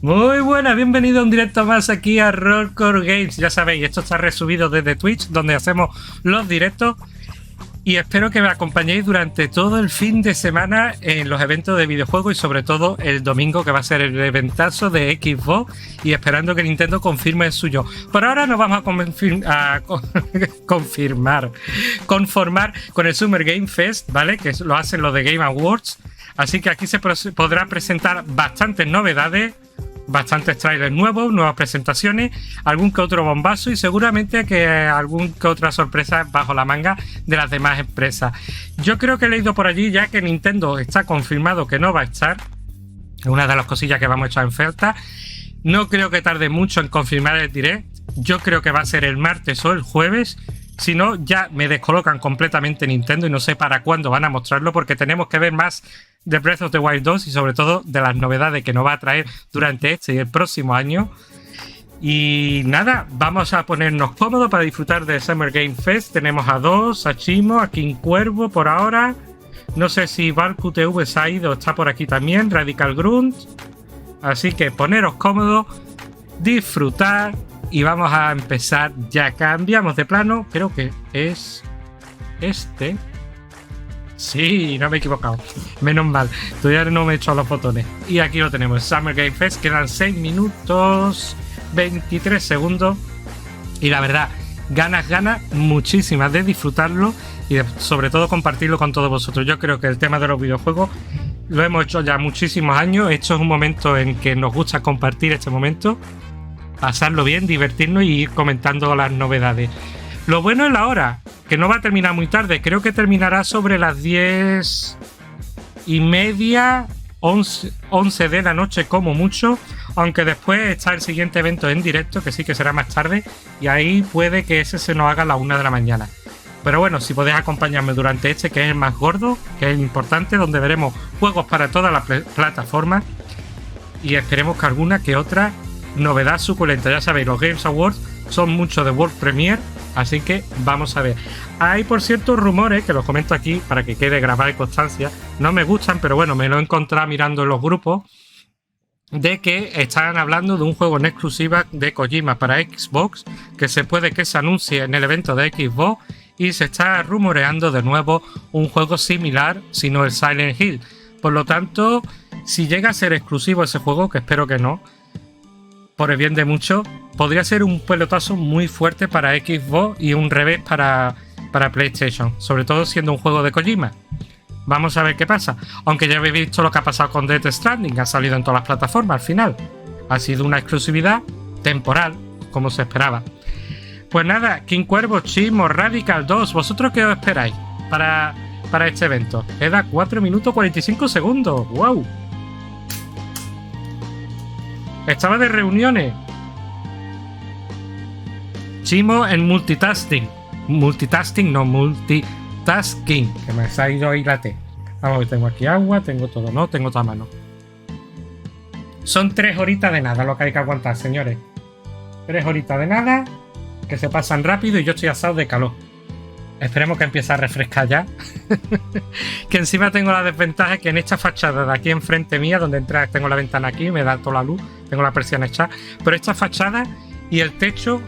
Muy buenas, bienvenido a un directo más aquí a Rorkror Games. Ya sabéis, esto está resubido desde Twitch, donde hacemos los directos. Y espero que me acompañéis durante todo el fin de semana en los eventos de videojuegos y sobre todo el domingo, que va a ser el eventazo de Xbox, y esperando que Nintendo confirme el suyo. Por ahora nos vamos a conformar con el Summer Game Fest, ¿vale? Que lo hacen los de Game Awards. Así que aquí se podrá presentar bastantes novedades, bastantes trailers nuevos, nuevas presentaciones, algún que otro bombazo y seguramente que algún que otra sorpresa bajo la manga de las demás empresas. Yo creo que he leído por allí ya que Nintendo está confirmado que no va a estar. Es una de las cosillas que vamos a echar en falta. No creo que tarde mucho en confirmar el direct. Yo creo que va a ser el martes o el jueves. Si no, ya me descolocan completamente Nintendo y no sé para cuándo van a mostrarlo, porque tenemos que ver más de Breath of the Wild 2 y sobre todo de las novedades que nos va a traer durante este y el próximo año. Y nada, vamos a ponernos cómodos para disfrutar de Summer Game Fest. Tenemos a Dos, a Chimo, a King Cuervo por ahora. No sé si Valku TV se ha ido, está por aquí también, Radical Grunt. Así que poneros cómodos, disfrutar y vamos a empezar ya. Cambiamos de plano, creo que es este. Sí, no me he equivocado. Menos mal. Todavía no me he echado los botones. Y aquí lo tenemos. Summer Game Fest. Quedan 6 minutos 23 segundos. Y la verdad, ganas muchísimas de disfrutarlo y de, sobre todo, compartirlo con todos vosotros. Yo creo que el tema de los videojuegos lo hemos hecho ya muchísimos años. Esto es un momento en que nos gusta compartir este momento, pasarlo bien, divertirnos y ir comentando las novedades. Lo bueno es la hora, que no va a terminar muy tarde. Creo que terminará sobre las 10:30, 11 de la noche como mucho. Aunque después está el siguiente evento en directo, que sí que será más tarde. Y ahí puede que ese se nos haga a las 1 de la mañana. Pero bueno, si podéis acompañarme durante este, que es el más gordo, que es el importante, donde veremos juegos para todas las plataformas. Y esperemos que alguna que otra novedad suculenta. Ya sabéis, los Games Awards son mucho de World Premiere. Así que vamos a ver. Hay, por cierto, rumores, que los comento aquí para que quede grabada y constancia. No me gustan, pero bueno, me lo he encontrado mirando en los grupos, de que están hablando de un juego en exclusiva de Kojima para Xbox, que se puede que se anuncie en el evento de Xbox, y se está rumoreando de nuevo un juego similar, sino el Silent Hill. Por lo tanto, si llega a ser exclusivo ese juego, que espero que no, por el bien de muchos, podría ser un pelotazo muy fuerte para Xbox y un revés para PlayStation, sobre todo siendo un juego de Kojima. Vamos a ver qué pasa. Aunque ya habéis visto lo que ha pasado con Death Stranding, ha salido en todas las plataformas al final. Ha sido una exclusividad temporal, como se esperaba. Pues nada, King Cuervo, Chimo, Radical 2, ¿vosotros qué os esperáis para este evento? Queda 4 minutos 45 segundos. ¡Wow! Estaba de reuniones. Chimo en multitasking. Multitasking, que me ha ido ahí la T. Vamos a ver, tengo aquí agua, tengo todo, no, tengo toda mano. Son 3 horitas de nada lo que hay que aguantar, señores. 3 horitas de nada, que se pasan rápido y yo estoy asado de calor. Esperemos que empiece a refrescar ya. Que encima tengo la desventaja que en esta fachada de aquí enfrente mía, donde entra, tengo la ventana aquí, me da toda la luz, tengo la persiana hecha. Pero esta fachada y el techo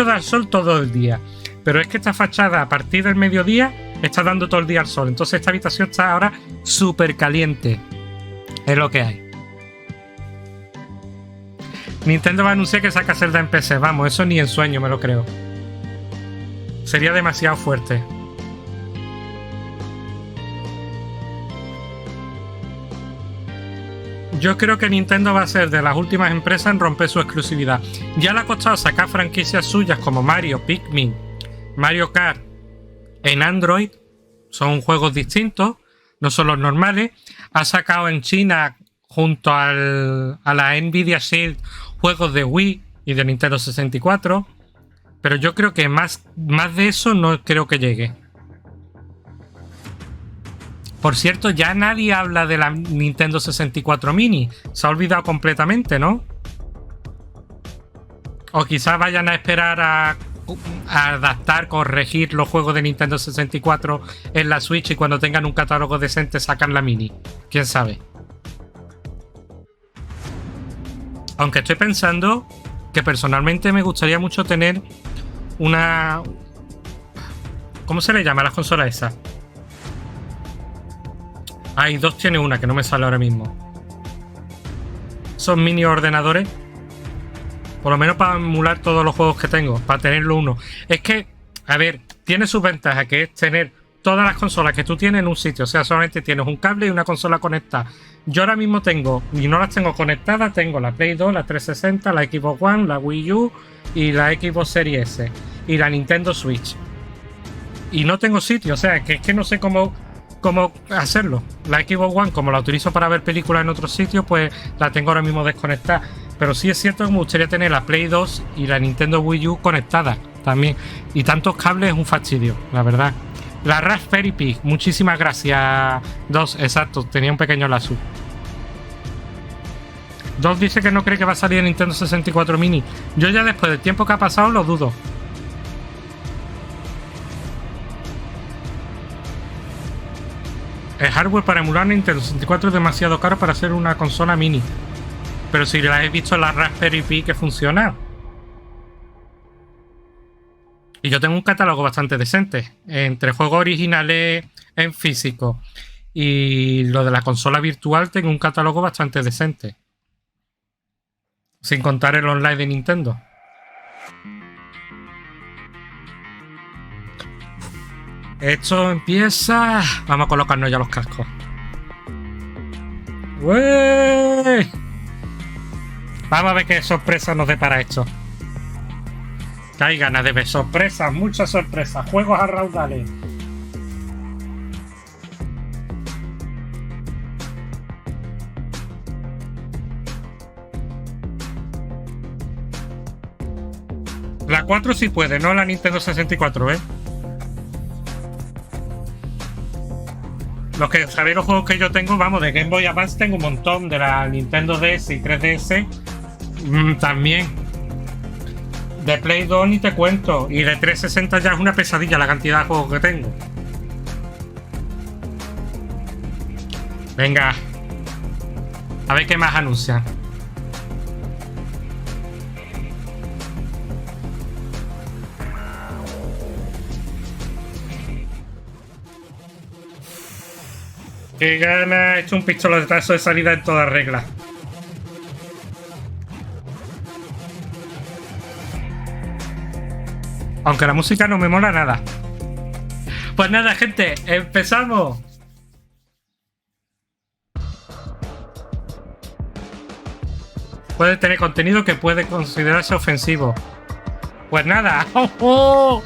da el sol todo el día. Pero es que esta fachada a partir del mediodía está dando todo el día al sol. Entonces esta habitación está ahora súper caliente. Es lo que hay. Nintendo va a anunciar que saca Zelda en PC. Vamos, eso ni en sueño me lo creo. Sería demasiado fuerte. Yo creo que Nintendo va a ser de las últimas empresas en romper su exclusividad. Ya le ha costado sacar franquicias suyas como Mario, Pikmin, Mario Kart en Android. Son juegos distintos, no son los normales. Ha sacado en China, junto a la Nvidia Shield, juegos de Wii y de Nintendo 64. Pero yo creo que más de eso no creo que llegue. Por cierto, ya nadie habla de la Nintendo 64 Mini. Se ha olvidado completamente, ¿no? O quizás vayan a esperar a adaptar, corregir los juegos de Nintendo 64 en la Switch y cuando tengan un catálogo decente sacan la Mini. ¿Quién sabe? Aunque estoy pensando que personalmente me gustaría mucho tener una... ¿Cómo se le llama a las consolas esas? Hay dos, tiene una que no me sale ahora mismo. Son mini ordenadores. Por lo menos para emular todos los juegos que tengo, para tenerlo uno. Es que, a ver, tiene sus ventajas, que es tener todas las consolas que tú tienes en un sitio. O sea, solamente tienes un cable y una consola conectada. Yo ahora mismo tengo, y no las tengo conectadas, tengo la Play 2, la 360, la Xbox One, la Wii U y la Xbox Series S. Y la Nintendo Switch. Y no tengo sitio, o sea, que es que no sé cómo hacerlo. La Xbox One, como la utilizo para ver películas en otros sitios, pues la tengo ahora mismo desconectada. Pero sí es cierto que me gustaría tener la Play 2 y la Nintendo Wii U conectadas también. Y tantos cables es un fastidio, la verdad. La Raspberry Pi, muchísimas gracias. Dos, exacto, tenía un pequeño lazo. Dos dice que no cree que va a salir el Nintendo 64 Mini. Yo ya después del tiempo que ha pasado lo dudo. El hardware para emular Nintendo 64 es demasiado caro para hacer una consola mini. Pero si la he visto en la Raspberry Pi que funciona. Y yo tengo un catálogo bastante decente. Entre juegos originales en físico y lo de la consola virtual tengo un catálogo bastante decente. Sin contar el online de Nintendo. Esto empieza... Vamos a colocarnos ya los cascos. ¡Uey! Vamos a ver qué sorpresa nos depara esto. Que hay ganas de ver sorpresas, muchas sorpresas. Juegos a raudales. La 4 sí puede, no la Nintendo 64, ¿eh? Los que sabéis los juegos que yo tengo, vamos, de Game Boy Advance tengo un montón. De la Nintendo DS y 3DS también. De Play 2 ni te cuento. Y de 360 ya es una pesadilla la cantidad de juegos que tengo. Venga. A ver qué más anuncian. Que gana, he hecho un pistoletazo de salida en toda regla. Aunque la música no me mola nada. Pues nada, gente, empezamos. Puede tener contenido que puede considerarse ofensivo. Pues nada. ¡Oh, oh!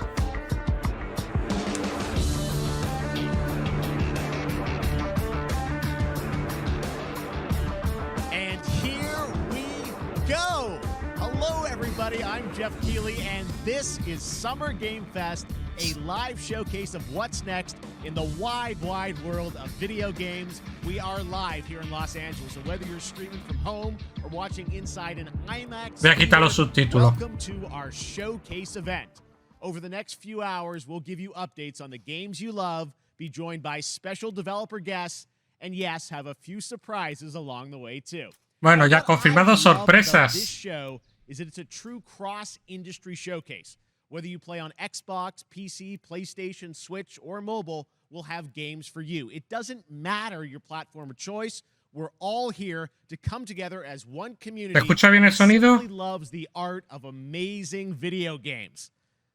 This is Summer Game Fest, a live showcase of what's next in the wide, wide world of video games. We are live here in Los Angeles, so whether you're streaming from home or watching inside an IMAX, voy a quitar los subtítulos. Welcome to our showcase event. Over the next few hours, we'll give you updates on the games you love, be joined by special developer guests, and yes, have a few surprises along the way too. Bueno, ya confirmado sorpresas. This show is that it's a true cross-industry showcase. Whether you play on Xbox, PC, PlayStation, Switch, or mobile, we'll have games for you. It doesn't matter your platform of choice. We're all here to come together as one community ¿Se escucha bien el sonido? that loves the art of amazing video games.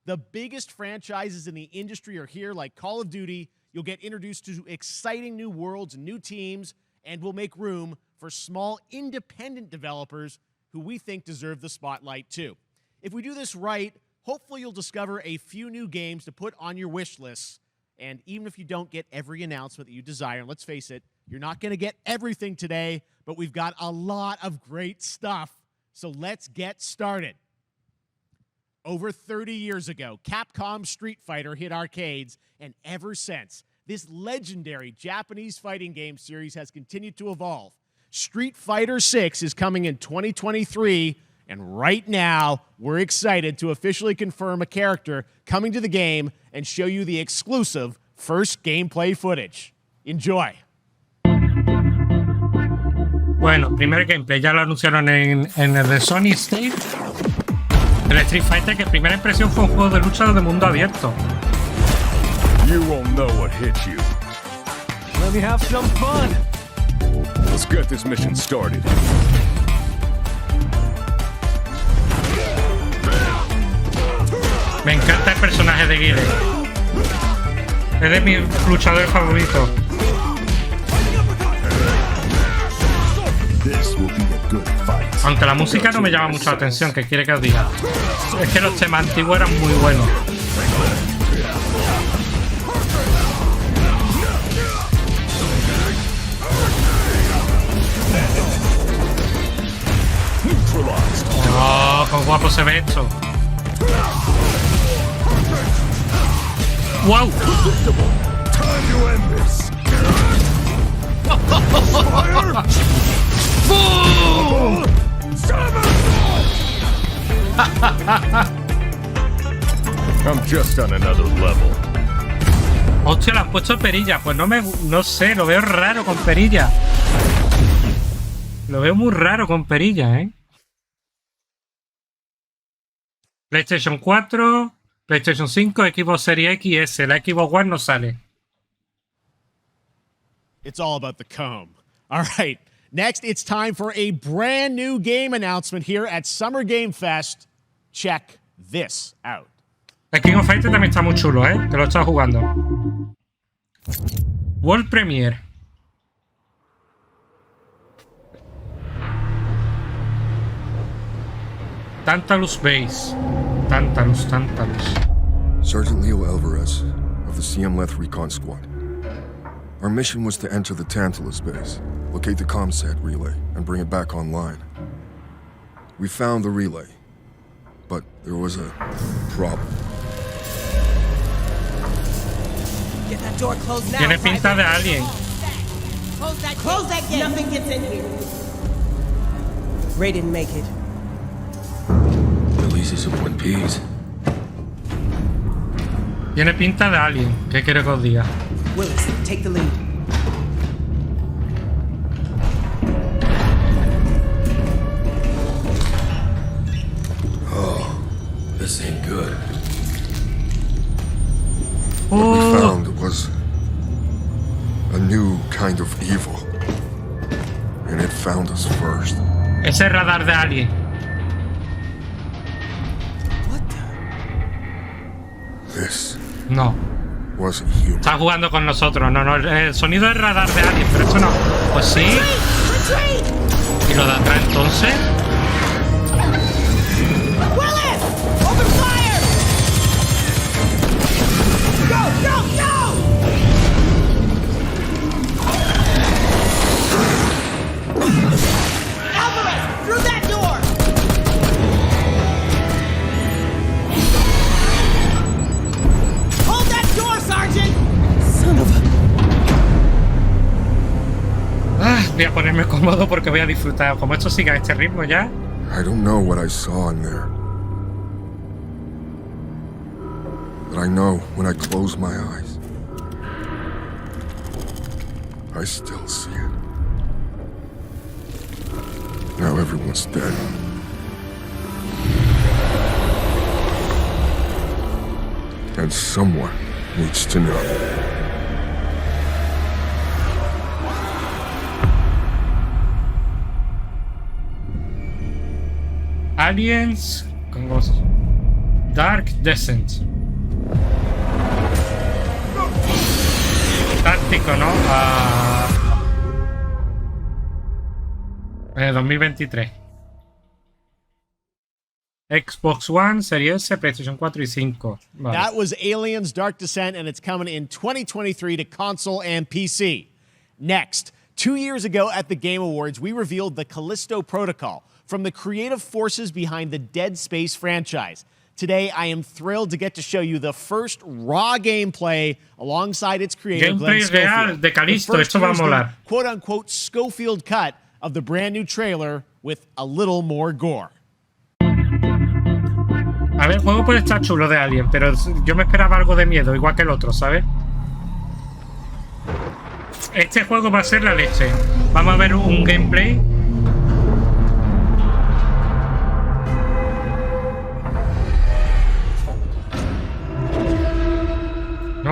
The biggest franchises in the industry are here, like Call of Duty. You'll get introduced to exciting new worlds and new teams, and we'll make room for small independent developers who we think deserve the spotlight too. If we do this right, hopefully you'll discover a few new games to put on your wish lists. And even if you don't get every announcement that you desire, and let's face it, you're not going to get everything today, but we've got a lot of great stuff. So let's get started. Over 30 years ago, Capcom's Street Fighter hit arcades, and ever since, this legendary Japanese fighting game series has continued to evolve. Street Fighter 6 is coming in 2023, and right now, we're excited to officially confirm a character coming to the game and show you the exclusive first gameplay footage. Enjoy. Bueno, primer gameplay, ya lo anunciaron en el de Sony State. El Street Fighter, que primera impresión fue un juego de lucha de mundo abierto. You won't know what hit you. Let me have some fun. Let's get this mission started. Me encanta el personaje de Guile. Es de mis luchadores favoritos. Aunque la música no me llama mucho la atención, ¿qué quiere que os diga? Es que los temas antiguos eran muy buenos. Oh, qué guapo se ve esto. ¡Wow! I'm just on another level. Hostia, le han puesto perilla. Pues no sé, lo veo raro con perilla. Lo veo muy raro con perilla, ¿eh? PlayStation 4, PlayStation 5, Xbox Series X y S. La Xbox One no sale. It's all about the comb. All right. Next, it's time for a brand new game announcement here at Summer Game Fest. Check this out. El King of Fighters también está muy chulo, ¿eh? Que lo he estado jugando. World Premiere. Tantalus Base. Tantalus. Sergeant Leo Alvarez of the CM-Leth Recon Squad. Our mission was to enter the Tantalus base, locate the ComSat relay, and bring it back online. We found the relay, but there was a problem. Get that door closed now. Tiene pinta de alien. Close that gate. Nothing gets in here. Ray didn't make it. At least he's in one piece. Tiene pinta de alien. ¿Qué quiero que os diga? Willis, take the lead. Oh, this ain't good. What we found was a new kind of evil. And it found us first. Ese radar de alien. What the? This No. wasn't human. Está jugando con nosotros. No, el sonido es radar de alien, pero esto no. Pues sí. ¿Y lo de atrás entonces? Willis! Open fire! Go! Alvarez, through that door! Hold that door, Sergeant! Son of a... Voy a ponerme cómodo porque voy a disfrutar. Como esto siga a este ritmo ya. I don't know what I saw in there. But I know when I close my eyes, I still see it. Now everyone's dead. And someone needs to know. Aliens con los Dark Descent. Táctico, ¿no? 2023. Xbox One, Series S, PlayStation 4 y 5. Vale. That was Aliens Dark Descent, and it's coming in 2023 to console and PC. Next, 2 years ago at the Game Awards, we revealed the Callisto Protocol from the creative forces behind the Dead Space franchise. Today, I am thrilled to get to show you the first raw gameplay alongside its creator, Gameplay Glenn real Schofield. de Callisto, But first, esto va a here's the molar. quote-unquote Schofield cut of the brand new trailer with a little more gore. A ver, el juego puede estar chulo de Alien, pero yo me esperaba algo de miedo, igual que el otro, ¿sabes? Este juego va a ser la leche. Vamos a ver un gameplay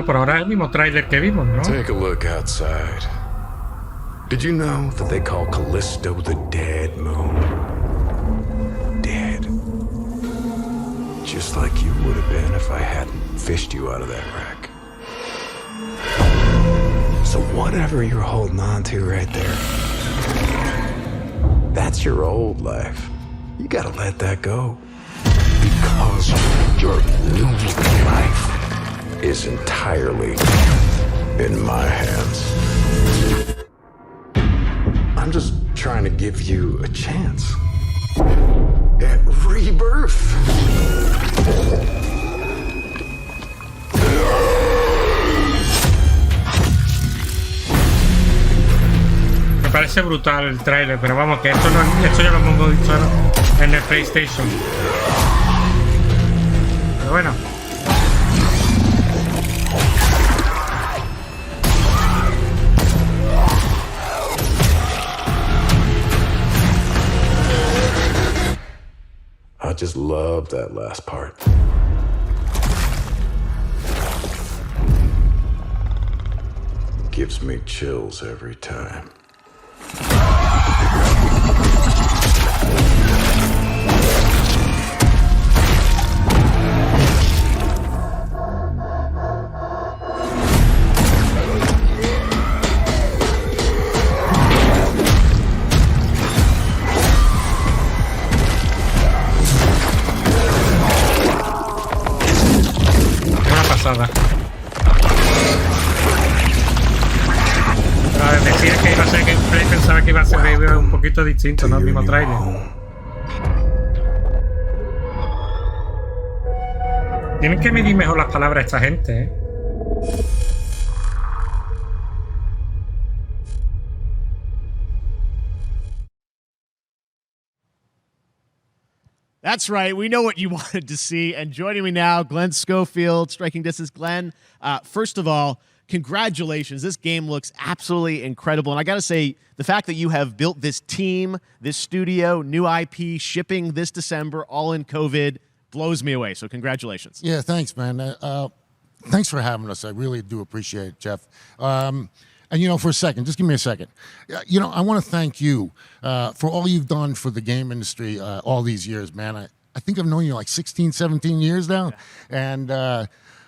Bueno, por ahora es el mismo tráiler que vimos, ¿no? Take a look outside. Did you know that they call Callisto the dead moon? Dead. Just like you would have been if I hadn't fished you out of that wreck. So whatever you're holding on to right there, that's your old life. You gotta let that go. Because your new life is entirely in my hands. I'm just trying to give you a chance at rebirth. Me parece brutal el tráiler, pero vamos, que esto ya lo hemos visto en el PlayStation. Pero bueno. I just love that last part. Gives me chills every time. Pero decía que iba a ser gameplay, pensaba que iba a ser un poquito distinto, ¿no? El mismo trailer. Tienen que medir mejor las palabras esta gente, ¿eh? That's right. We know what you wanted to see. And joining me now, Glenn Schofield, Striking Distance. Glenn, first of all, congratulations. This game looks absolutely incredible. And I got to say, the fact that you have built this team, this studio, new IP, shipping this December, all in COVID, blows me away. So congratulations. Yeah, thanks, man. Thanks for having us. I really do appreciate it, Jeff. And, you know, for a second, just give me a second. You know, I want to thank you for all you've done for the game industry all these years, man. I think I've known you like 16, 17 years now. Yeah.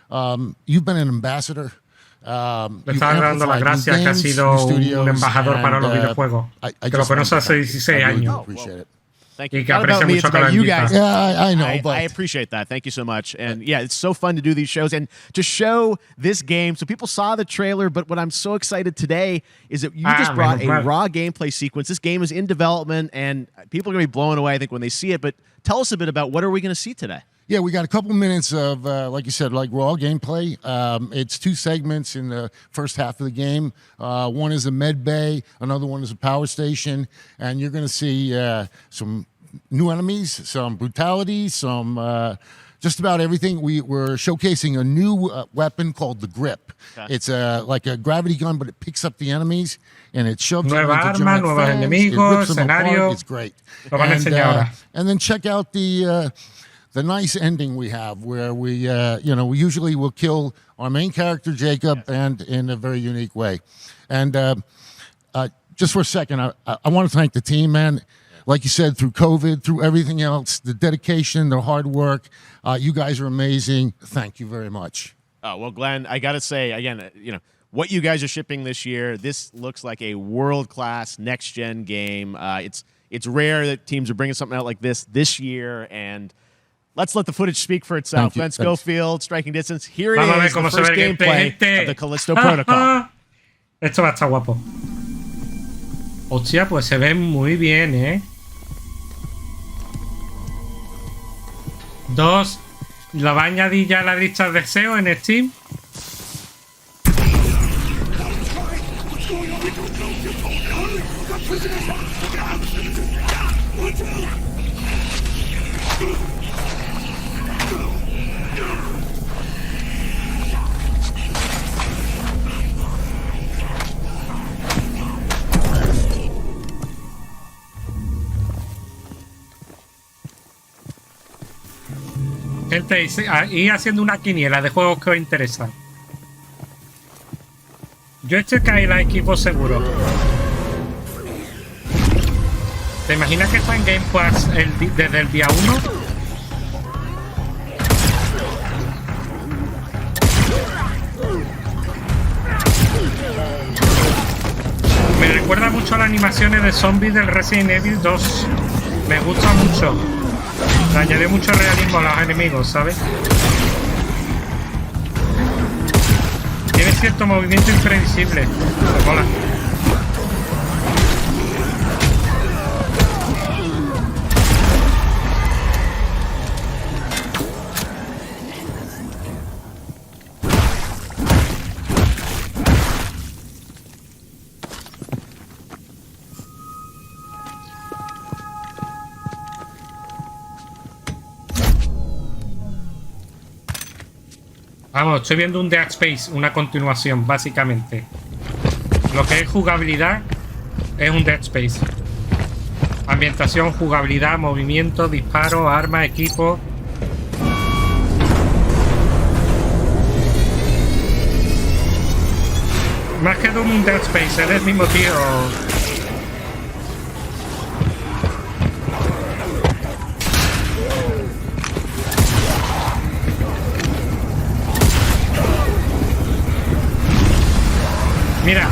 And you've been an ambassador. Le estaba dando las gracias que ha sido un embajador para los videojuegos. Que lo conoce hace 16 años. Thank you. Y que aprecia mucho que lo invita. Yeah, I know. But I appreciate that. Thank you so much. And yeah, it's so fun to do these shows and to show this game. So people saw the trailer, but what I'm so excited today is that you just brought a raw gameplay sequence. This game is in development and people are going to be blown away, I think, when they see it. But tell us a bit about what are we going to see today? Yeah, we got a couple minutes of, like you said, like raw gameplay. It's 2 segments in the first half of the game. One is a med bay, another one is a power station, and you're going to see some new enemies, some brutality, some just about everything. We're showcasing a new weapon called the grip. Okay. It's like a gravity gun, but it picks up the enemies and it shoves them into giant fans. It rips them apart. It's great. And then check out the nice ending we have where we, you know, we usually will kill our main character, Jacob, and in a very unique way. And just for a second, I want to thank the team, man. Like you said, through COVID, through everything else, the dedication, the hard work, you guys are amazing. Thank you very much. Oh, well, Glenn, I got to say, again, you know, what you guys are shipping this year, this looks like a world-class next-gen game. It's rare that teams are bringing something out like this year, and let's let the footage speak for itself. Glenn Schofield, Striking Distance. Here it is, the first gameplay of the Callisto Protocol. Esto va a estar guapo. Hostia, pues se ve muy bien, ¿eh? 2. ¿Lo va a añadir ya a la lista de deseo en Steam? Gente, y haciendo una quiniela de juegos que os interesan. Yo cae la equipo seguro. ¿Te imaginas que está en Game Pass desde el día 1? Me recuerda mucho a las animaciones de zombies del Resident Evil 2. Me gusta mucho. Le añade mucho realismo a los enemigos, ¿sabes? Tiene cierto movimiento imprevisible. Me mola. Vamos, estoy viendo un Dead Space, una continuación, básicamente. Lo que es jugabilidad es un Dead Space. Ambientación, jugabilidad, movimiento, disparo, arma, equipo. Más que un Dead Space, es el mismo tío. Mira,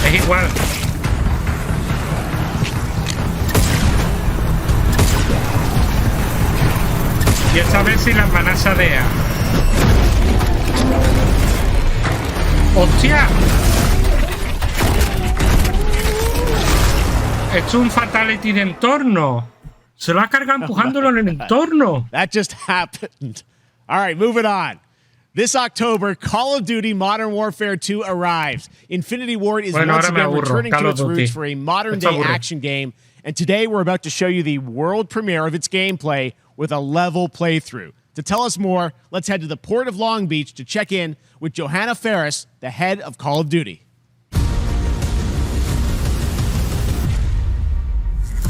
es igual. Y esta vez si las manasadea. ¡Hostia! Esto es un fatality de entorno. Se lo ha cargado empujándolo en el entorno. That just happened. All right, moving on. This October, Call of Duty Modern Warfare 2 arrives. Infinity Ward is once again returning to its roots for a modern-day action game, and today we're about to show you the world premiere of its gameplay with a level playthrough. To tell us more, let's head to the port of Long Beach to check in with Johanna Ferris, the head of Call of Duty.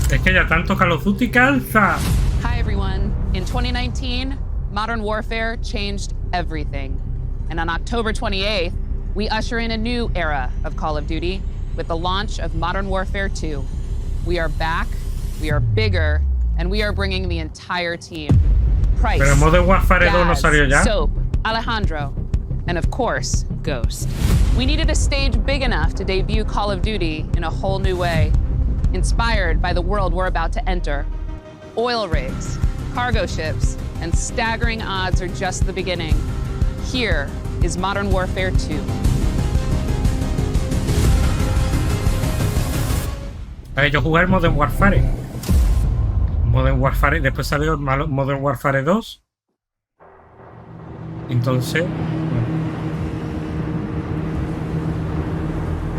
Es que ya tanto Call of Duty calza. Hi everyone. In 2019, Modern Warfare changed everything. And on October 28th, we usher in a new era of Call of Duty with the launch of Modern Warfare 2. We are back, we are bigger, and we are bringing the entire team. Price, Pero Modern Warfare 2 no salió ya. Soap, Alejandro, and of course, Ghost. We needed a stage big enough to debut Call of Duty in a whole new way, inspired by the world we're about to enter. Oil rigs, cargo ships, and staggering odds are just the beginning. Here is Modern Warfare 2. Yo jugué el Modern Warfare. Modern Warfare, después salió el Modern Warfare 2. Entonces, bueno.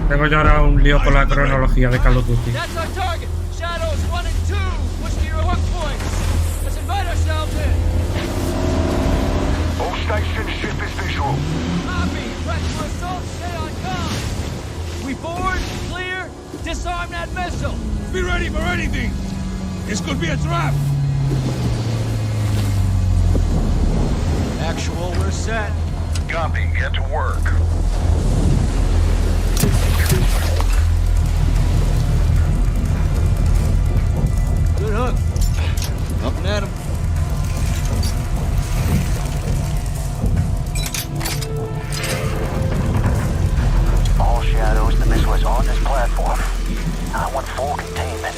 Tengo yo ahora un lío con la cronología de Call of Duty. That's our target. Shadows 1 and 2. Push to your hook points. Let's invite ourselves in. All station ship is visual. Copy. Press for assault. Stay on comm. We board. Clear. Disarm that missile. Be ready for anything. This could be a trap. Actual, we're set. Copy. Get to work. Good hook. Up and at him. All shadows, the missile is on this platform. I want full containment.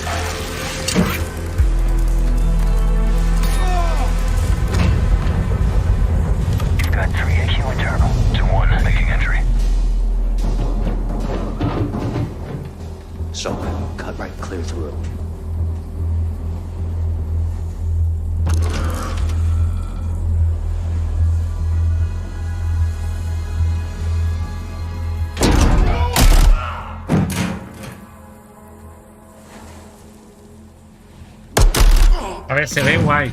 You've got 3 AQ internal. 2-1, making entry. So, cut right clear through. A ver, se ve guay.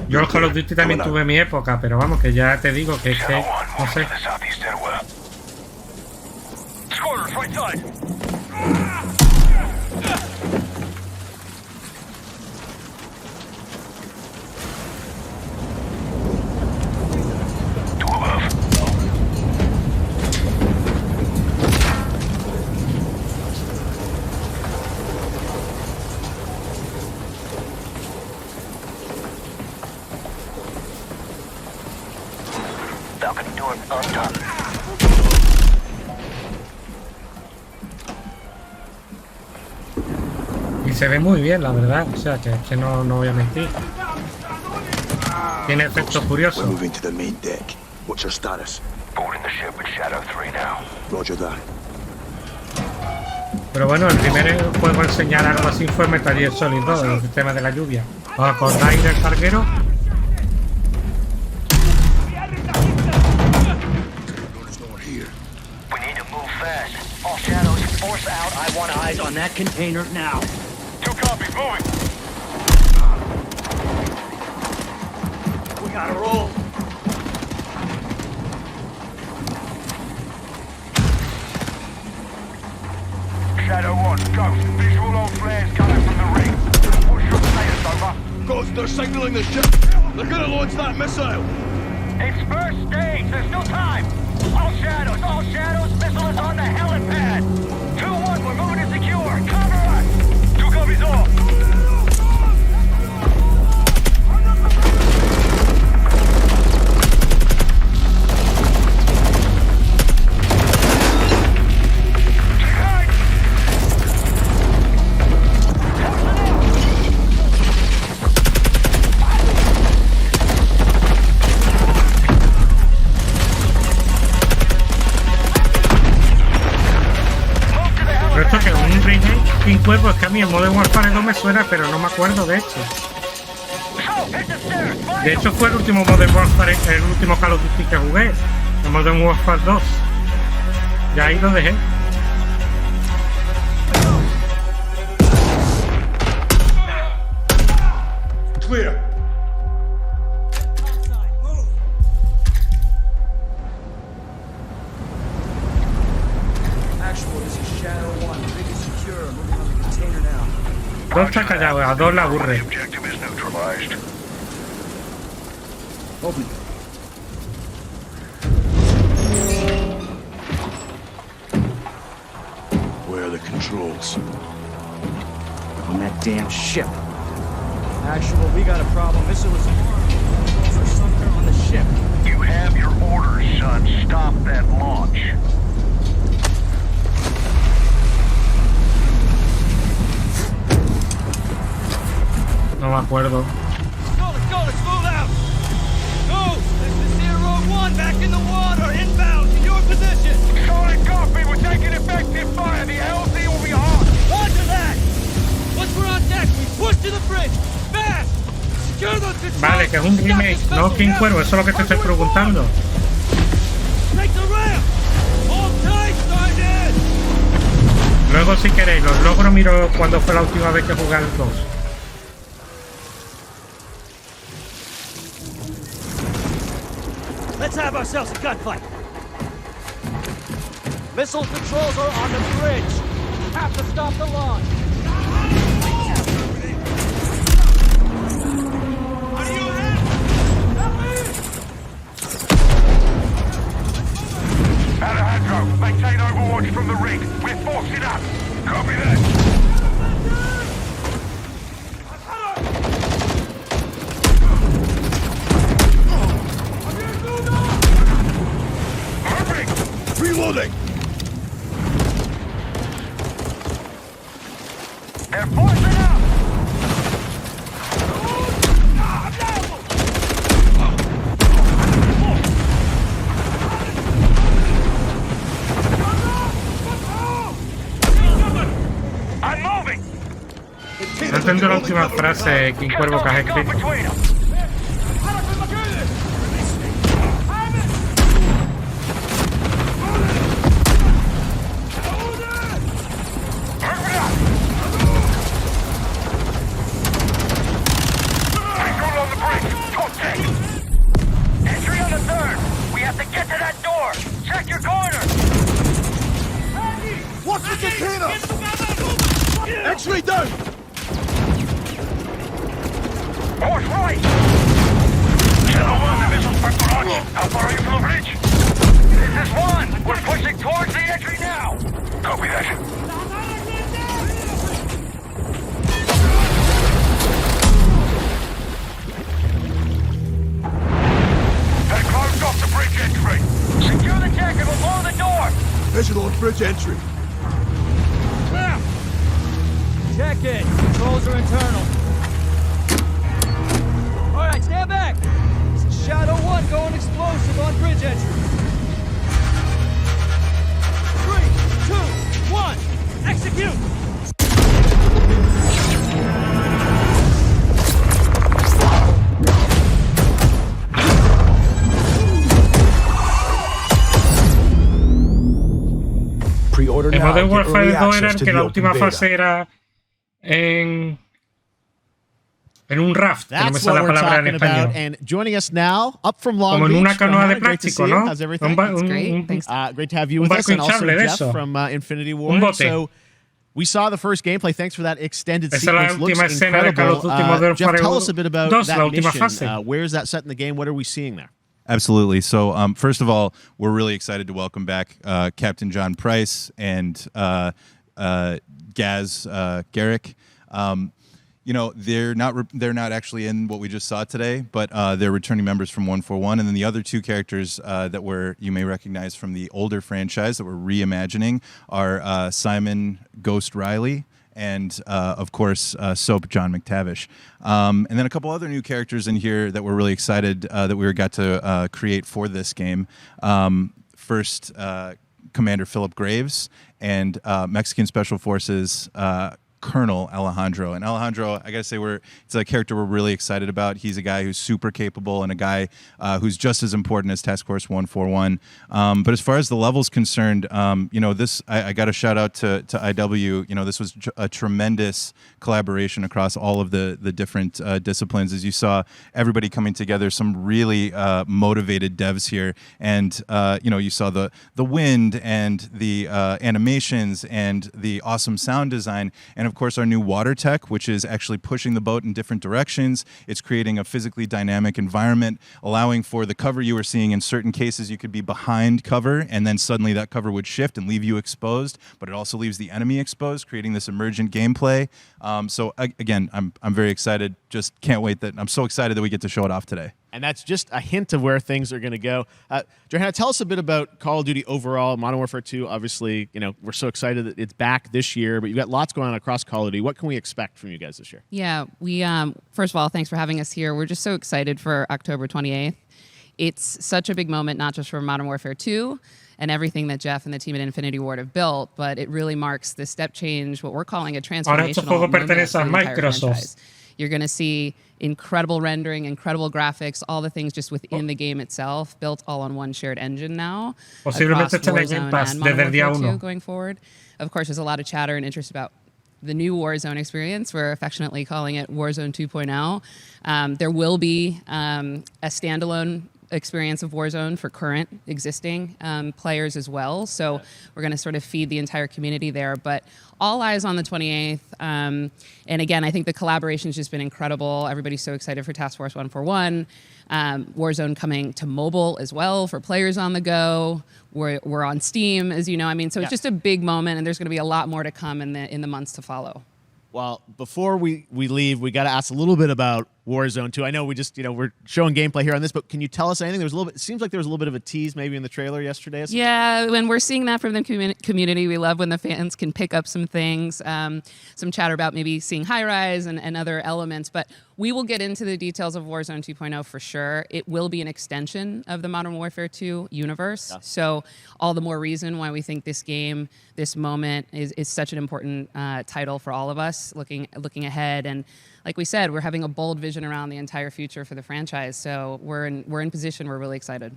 Yo los Call of Duty también tuve mi época, pero vamos, que ya te digo que es que, no sé. Squatters, right side. Two above. Mission undone. Y se ve muy bien, la verdad. O sea, que no voy a mentir. Tiene efectos curiosos. We're moving to the main deck. What's your status? Boarding the ship with Shadow 3 now. Roger that. Pero bueno, el primer juego a enseñar algo así fue Metal Gear Solid 2, el tema de la lluvia. ¿Os acordáis del carguero? We need to move fast. All Shadows, force out. I want eyes on that container now. 2 copies, moving. We gotta roll. Shadow 1, Ghost. Visual on flares coming from the ring. What's your status, over? Ghost, they're signaling the ship. They're gonna launch that missile. It's first stage. There's no time. All Shadows, all Shadows. Missile is on the helipad. 2-1, we're moving to secure. Cover us. 2 copies all. Pero esto que es un remake sin cuerpo, es que a mí el Modern Warfare 2 me suena, pero no me acuerdo de hecho. De hecho fue el último Modern Warfare, el último Call of Duty que jugué, el Modern Warfare 2. Ya ahí lo dejé. Clear. Actual, this is Shadow 1. Rig is secure. Moving on the container now. 2 está callado, a 2 la aburre. Objective is neutralized. Open. Where are the controls? On that damn ship. Actual, we got a problem. Missile is armed. Or somewhere on the ship. You have your orders, son. Stop that launch. No me acuerdo. Let's go, let's move out. Go! This is Zero 1 back in the water. Inbound to your position. Solid copy. We're taking effective fire. The LZ will be on. Roger that. Once we're on deck, we push to the bridge. Fast. Secure those controls. Vale, que es un remake, no King Cuervo, eso es lo que te estoy preguntando. Take the ramp. Hold tight, Sergeant. Luego si queréis, los logros miro cuando fue la última vez que jugué al 2. Let's have ourselves a gunfight. Missile controls are on the bridge. Have to stop the launch. Alejandro, maintain overwatch from the rig. We're forcing up. Copy that. Reloading. They're forcing up. I'm moving. No entiendo la última frase, King Cuervo, que has escrito. Between them. Control on the bridge. Contact. Entry on the 3rd. We have to get to that door. Check your corner. What's the container? X-ray down. Horse right. Shadow 1, the missile's back to launch. How far are you from the bridge? This is 1. We're pushing towards the entry now. Copy that. They closed off the bridge entry. bridge entry. Where? Check it. Controls are internal. All right, stand back. This is Shadow 1 going explosive on bridge entry. 3, 2, 1, execute! Pre-order El now. Modern Get Warfare early 2 era access el to que the la open última beta. fase era en un raft. Que no me That's sale what la we're palabra en talking about. español. And joining us now, up from Long Como en Beach, una canoa de Johanna, great to plástico, see you. ¿no? How's everything? That's great. Thanks. Great to have you Un with us, barco and also hinchable de Jeff eso. from Infinity Un Ward. bote. So we saw the first gameplay. Thanks for that extended Esa es la sequence. Looks última escena de Call of incredible. Duty Modern Jeff, Warfare tell us a bit about 2, la that última mission. fase. Where is that set in the game? What are we seeing there? Absolutely. So, first of all, we're really excited to welcome back Captain John Price and Gaz Garrick. You know, they're not actually in what we just saw today, but they're returning members from 141, and then the other two characters that you may recognize from the older franchise that we're reimagining are Simon Ghost Riley and of course Soap John McTavish, and then a couple other new characters in here that we're really excited that we got to create for this game. First, Commander Philip Graves and Mexican Special Forces Colonel Alejandro. And Alejandro, I gotta say, it's a character we're really excited about. He's a guy who's super capable and a guy who's just as important as Task Force 141. But as far as the level's concerned, you know, I got to shout out to IW. You know, this was a tremendous collaboration across all of the different disciplines. As you saw, everybody coming together, some really motivated devs here. And, you know, you saw the wind and the animations and the awesome sound design. And of course, our new water tech, which is actually pushing the boat in different directions. It's creating a physically dynamic environment, allowing for the cover you were seeing. In certain cases, you could be behind cover, and then suddenly that cover would shift and leave you exposed, but it also leaves the enemy exposed, creating this emergent gameplay. So again, I'm very excited. Just can't wait I'm so excited that we get to show it off today. And that's just a hint of where things are going to go. Johanna, tell us a bit about Call of Duty overall, Modern Warfare 2. Obviously, you know, we're so excited that it's back this year, but you've got lots going on across Call of Duty. What can we expect from you guys this year? Yeah, we first of all, thanks for having us here. We're just so excited for October 28th. It's such a big moment, not just for Modern Warfare 2 and everything that Jeff and the team at Infinity Ward have built, but it really marks the step change, what we're calling a transformational moment for the entire franchise. You're going to see incredible rendering, incredible graphics, all the things just within the game itself, built all on one shared engine now. Posiblemente esté en Game Pass desde el día 1. Going forward. Of course, there's a lot of chatter and interest about the new Warzone experience. We're affectionately calling it Warzone 2.0. There will be a standalone experience of Warzone for current existing players as well. So we're going to sort of feed the entire community there. But all eyes on the 28th. And again, I think the collaboration's just been incredible. Everybody's so excited for Task Force 141. Warzone coming to mobile as well for players on the go. We're on Steam, as you know. I mean, so it's just a big moment, and there's going to be a lot more to come in the months to follow. Well, before we leave, we got to ask a little bit about Warzone 2. I know we just, you know, we're showing gameplay here on this, but can you tell us anything? There was a little bit, it seems like there was a little bit of a tease maybe in the trailer yesterday. Yeah, when we're seeing that from the community, we love when the fans can pick up some things, some chatter about maybe seeing high rise and other elements, but we will get into the details of Warzone 2.0 for sure. It will be an extension of the Modern Warfare 2 universe. Yeah. So all the more reason why we think this game, this moment is such an important title for all of us looking ahead. And like we said, we're having a bold vision around the entire future for the franchise. So we're in position. We're really excited.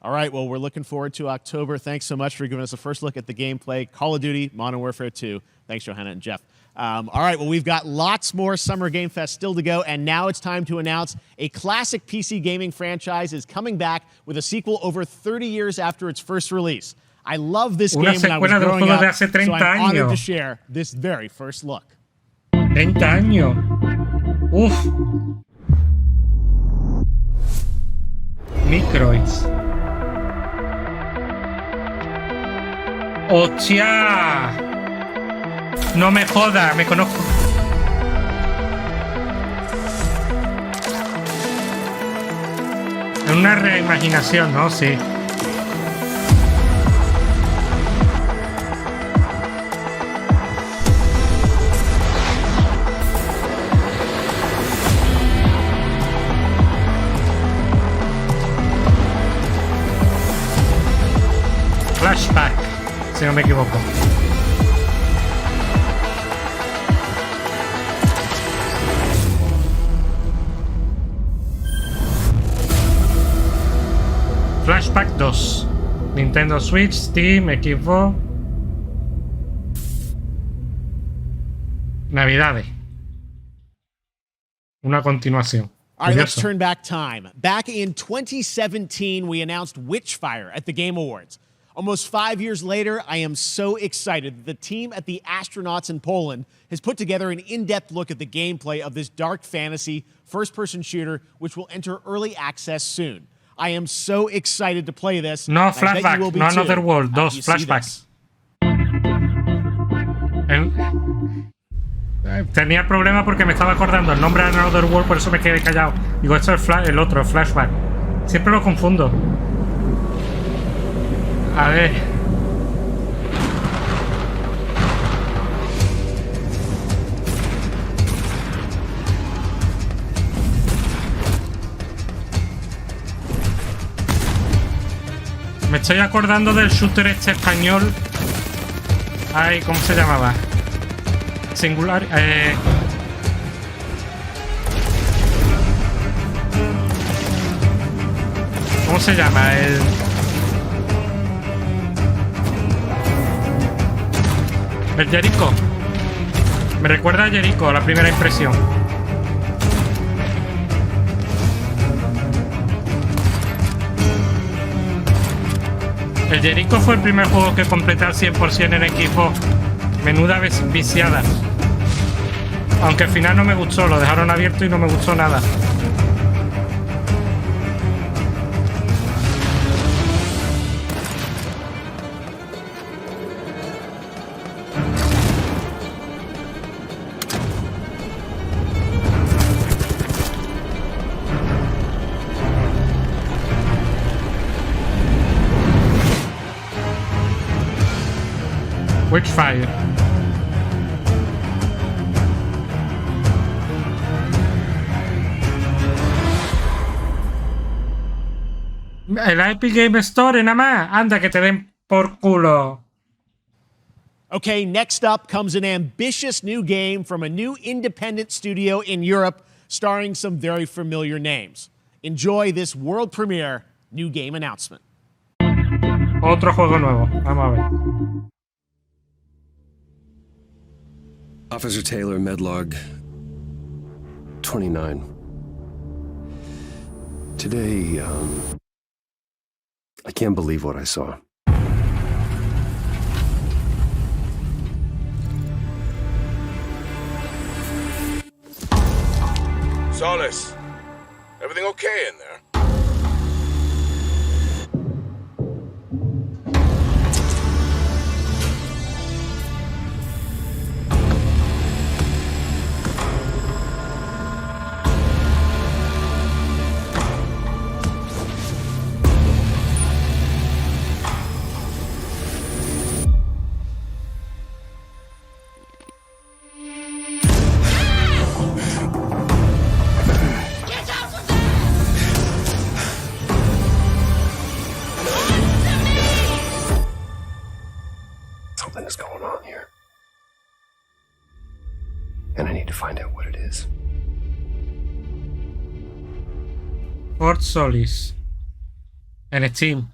All right. Well, we're looking forward to October. Thanks so much for giving us a first look at the gameplay. Call of Duty, Modern Warfare 2. Thanks, Johanna and Jeff. All right. Well, we've got lots more Summer Game Fest still to go. And now it's time to announce a classic PC gaming franchise is coming back with a sequel over 30 years after its first release. I love this game when I was growing up, so I'm honored to share this very first look. 30 años. Uf. Microids. ¡Hostia! No me joda, me conozco. Es una reimaginación, ¿no? Sí. si no me equivoco. Flashback 2. Nintendo Switch, Steam, Xbox. Navidades. Una continuación. All right, let's Curioso. turn back time. Back in 2017, we announced Witchfire at the Game Awards. Almost 5 years later, I am so excited that the team at the Astronauts in Poland has put together an in-depth look at the gameplay of this dark fantasy first-person shooter, which will enter early access soon. I am so excited to play this. No and I bet you flashback, will be no too Another World, after dos you see flashbacks. this. Tenía problema porque me estaba acordando el nombre de Another World, por eso me quedé callado. Digo, esto es el otro, el flashback. Siempre lo confundo. A ver. Me estoy acordando del shooter este español. Ay, ¿cómo se llamaba? Singular. ¿Cómo se llama? El Jericho. Me recuerda a Jericho, a la primera impresión. El Jericho fue el primer juego que completé al 100% en equipo. Menuda viciada. Aunque al final no me gustó, lo dejaron abierto y no me gustó nada. Witchfire. El Epic Game Store nada más. Anda, que te den por culo. Okay, next up comes an ambitious new game from a new independent studio in Europe starring some very familiar names. Enjoy this world premiere new game announcement. Otro juego nuevo. Vamos a ver. Officer Taylor, Medlog 29. Today, I can't believe what I saw. Solis, everything okay in there? Something is going on here. And I need to find out what it is. Fort Solis. En Steam.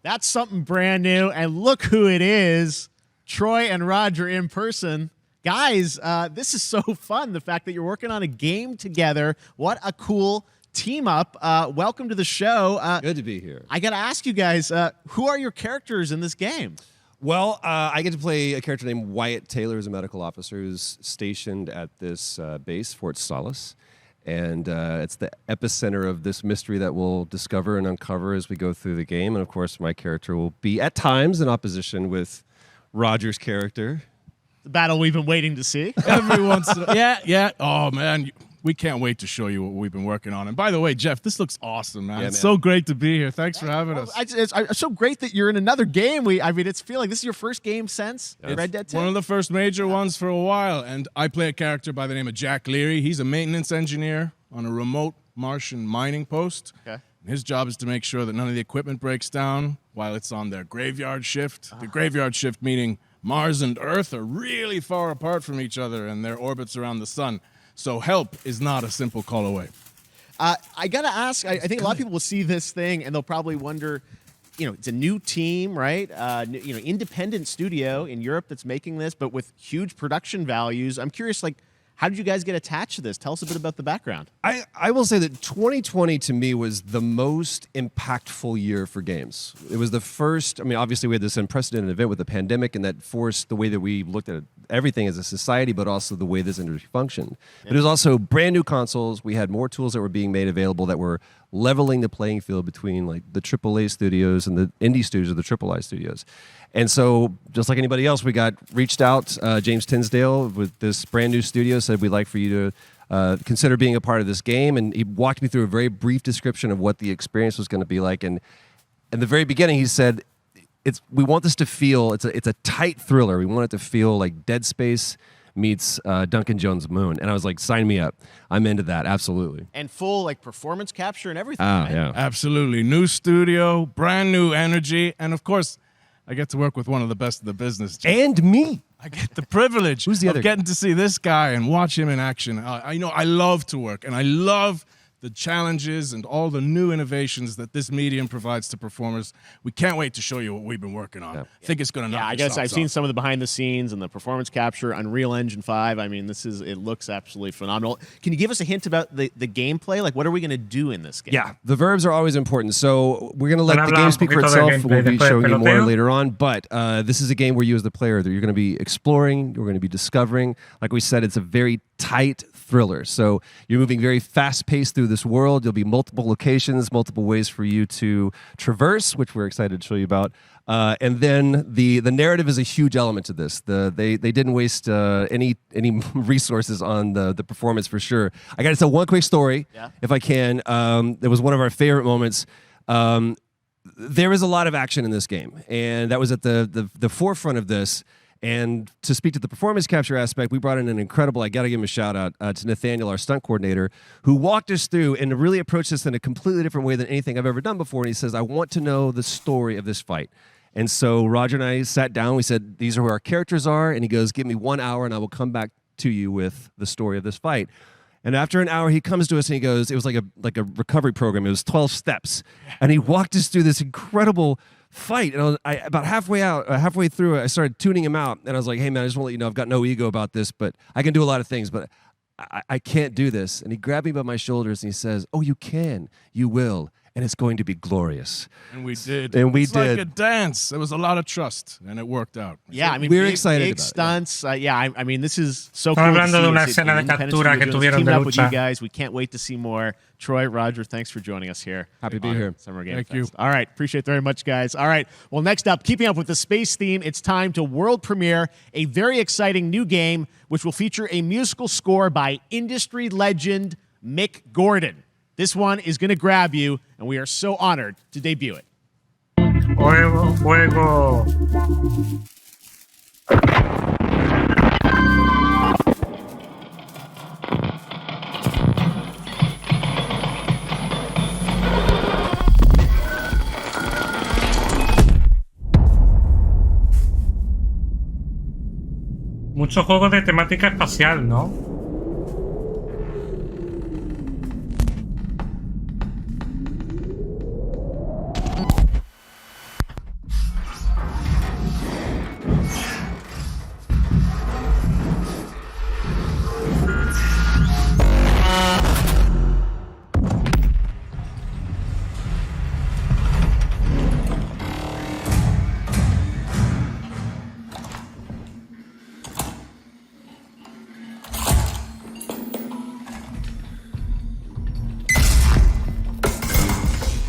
That's something brand new, and look who it is. Troy and Roger in person. Guys, this is so fun, the fact that you're working on a game together. What a cool team up. Welcome to the show. Good to be here. I got to ask you guys, who are your characters in this game? Well, I get to play a character named Wyatt Taylor, who's a medical officer who's stationed at this base, Fort Solis. And it's the epicenter of this mystery that we'll discover and uncover as we go through the game. And of course, my character will be at times in opposition with Roger's character. The battle we've been waiting to see. Every once in a, yeah. Oh, man. We can't wait to show you what we've been working on. And by the way, Jeff, this looks awesome, man. Yeah, It's man. so great to be here. Thanks for having us. It's so great that you're in another game. It's feeling like this is your first game since Red Dead 2. One of the first major ones for a while. And I play a character by the name of Jack Leary. He's a maintenance engineer on a remote Martian mining post. Okay. His job is to make sure that none of the equipment breaks down while it's on their graveyard shift. The graveyard shift meaning Mars and Earth are really far apart from each other and their orbits around the sun. So help is not a simple call away. I got to ask, I think a lot of people will see this thing and they'll probably wonder, it's a new team, right? Independent studio in Europe that's making this, but with huge production values. I'm curious, how did you guys get attached to this? Tell us a bit about the background. I will say that 2020 to me was the most impactful year for games. It was the first, obviously we had this unprecedented event with the pandemic, and that forced the way that we looked at everything as a society, but also the way this industry functioned. But it was also brand new consoles. We had more tools that were being made available that were leveling the playing field between the AAA studios and the indie studios or the AAA studios. And so, just like anybody else, we got reached out. James Tinsdale with this brand new studio said, we'd like for you to consider being a part of this game. And he walked me through a very brief description of what the experience was going to be like. And in the very beginning, he said, we want this to feel, it's a tight thriller. We want it to feel like Dead Space meets Duncan Jones' Moon. And I was like, sign me up. I'm into that, absolutely. And full performance capture and everything. Ah, right? yeah. Absolutely. New studio, brand new energy, and of course, I get to work with one of the best in the business. And me. I get the privilege of getting to see this guy and watch him in action. I love to work, and I love the challenges and all the new innovations that this medium provides to performers. We can't wait to show you what we've been working on. I think it's going to knock I your guess I've socks seen off. some of the behind the scenes and the performance capture, Unreal Engine 5. It looks absolutely phenomenal. Can you give us a hint about the gameplay? What are we going to do in this game? Yeah, the verbs are always important. So we're going to let the game speak for itself. We'll be showing you more later on. But this is a game where you as the player, you're going to be exploring, you're going to be discovering. Like we said, it's a very tight thriller. So you're moving very fast-paced through this world. There'll be multiple locations, multiple ways for you to traverse, which we're excited to show you about. And then the narrative is a huge element to this. They didn't waste any resources on the performance for sure. I got to tell one quick story, if I can. It was one of our favorite moments. There is a lot of action in this game, and that was at the forefront of this. And to speak to the performance capture aspect, we brought in an incredible, I got to give him a shout out to Nathaniel, our stunt coordinator, who walked us through and really approached this in a completely different way than anything I've ever done before. And he says, I want to know the story of this fight. And so Roger and I sat down. We said, these are who our characters are. And he goes, give me 1 hour and I will come back to you with the story of this fight. And after an hour, he comes to us and he goes, it was like a recovery program. It was 12 steps. And he walked us through this incredible fight. And about halfway through, I started tuning him out. And I was like, hey, man, I just want to let you know I've got no ego about this, but I can do a lot of things, but I can't do this. And he grabbed me by my shoulders and he says, oh, you can. You will. And it's going to be glorious. And we did. And we it's did. like a dance. There was a lot of trust, and it worked out. Yeah, we're excited big about stunts. This is so Estamos cool to hablando see. de una It's escena de independent captura studio que doing this, tuvieron teamed de up with you lucha. guys. We can't wait to see more. Troy, Roger, thanks for joining us here. Happy to be here. Summer Game Thank Fest. you. All right, appreciate it very much, guys. All right, well, next up, keeping up with the space theme, it's time to world premiere a very exciting new game, which will feature a musical score by industry legend Mick Gordon. This one is going to grab you, and we are so honored to debut it. Juego. Muchos juegos de temática espacial, ¿no?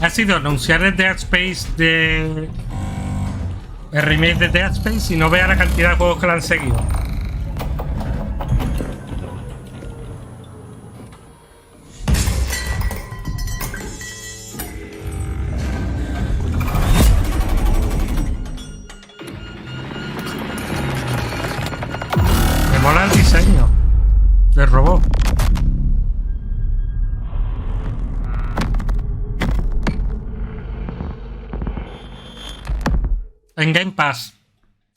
Ha sido anunciar el Dead Space el remake de Dead Space y no vea la cantidad de juegos que lo han seguido. Me mola el diseño del robot. En Game Pass.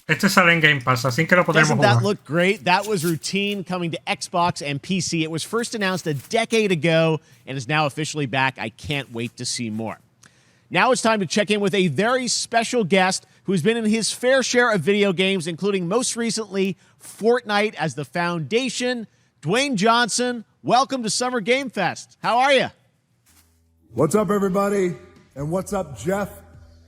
Este sale en Game Pass, así que lo podremos Doesn't jugar. that look great? That was routine coming to Xbox and PC. It was first announced a decade ago and is now officially back. I can't wait to see more. Now it's time to check in with a very special guest who's been in his fair share of video games, including most recently Fortnite as the foundation. Dwayne Johnson, welcome to Summer Game Fest. How are you? What's up, everybody? And what's up, Jeff?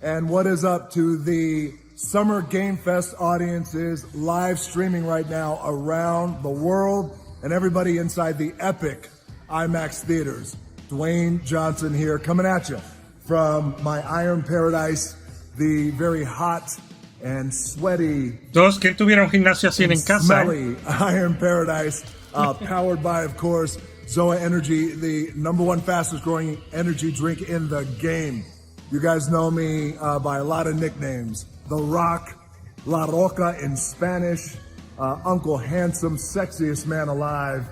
And what is up to the Summer Game Fest audiences live streaming right now around the world and everybody inside the epic IMAX theaters. Dwayne Johnson here, coming at you from my Iron Paradise, the very hot and sweaty, Todos que tuviera un gimnasio así en casa. smelly Iron Paradise, powered by, of course, Zoa Energy, the #1 fastest growing energy drink in the game. You guys know me by a lot of nicknames. The Rock, La Roca in Spanish, Uncle Handsome, sexiest man alive,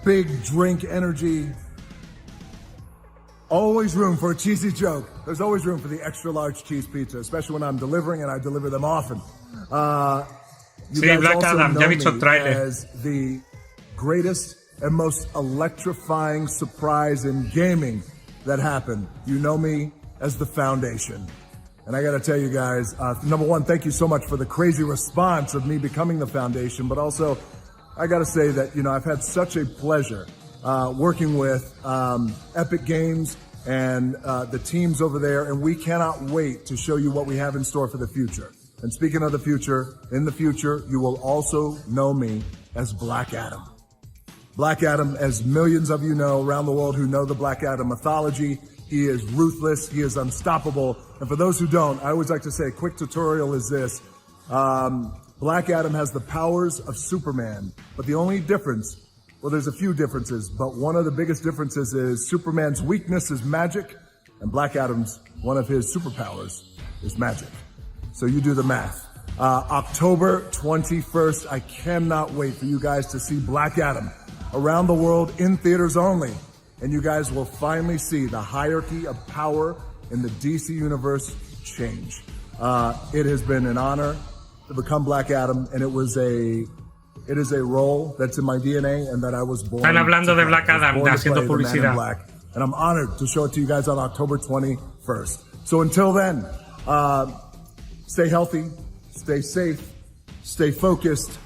big drink energy. Always room for a cheesy joke. There's always room for the extra large cheese pizza, especially when I'm delivering, and I deliver them often. You Sí, guys Black also Adam, know ya he visto me el tráiler. as the greatest and most electrifying surprise in gaming that happened. You know me as the Foundation. And I got to tell you guys, #1, thank you so much for the crazy response of me becoming the Foundation. But also, I got to say that, I've had such a pleasure working with Epic Games and the teams over there. And we cannot wait to show you what we have in store for the future. And speaking of the future, in the future, you will also know me as Black Adam. Black Adam, as millions of you know around the world who know the Black Adam mythology, he is ruthless, he is unstoppable. And for those who don't, I always like to say a quick tutorial is this. Black Adam has the powers of Superman, but the only difference, well, there's a few differences, but one of the biggest differences is Superman's weakness is magic, and Black Adam's, one of his superpowers is magic. So you do the math. October 21st, I cannot wait for you guys to see Black Adam around the world in theaters only. And you guys will finally see the hierarchy of power in the DC universe change. It has been an honor to become Black Adam, and it is a role that's in my DNA and that I was born. Están hablando de Black Adam, haciendo play the Man in publicidad. Black, and I'm honored to show it to you guys on October 21st. So until then, stay healthy, stay safe, stay focused,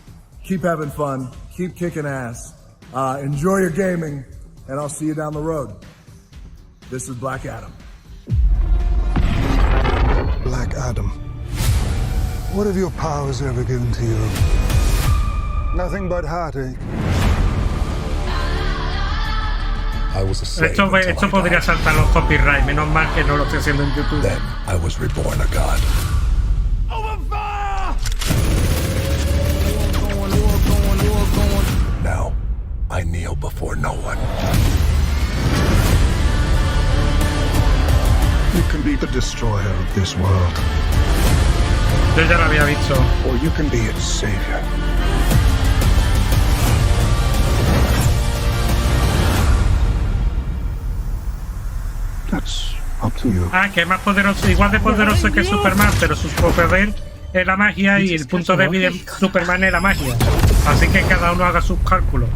keep having fun, keep kicking ass, enjoy your gaming, and I'll see you down the road. This is Black Adam. Black Adam, what have your powers ever given to you? Nothing but heartache. I was a slave Esto until I podría died. saltar los copyright, menos mal que no lo estoy haciendo en YouTube. Then I was reborn a god. Now, I kneel before no one. You can be the destroyer of this world, Yo ya lo había visto. or you can be its savior. That's up to you. Que es más poderoso, igual de poderoso que Superman, pero su poder es la magia y el punto débil de Superman es la magia. Así que cada uno haga sus cálculos.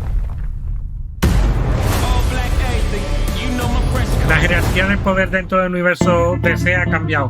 La jerarquía del poder dentro del universo DC ha cambiado.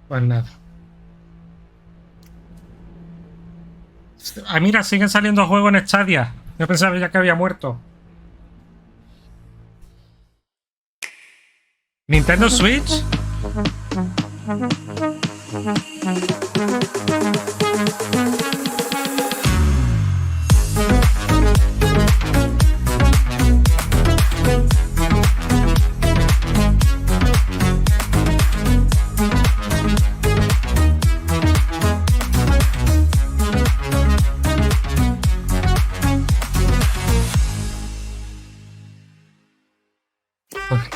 Pues nada. Ah, mira, siguen saliendo juegos en Stadia. Yo pensaba ya que había muerto. ¿Nintendo Switch?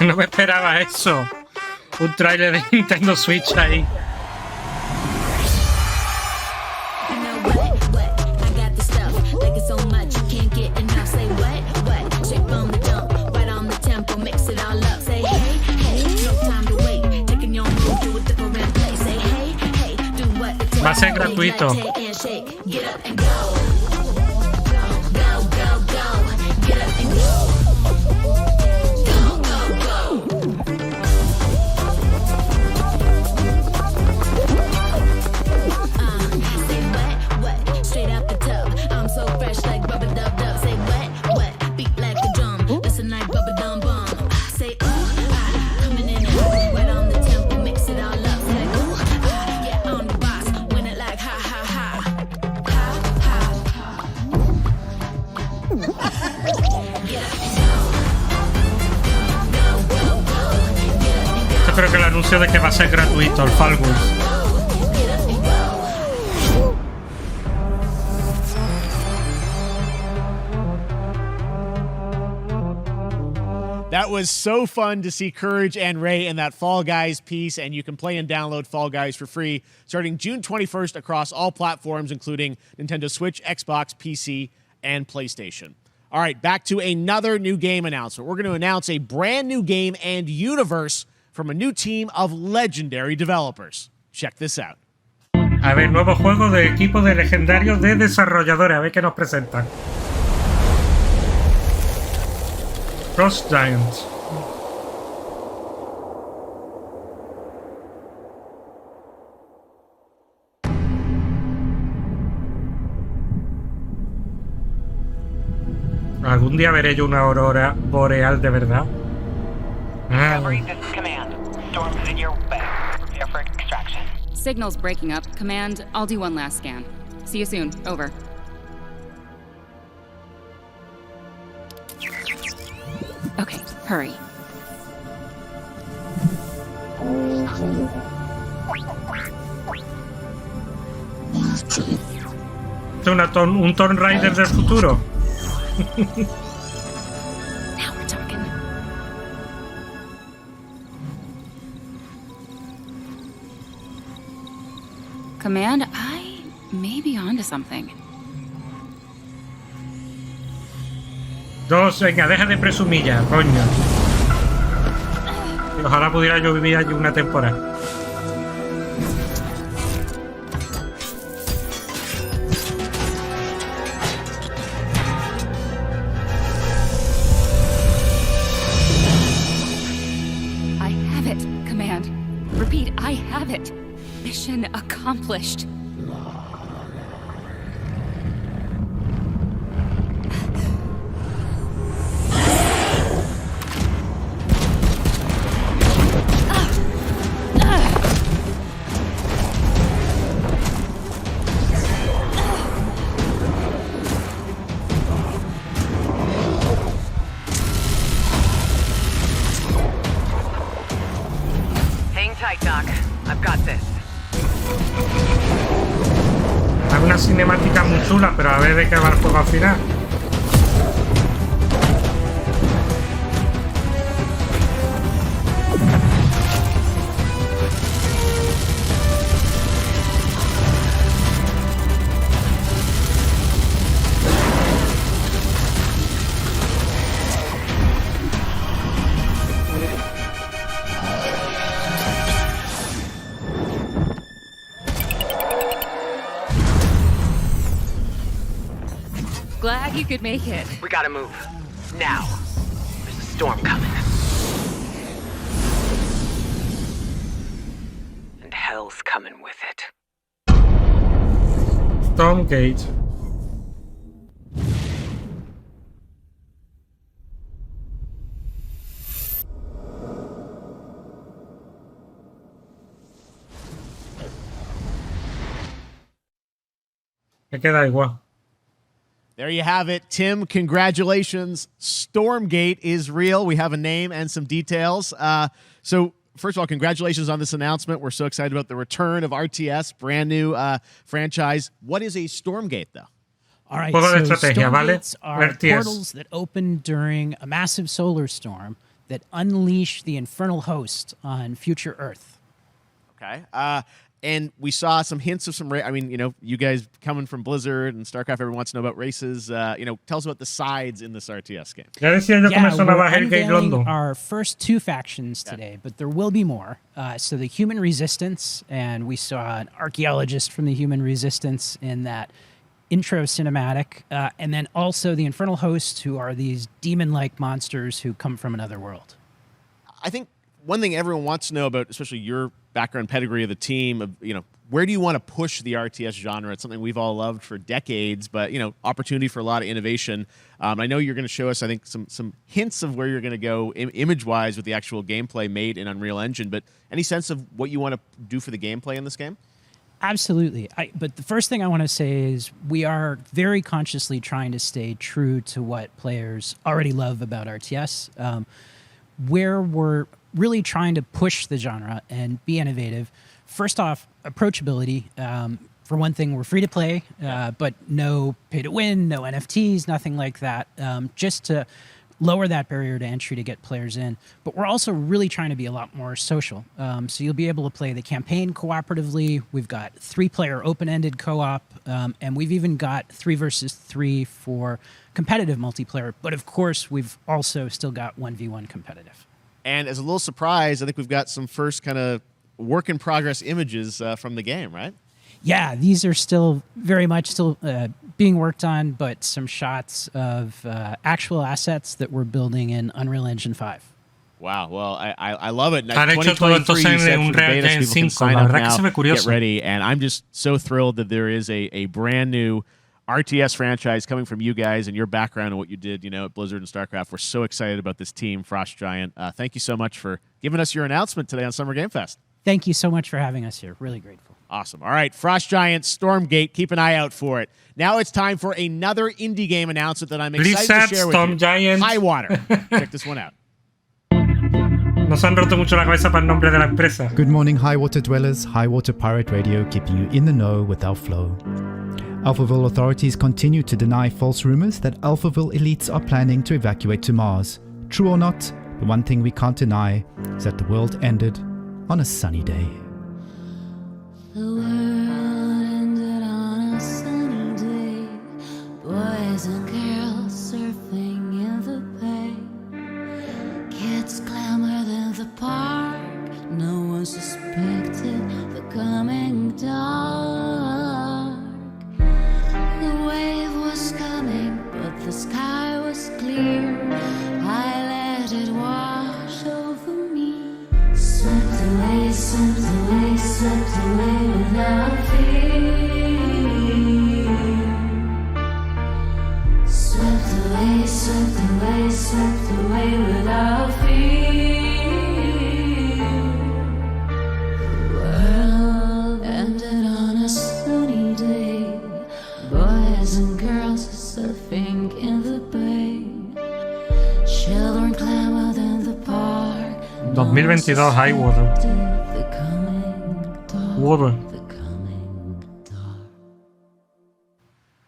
No me esperaba eso. Un tráiler de Nintendo Switch ahí. Va a ser gratuito. Yo creo que el anuncio de que va a ser gratuito el Fall Guys. That was so fun to see Courage and Ray in that Fall Guys piece, and you can play and download Fall Guys for free starting June 21st across all platforms, including Nintendo Switch, Xbox, PC, and PlayStation. All right, back to another new game announcement. We're going to announce a brand new game and universe from a new team of legendary developers. Check this out. A ver, nuevo juego de equipo de legendarios de desarrolladores. A ver qué nos presentan. Cross Giants. Algún día veré yo una aurora boreal de verdad. Signal's breaking up. Command, I'll do one last scan. See you soon. Over. Okay, hurry. ¿Es un Tomb Raider del futuro? Now we're talking. Command, I may be onto something. Dos, venga, deja de presumir ya, coño. Y ojalá pudiera yo vivir allí una temporada. I have it, Command. Repeat, I have it. Mission accomplished. Hang tight, Doc. I've got this. Hay una cinemática muy chula, pero a ver de qué va el juego al final. Glad you could make it. We gotta move. Now. There's a storm coming. And hell hell's coming with it. Stormgate. Me queda igual. There you have it. Tim, congratulations. Stormgate is real. We have a name and some details. So, first of all, congratulations on this announcement. We're so excited about the return of RTS, brand new franchise. What is a Stormgate, though? All right, Juego de so estrategia, ¿vale? Stormgates are portals that open during a massive solar storm that unleash the infernal host on future Earth. Okay. And we saw some hints of some, I mean, you know, you guys coming from Blizzard and StarCraft, everyone wants to know about races. You know, tell us about the sides in this RTS game. Ya decía yo que me sonaba Hellgate London. Our first 2 factions today, but there will be more. So the Human Resistance, and we saw an archaeologist from the Human Resistance in that intro cinematic, and then also the Infernal Hosts, who are these demon-like monsters who come from another world. I think one thing everyone wants to know about, especially your background pedigree of the team, of, you know, where do you want to push the RTS genre? It's something we've all loved for decades, but, you know, opportunity for a lot of innovation. I know you're going to show us, I think, some hints of where you're going to go image-wise with the actual gameplay made in Unreal Engine, but any sense of what you want to do for the gameplay in this game? Absolutely. But the first thing I want to say is we are very consciously trying to stay true to what players already love about RTS. Where we're really trying to push the genre and be innovative. First off, approachability. For one thing, we're free to play, but no pay to win, no NFTs, nothing like that, just to lower that barrier to entry to get players in. But we're also really trying to be a lot more social. So you'll be able to play the campaign cooperatively. We've got 3-player open-ended co-op, and we've even got 3 versus 3 for competitive multiplayer. But of course, we've also still got 1v1 competitive. And as a little surprise, I think we've got some first kind of work-in-progress images from the game, right? Yeah, these are still very much still being worked on, but some shots of actual assets that we're building in Unreal Engine 5. Wow, well, I love it. Han hecho todo esto en Unreal Engine 5, la verdad que se ve curioso. Get ready, and I'm just so thrilled that there is a brand new RTS franchise coming from you guys and your background and what you did, you know, at Blizzard and StarCraft. We're so excited about this team, Frost Giant. Thank you so much for giving us your announcement today on Summer Game Fest. Thank you so much for having us here. Really grateful. Awesome. All right, Frost Giant, Stormgate, keep an eye out for it. Now it's time for another indie game announcement that I'm excited to share with you. Giant. Highwater. Check this one out. Nos han roto mucho la cabeza para el nombre de la empresa. Good morning, Highwater dwellers. Highwater Pirate Radio, keeping you in the know with our flow. Alphaville authorities continue to deny false rumors that Alphaville elites are planning to evacuate to Mars. True or not, the one thing we can't deny is that the world ended on a sunny day. The world ended on a sunny day. Boys and girls surfing in the bay. Kids clamored in the park. No one suspected the coming dark. The wave was coming, but the sky was clear. I let it wash over me. Swept away, swept away, swept away without fear. Swept away, swept away, swept away without fear. The world ended on a sunny day. Boys and girls surfing in the bay. Children clamored in the park. 2022 Highwater. Water.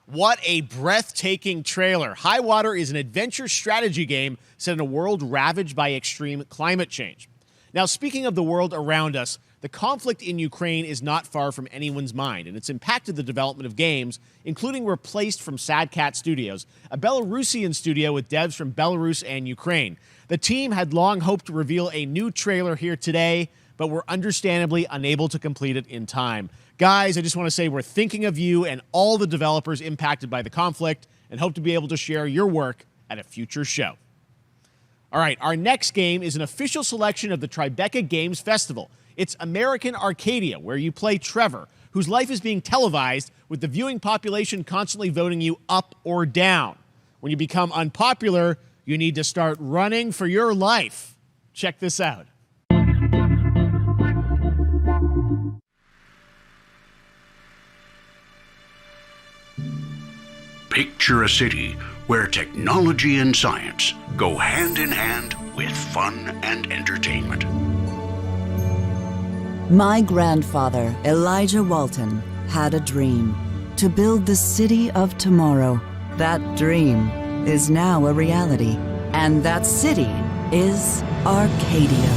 What a breathtaking trailer. Highwater is an adventure strategy game set in a world ravaged by extreme climate change. Now, speaking of the world around us, the conflict in Ukraine is not far from anyone's mind, and it's impacted the development of games, including Replaced from Sad Cat Studios, a Belarusian studio with devs from Belarus and Ukraine. The team had long hoped to reveal a new trailer here today, but were understandably unable to complete it in time. Guys, I just want to say we're thinking of you and all the developers impacted by the conflict and hope to be able to share your work at a future show. All right, our next game is an official selection of the Tribeca Games Festival. It's American Arcadia, where you play Trevor, whose life is being televised with the viewing population constantly voting you up or down. When you become unpopular, you need to start running for your life. Check this out. Picture a city where technology and science go hand in hand with fun and entertainment. My grandfather, Elijah Walton, had a dream to build the city of tomorrow. That dream is now a reality, and that city is Arcadia.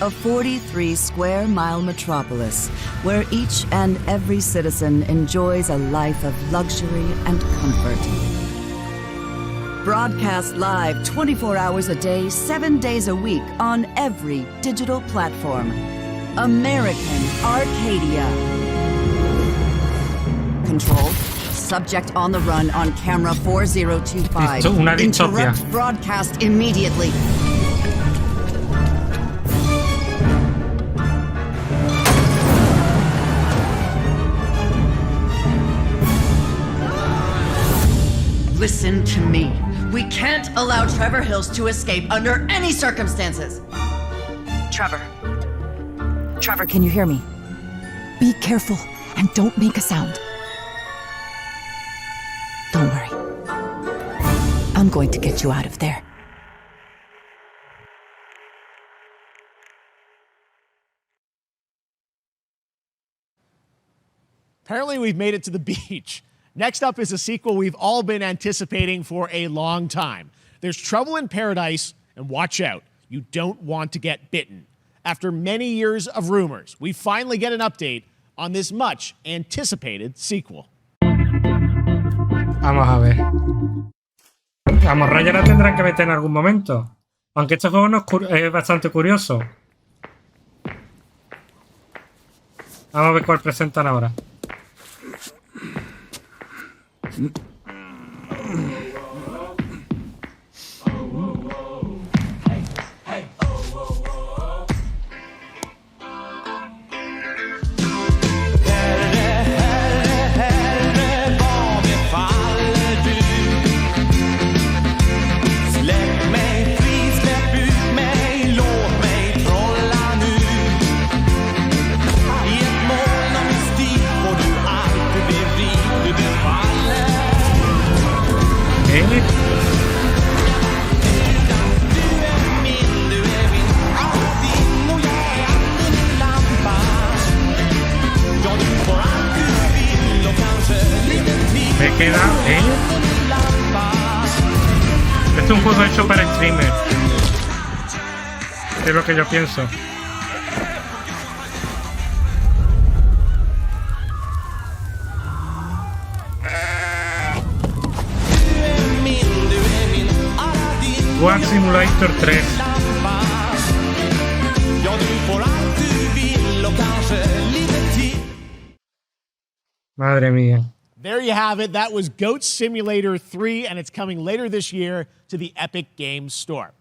A 43-square-mile metropolis where each and every citizen enjoys a life of luxury and comfort. Broadcast live 24 hours a day, 7 days a week on every digital platform. American Arcadia. Control. Subject on the run on camera 4025. Interrupt broadcast immediately. Listen to me. We can't allow Trevor Hills to escape under any circumstances. Trevor. Trevor, can you hear me? Be careful and don't make a sound. Don't worry. I'm going to get you out of there. Apparently, we've made it to the beach. Next up is a sequel we've all been anticipating for a long time. There's Trouble in Paradise, and watch out, you don't want to get bitten. After many years of rumors, we finally get an update on this much anticipated sequel. Vamos a ver. Vamos, Raya la tendrán que meter en algún momento. Aunque este juego no es bastante curioso. Vamos a ver cuál presentan ahora. Me queda, Este es un juego hecho para streamers. Es lo que yo pienso. Walk Simulator 3. Madre mía. There you have it. That was Goat Simulator 3, and it's coming later this year to the Epic Games Store.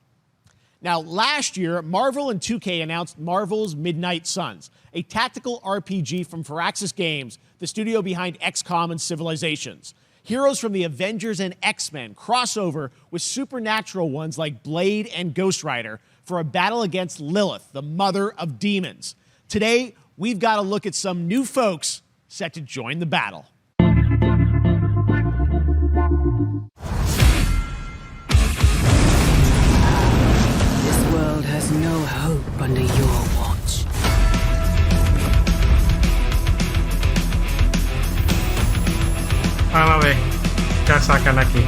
Now, last year, Marvel and 2K announced Marvel's Midnight Suns, a tactical RPG from Firaxis Games, the studio behind XCOM and Civilizations. Heroes from the Avengers and X-Men cross over with supernatural ones like Blade and Ghost Rider for a battle against Lilith, the mother of demons. Today, we've got to look at some new folks set to join the battle. This world has no hope under your watch. Vamos a ver qué sacan aquí.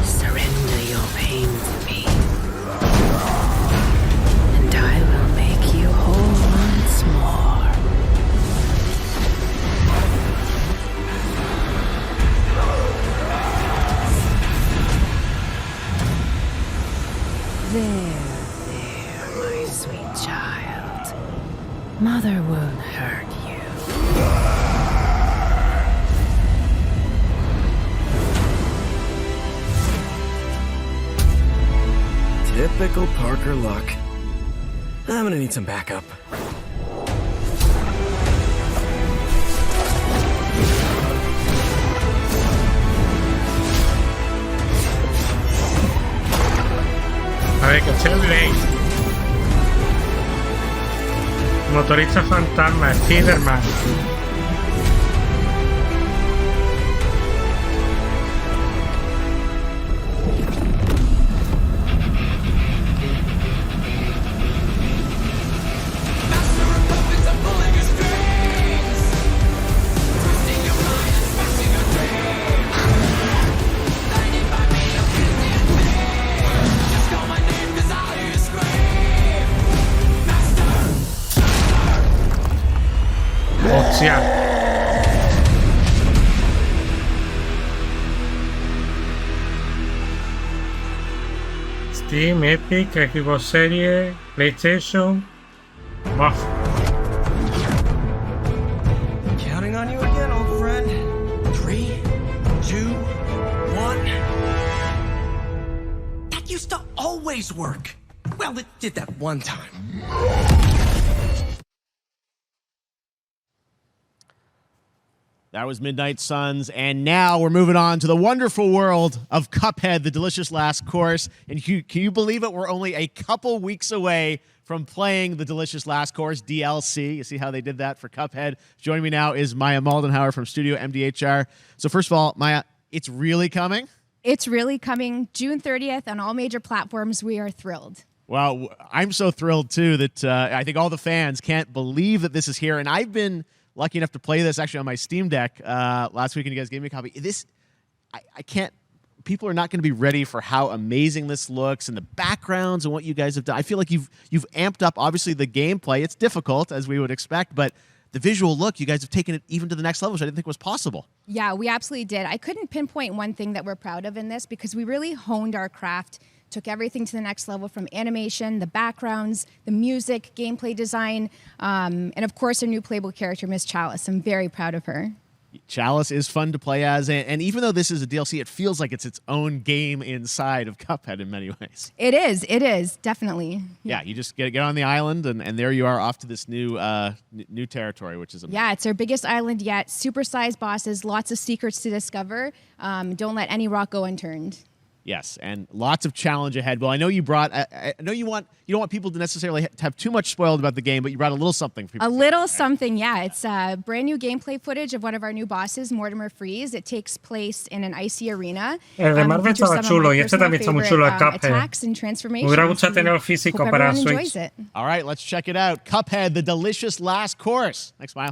Surrender your pain to me, and I will make you whole once more. Typical Parker luck. I'm gonna need some backup. A ver, que chévere. Motorista fantasma, Spiderman. Hostia. Steam, Epic, Xbox Series, PlayStation. Buff. Counting on you again, old friend. 3, 2, 1. That used to always work. Well, it did that one time. That was Midnight Suns, and now we're moving on to the wonderful world of Cuphead, the delicious last course. And can you believe it? We're only a couple weeks away from playing the delicious last course, DLC. You see how they did that for Cuphead. Joining me now is Maya Maldenhauer from Studio MDHR. So first of all, Maya, it's really coming? It's really coming June 30th on all major platforms. We are thrilled. Well, I'm so thrilled, too, that I think all the fans can't believe that this is here. And I've been lucky enough to play this actually on my Steam Deck last week, and you guys gave me a copy. I can't. People are not going to be ready for how amazing this looks and the backgrounds and what you guys have done. I feel like you've amped up, obviously, the gameplay. It's difficult, as we would expect, but the visual look, you guys have taken it even to the next level, which I didn't think was possible. Yeah, we absolutely did. I couldn't pinpoint one thing that we're proud of in this because we really honed our craft, took everything to the next level from animation, the backgrounds, the music, gameplay design, and of course our new playable character, Miss Chalice. I'm very proud of her. Chalice is fun to play as, and even though this is a DLC, it feels like it's its own game inside of Cuphead in many ways. It is, definitely. Yeah, you just get on the island, and there you are off to this new territory, which is amazing. Yeah, it's our biggest island yet. Super-sized bosses, lots of secrets to discover. Don't let any rock go unturned. Yes, and lots of challenge ahead. Well, I know you brought. I know you don't want people to necessarily have too much spoiled about the game, but you brought a little something for people. A little something, yeah. It's brand new gameplay footage of one of our new bosses, Mortimer Freeze. It takes place in an icy arena. El de Marvel estaba chulo y este también está muy chulo, el Cuphead. Attacks and transformations. Me hubiera gustado tenerlo físico para Switch. All right, let's check it out. Cuphead, the delicious last course. Thanks, Smile.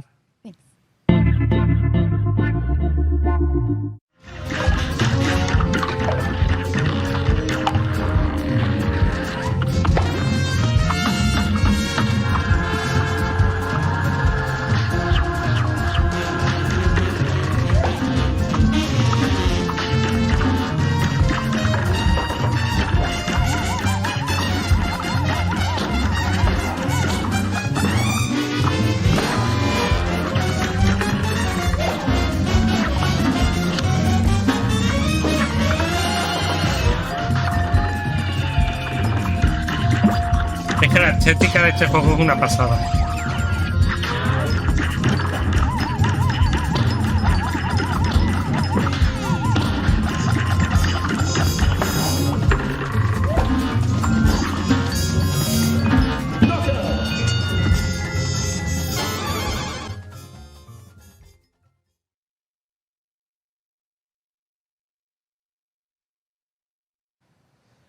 Es que la estética de este juego es una pasada.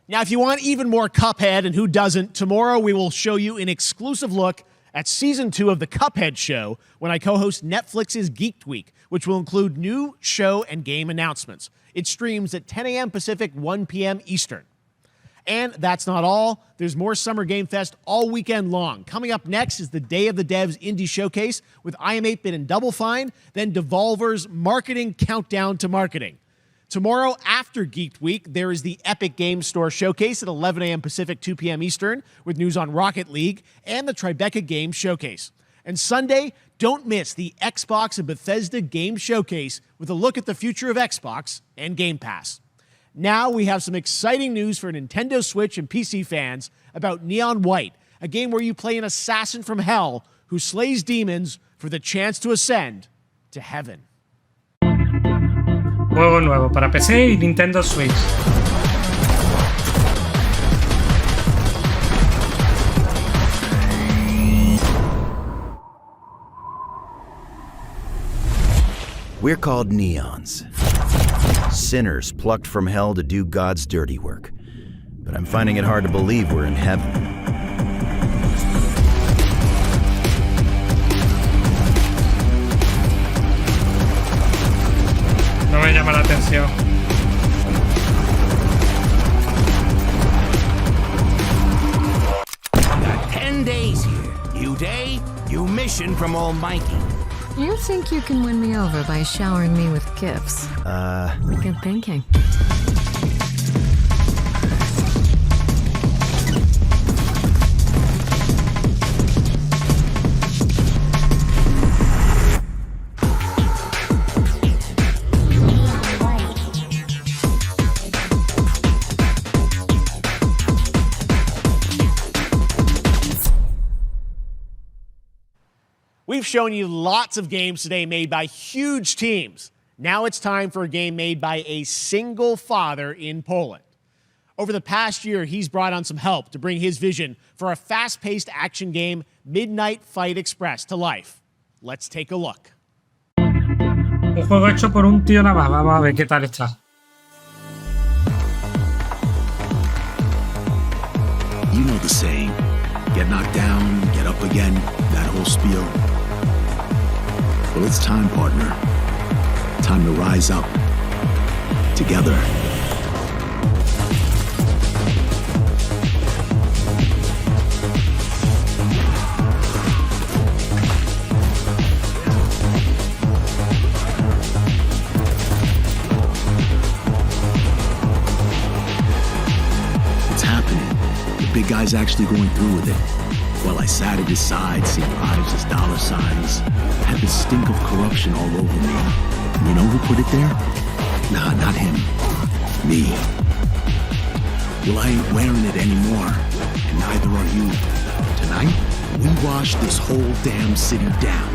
Now, if you want even more Cuphead, and who doesn't, tomorrow we will show you an exclusive look at Season 2 of the Cuphead Show when I co-host Netflix's Geek Week, which will include new show and game announcements. It streams at 10 a.m. Pacific, 1 p.m. Eastern. And that's not all. There's more Summer Game Fest all weekend long. Coming up next is the Day of the Devs Indie Showcase with I Am 8-Bit and Double Fine, then Devolver's Marketing Countdown to Marketing. Tomorrow, after Geek Week, there is the Epic Games Store Showcase at 11 a.m. Pacific, 2 p.m. Eastern, with news on Rocket League and the Tribeca Games Showcase. And Sunday, don't miss the Xbox and Bethesda Game Showcase with a look at the future of Xbox and Game Pass. Now we have some exciting news for Nintendo Switch and PC fans about Neon White, a game where you play an assassin from hell who slays demons for the chance to ascend to heaven. Juego nuevo para PC y Nintendo Switch. We're called neons. Sinners plucked from hell to do God's dirty work. But I'm finding it hard to believe we're in heaven. No me llama la atención. Got 10 days here. New day, new mission from Almighty. You think you can win me over by showering me with gifts? Good thinking. We've shown you lots of games today made by huge teams. Now it's time for a game made by a single father in Poland. Over the past year, he's brought on some help to bring his vision for a fast-paced action game, Midnight Fight Express, to life. Let's take a look. Un juego hecho por un tío nada más. Vamos a ver qué tal está. You know the saying, get knocked down, get up again, that whole spiel. Well, it's time, partner. Time to rise up. Together. It's happening. The big guy's actually going through with it. While I sat at his side, seeing Ives as dollar signs, had the stink of corruption all over me. And you know who put it there? Nah, not him. Me. Well, I ain't wearing it anymore, and neither are you. Tonight, we wash this whole damn city down.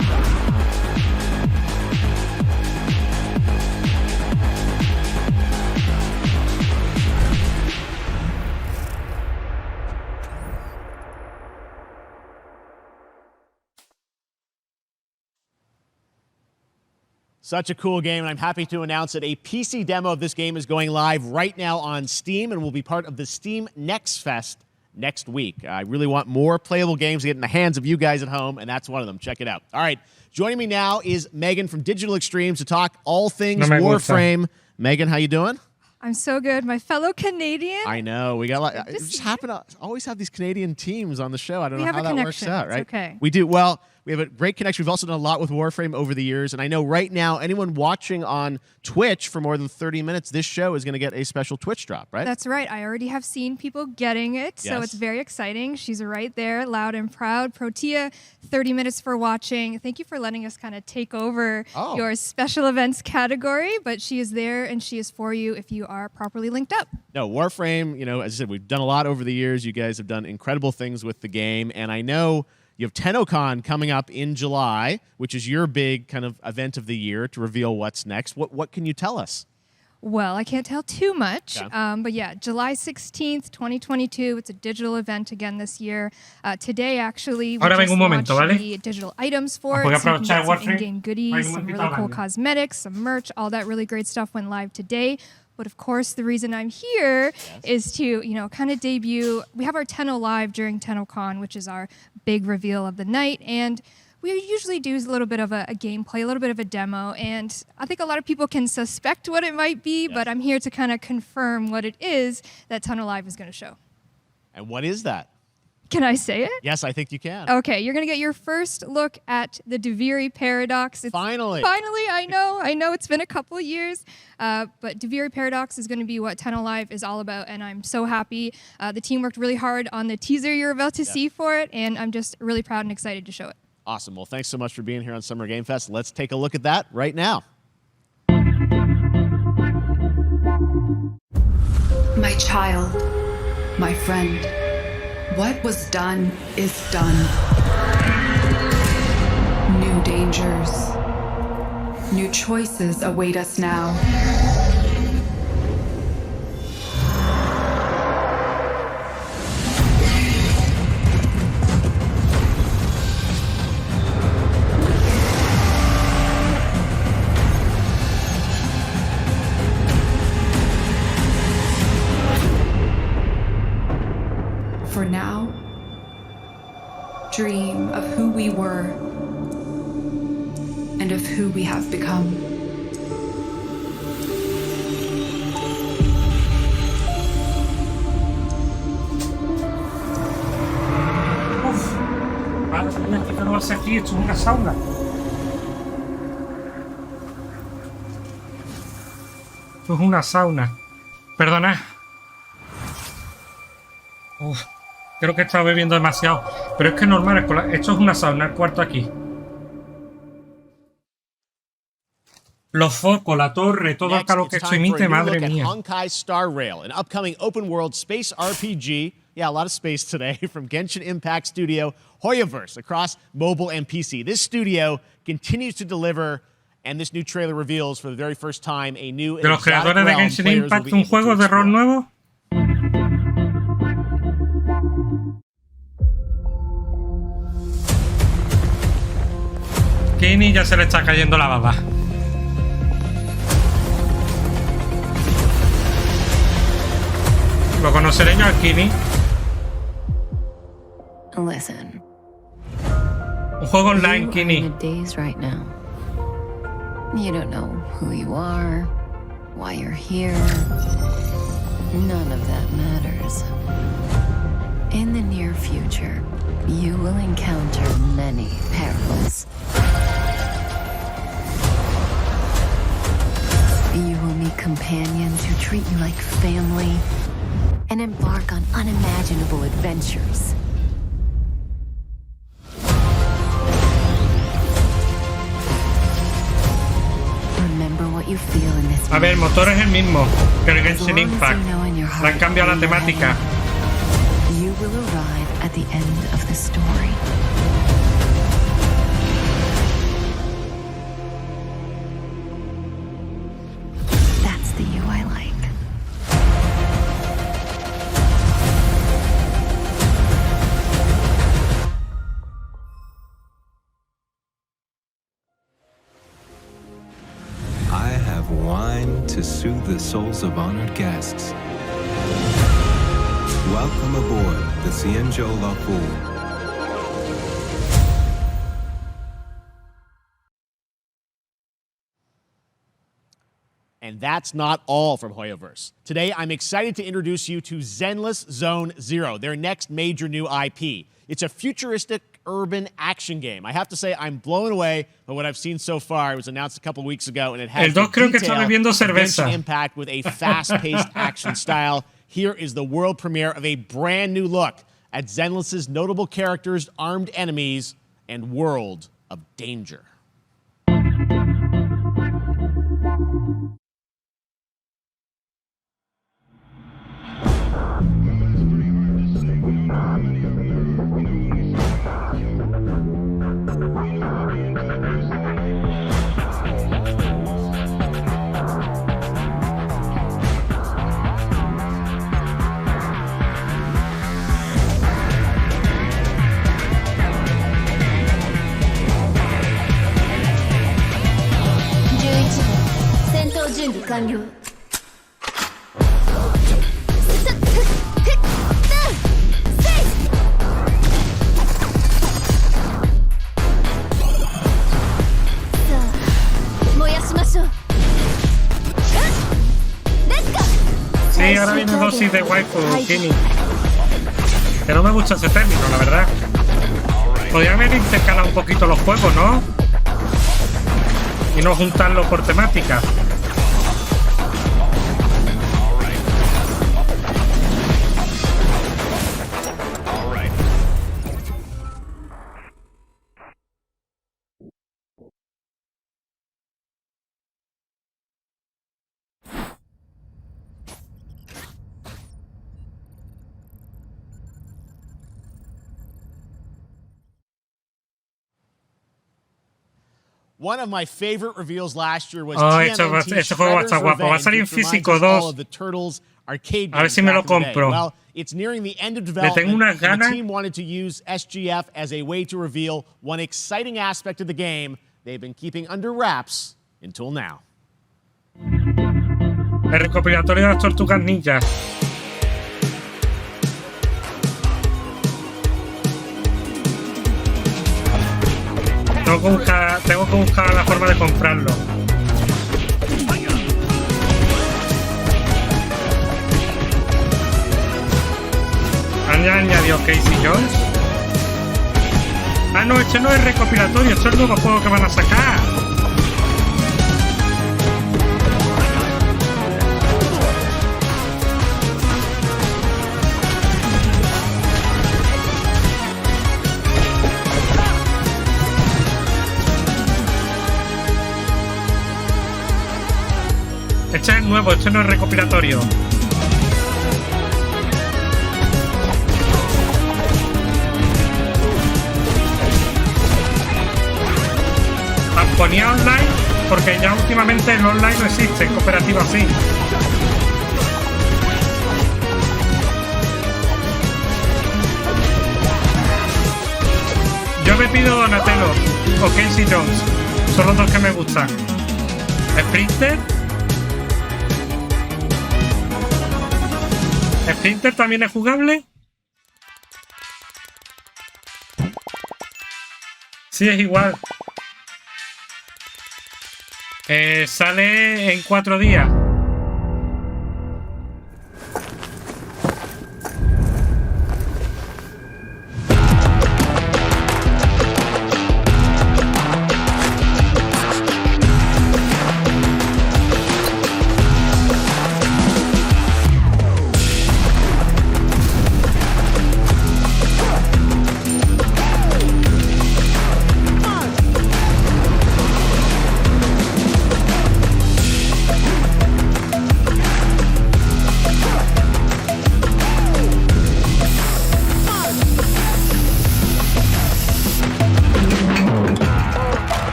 Such a cool game, and I'm happy to announce that a PC demo of this game is going live right now on Steam and will be part of the Steam Next Fest next week. I really want more playable games to get in the hands of you guys at home, and that's one of them. Check it out. All right, joining me now is Megan from Digital Extremes to talk all things Warframe. Megan, how you doing? I'm so good. My fellow Canadian. I know. We got we just happen to always have these Canadian teams on the show. I don't know how that works out, right? It's okay. We do. Well, we have a great connection. We've also done a lot with Warframe over the years. And I know right now, anyone watching on Twitch for more than 30 minutes, this show is going to get a special Twitch drop, right? That's right. I already have seen people getting it. So Yes. it's very exciting. She's right there, loud and proud. Protea, 30 minutes for watching. Thank you for letting us kind of take over your special events category. But she is there and she is for you if you are properly linked up. No, Warframe, you know, as I said, we've done a lot over the years. You guys have done incredible things with the game. And I know you have TennoCon coming up in July, which is your big kind of event of the year to reveal what's next. What can you tell us? Well, I can't tell too much, Okay. but yeah, July 16th, 2022. It's a digital event again this year. Today, actually, we Ahora just vengo un momento, launched ¿vale? the digital items for Voy a it. So you can aprovechar get some Warframe. in-game goodies, some really cool cosmetics, some merch, all that really great stuff went live today. But of course, the reason I'm here is to, you know, kind of debut. We have our Tenno Live during TennoCon, which is our big reveal of the night, and we usually do a little bit of a gameplay, a little bit of a demo, and I think a lot of people can suspect what it might be, but I'm here to kind of confirm what it is that Tenno Live is going to show. And what is that? Can I say it? Yes, I think you can. Okay, you're going to get your first look at the Deviri Paradox. Finally, I know it's been a couple of years, but Deviri Paradox is going to be what Tenno Live is all about, and I'm so happy. The team worked really hard on the teaser you're about to see for it, and I'm just really proud and excited to show it. Awesome. Well, thanks so much for being here on Summer Game Fest. Let's take a look at that right now. My child, my friend, what was done is done. New dangers, new choices await us now. For now, dream of who we were and of who we have become. Madre mía, ¿qué no hace aquí? Esto es una sauna. Esto es una sauna. Perdona. Uf, creo que he estado bebiendo demasiado. Pero es que es normal, esto es una sauna, el cuarto aquí. Los focos, la torre, todo el calor que esto emite, madre mía. Honkai Star Rail, an upcoming open world space RPG. Yeah, a lot of space today from Genshin Impact studio Hoyoverse across mobile and PC. This studio continues to deliver, and this new trailer reveals for the very first time a new de los creadores de Genshin Impact, un juego de rol nuevo. Kini ya se le está cayendo la baba. ¿Lo conoceré yo al Kini? Listen. Un juego online, Kini. You're in a daze right now. You don't know who you are, why you're here. None of that matters. In the near future, you will encounter many perils. You will meet companions who treat you like family and embark on unimaginable adventures. Remember what you feel in this. A ver, el motor es el mismo que el Genshin Impact. Le han cambiado la temática. You will arrive at the end of the story. That's the you I like. I have wine to soothe the souls of honored guests. Welcome aboard the Cienjo La Fool. And that's not all from Hoyoverse. Today, I'm excited to introduce you to Zenless Zone Zero, their next major new IP. It's a futuristic urban action game. I have to say, I'm blown away by what I've seen so far. It was announced a couple of weeks ago, and it has the Genshin Impact with a fast-paced action style. Here is the world premiere of a brand new look at Zenless's notable characters, armed enemies, and world of danger. Sí, ahora viene dosis de waifu, Kini. Que no me gusta ese término, la verdad. Podrían haber intercalado un poquito los juegos, ¿no? Y no juntarlo por temática. One of my favorite reveals last year was este juego va a estar guapo. Va a salir en físico 2. A ver si me lo compro. Well, it's nearing the end of Le tengo development, unas and the ganas. team wanted to use SGF as a way to reveal one exciting aspect of the game they've been keeping under wraps until now. El recopilatorio de las tortugas ninja. Tengo que buscar la forma de comprarlo. ¿Han añadido Casey Jones? Ah, no, este no es recopilatorio, esto es el nuevo juego que van a sacar. Este es el nuevo, este no es recopilatorio. Ponía online porque ya últimamente el online no existe, en cooperativa sí. Yo me pido Donatello o Casey Jones, son los dos que me gustan. Sprinter. Sprinter también es jugable. Sí, es igual. Sale en 4 días.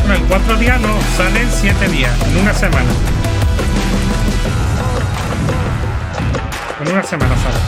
Bueno, en 4 días no, sale en 7 días, en una semana. En una semana sale.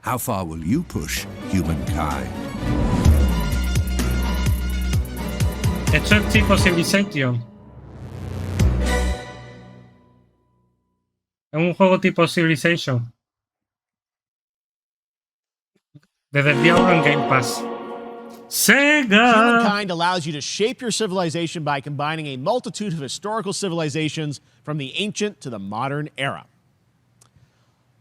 How far will you push humankind? Esto es tipo Civilization. Es un juego tipo Civilization. Desde el día 1 en Game Pass. Sega! Humankind allows you to shape your civilization by combining a multitude of historical civilizations from the ancient to the modern era.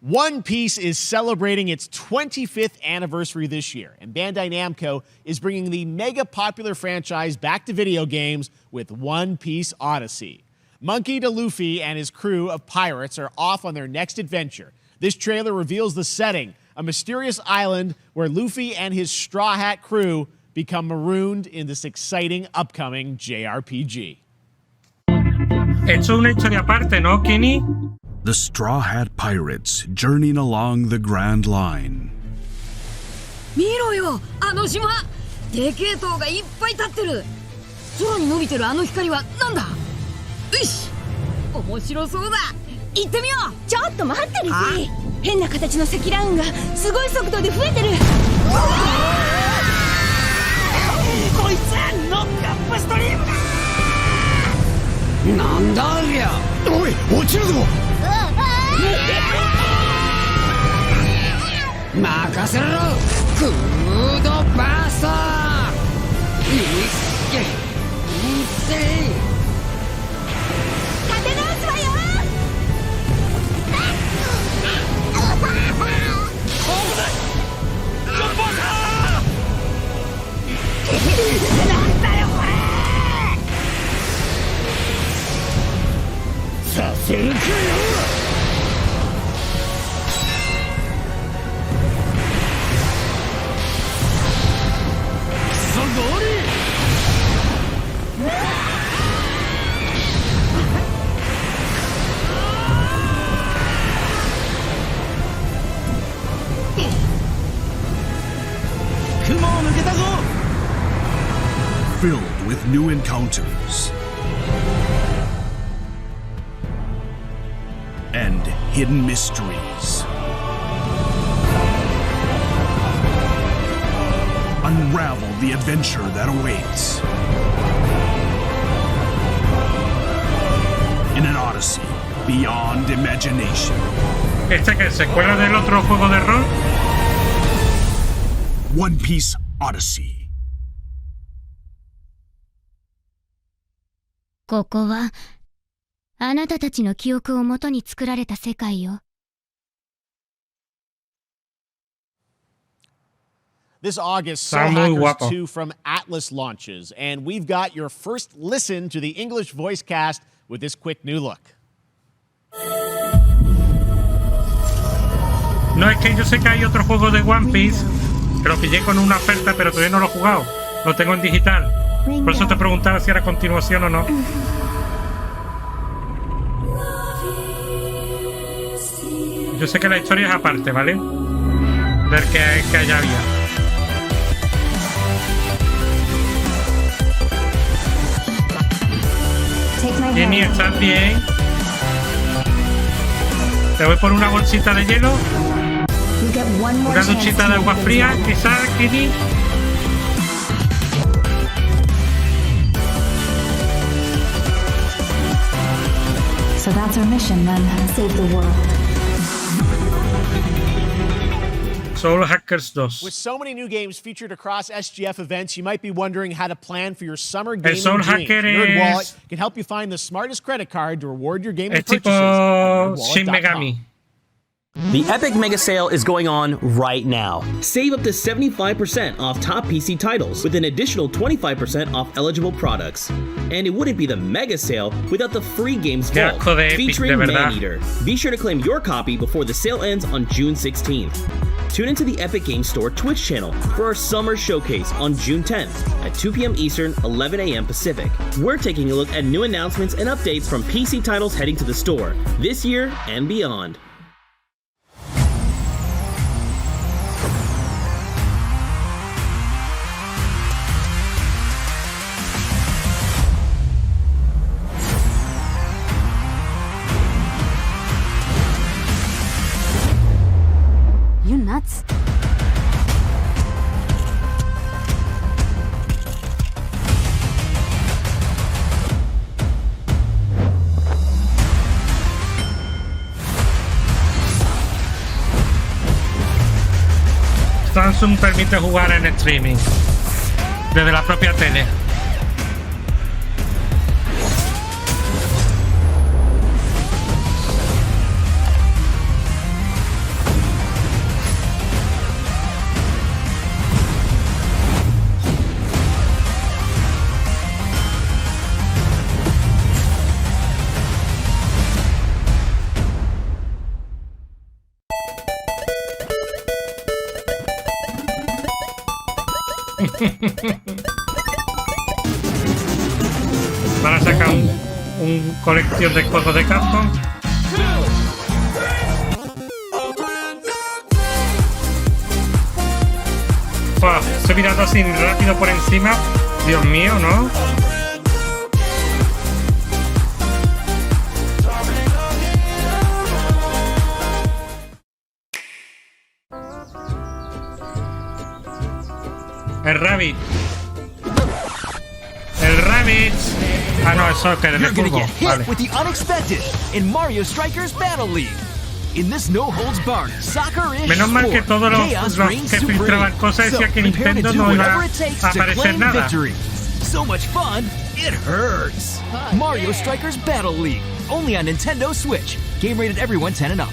One Piece is celebrating its 25th anniversary this year, and Bandai Namco is bringing the mega popular franchise back to video games with One Piece Odyssey. Monkey D. Luffy and his crew of pirates are off on their next adventure. This trailer reveals the setting, a mysterious island where Luffy and his Straw Hat crew become marooned in this exciting upcoming JRPG. Esto es una historia aparte, ¿no, Kenny? The Straw Hat Pirates journeying along the Grand Line. 見ろよ、あの島。でけえ塔がいっぱい立ってる。空に伸びてるあの光はなんだ。よし、面白そうだ。行ってみよう。ちょっと待ってるぜ。変な形の積乱雲がすごい速度で増えてる。こいつノックアップストリームだ。なんだありゃ。おい、落ちるぞ。任せろ。クードバースト。いっけ。立て直すわよ。なんだよこれ。させるかよ。クソゴリ。雲を抜けたぞ。Filled with new encounters and hidden mysteries. Unravel the adventure that awaits in an odyssey beyond imagination. ¿Esta que es secuela del otro juego de rol? One Piece Odyssey. ここはあなたたちの記憶をもとに作られた世界よ。This August, Soul Hackers 2 from Atlas launches, and we've got your first listen to the English voice cast with this quick new look. No, es que yo sé que hay otro juego de One Piece que lo pillé con una oferta, pero todavía no lo he jugado. Lo tengo en digital. Por eso te preguntaba si era continuación o no. Yo sé que la historia es aparte, ¿vale? Del que allá había. Jenny, ¿estás bien? Te voy por una bolsita de hielo. Una duchita de agua fría, quizás, Jenny. So that's our mission then, save the world. Soul Hackers 2. With so many new games featured across SGF events, you might be wondering how to plan for your summer gaming Soul dreams. Hacker NerdWallet can help you find the smartest credit card to reward your gaming es tipo purchases. Shin Megami. The Epic Mega Sale is going on right now. Save up to 75% off top PC titles with an additional 25% off eligible products. And it wouldn't be the Mega Sale without the free games vault featuring Maneater. Be sure to claim your copy before the sale ends on June 16th. Tune into the Epic Games Store Twitch channel for our summer showcase on June 10th at 2 p.m. Eastern, 11 a.m. Pacific. We're taking a look at new announcements and updates from PC titles heading to the store this year and beyond. You nuts? Samsung permite jugar en streaming desde la propia tele. Van a sacar un colección de juegos de Capcom. Wow, estoy mirando así rápido por encima. Dios mío, ¿no? El Rabbit. El Rabbit. Ah, no, eso que es de fútbol. Vale. With the unexpected in Mario Strikers Battle League. In this no-holds-barred soccer-ish Menos mal que todos los que filtraban cosas decían que Nintendo no iba a aparecer nada. So much fun, it hurts. Mario Strikers Battle League, only on Nintendo Switch. Game rated everyone 10 and up.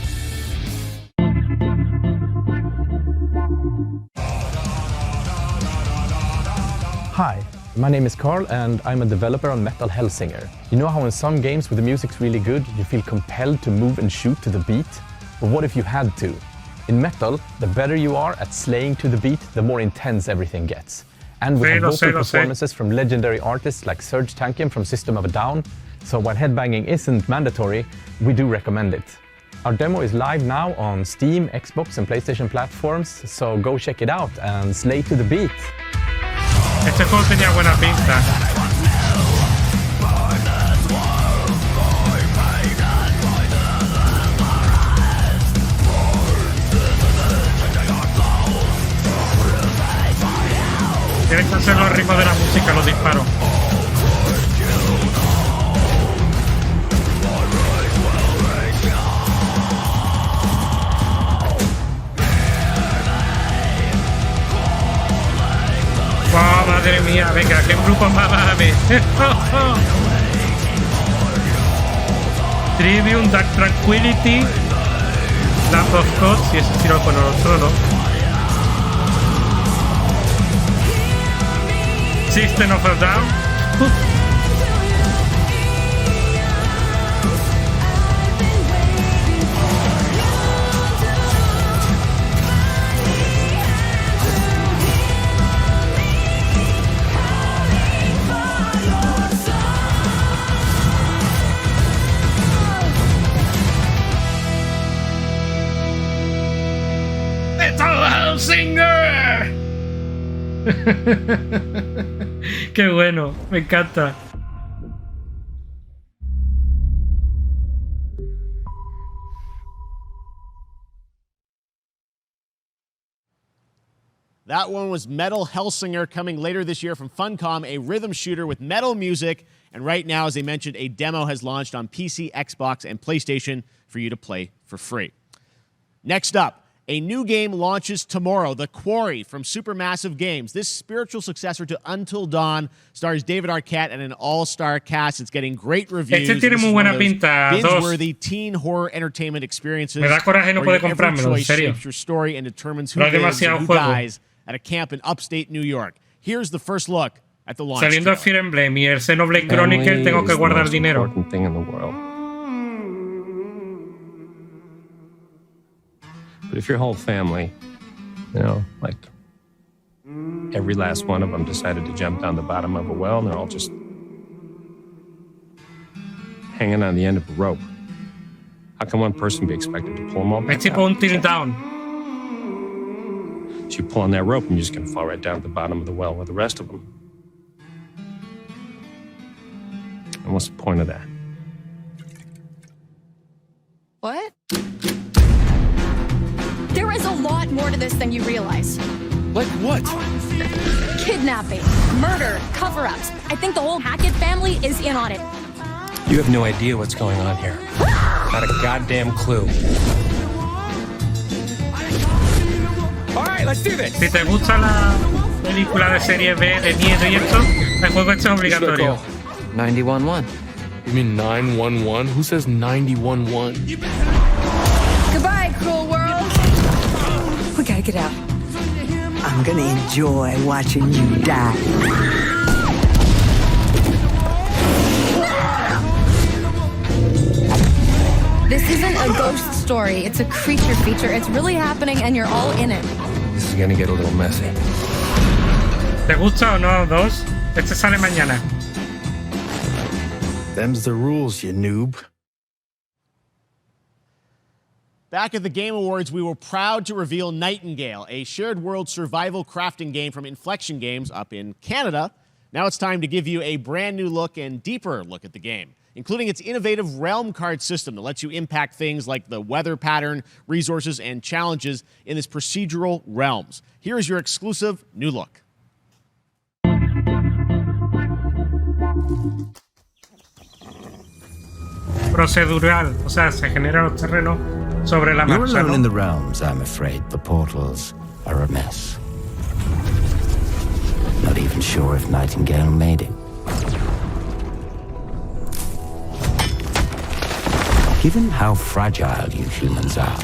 Hi, my name is Carl and I'm a developer on Metal Hellsinger. You know how in some games where the music's really good, you feel compelled to move and shoot to the beat? But what if you had to? In Metal, the better you are at slaying to the beat, the more intense everything gets. And we have vocal performances from legendary artists like Serge Tankian from System of a Down, so while headbanging isn't mandatory, we do recommend it. Our demo is live now on Steam, Xbox and PlayStation platforms, so go check it out and slay to the beat. Este juego tenía buena pinta. Tienes que hacer los ritmos de la música, los disparos. ¡Oh, madre mía! Venga, qué grupo más va a haber. Trivium, Dark Tranquility, Lamp of God, si ese tiro con otro, ¿no? System of a Down. Singer. Qué bueno, me encanta. That one was Metal Hellsinger, coming later this year from Funcom, a rhythm shooter with metal music. And right now, as I mentioned, a demo has launched on PC, Xbox, and PlayStation for you to play for free. Next up, a new game launches tomorrow, The Quarry from Supermassive Games. This spiritual successor to Until Dawn stars David Arquette and an all-star cast. It's getting great reviews. Este tiene muy buena pinta. Binge-worthy teen horror entertainment experiences. Me da coraje no poder comprármelo, en serio. Your story and determines who lives and who dies at a camp in upstate New York. Here's the first look at the launch. Saliendo Fire Emblem y el Xenoblade Chronicle, tengo que guardar dinero. Thing in the world. But if your whole family, you know, like every last one of them decided to jump down the bottom of a well and they're all just hanging on the end of a rope, how can one person be expected to pull them all back Es tipo Until Dawn. So you pull on that rope and you're just going to fall right down at the bottom of the well with the rest of them. And what's the point of that? What? There is a lot more to this than you realize. Like what? Kidnapping, murder, cover-ups. I think the whole Hackett family is in on it. You have no idea what's going on here. Not a goddamn clue. All right, let's do this. Si te gusta la película de serie B de miedo y esto, el juego este es obligatorio. 911. You mean 911? Who says 911? Goodbye, cruel world. We gotta get out. I'm gonna enjoy watching you die. This isn't a ghost story. It's a creature feature. It's really happening and you're all in it. This is gonna get a little messy. ¿Te gusta o no, 2? Este sale mañana. Them's the rules, you noob. Back at the Game Awards, we were proud to reveal Nightingale, a shared world survival crafting game from Inflection Games up in Canada. Now it's time to give you a brand new look and deeper look at the game, including its innovative realm card system that lets you impact things like the weather pattern, resources, and challenges in its procedural realms. Here is your exclusive new look. Procedural, o sea, se generan los terrenos sobre la You're marcha, alone ¿no? in the realms, I'm afraid. The portals are a mess. Not even sure if Nightingale made it. Given how fragile you humans are,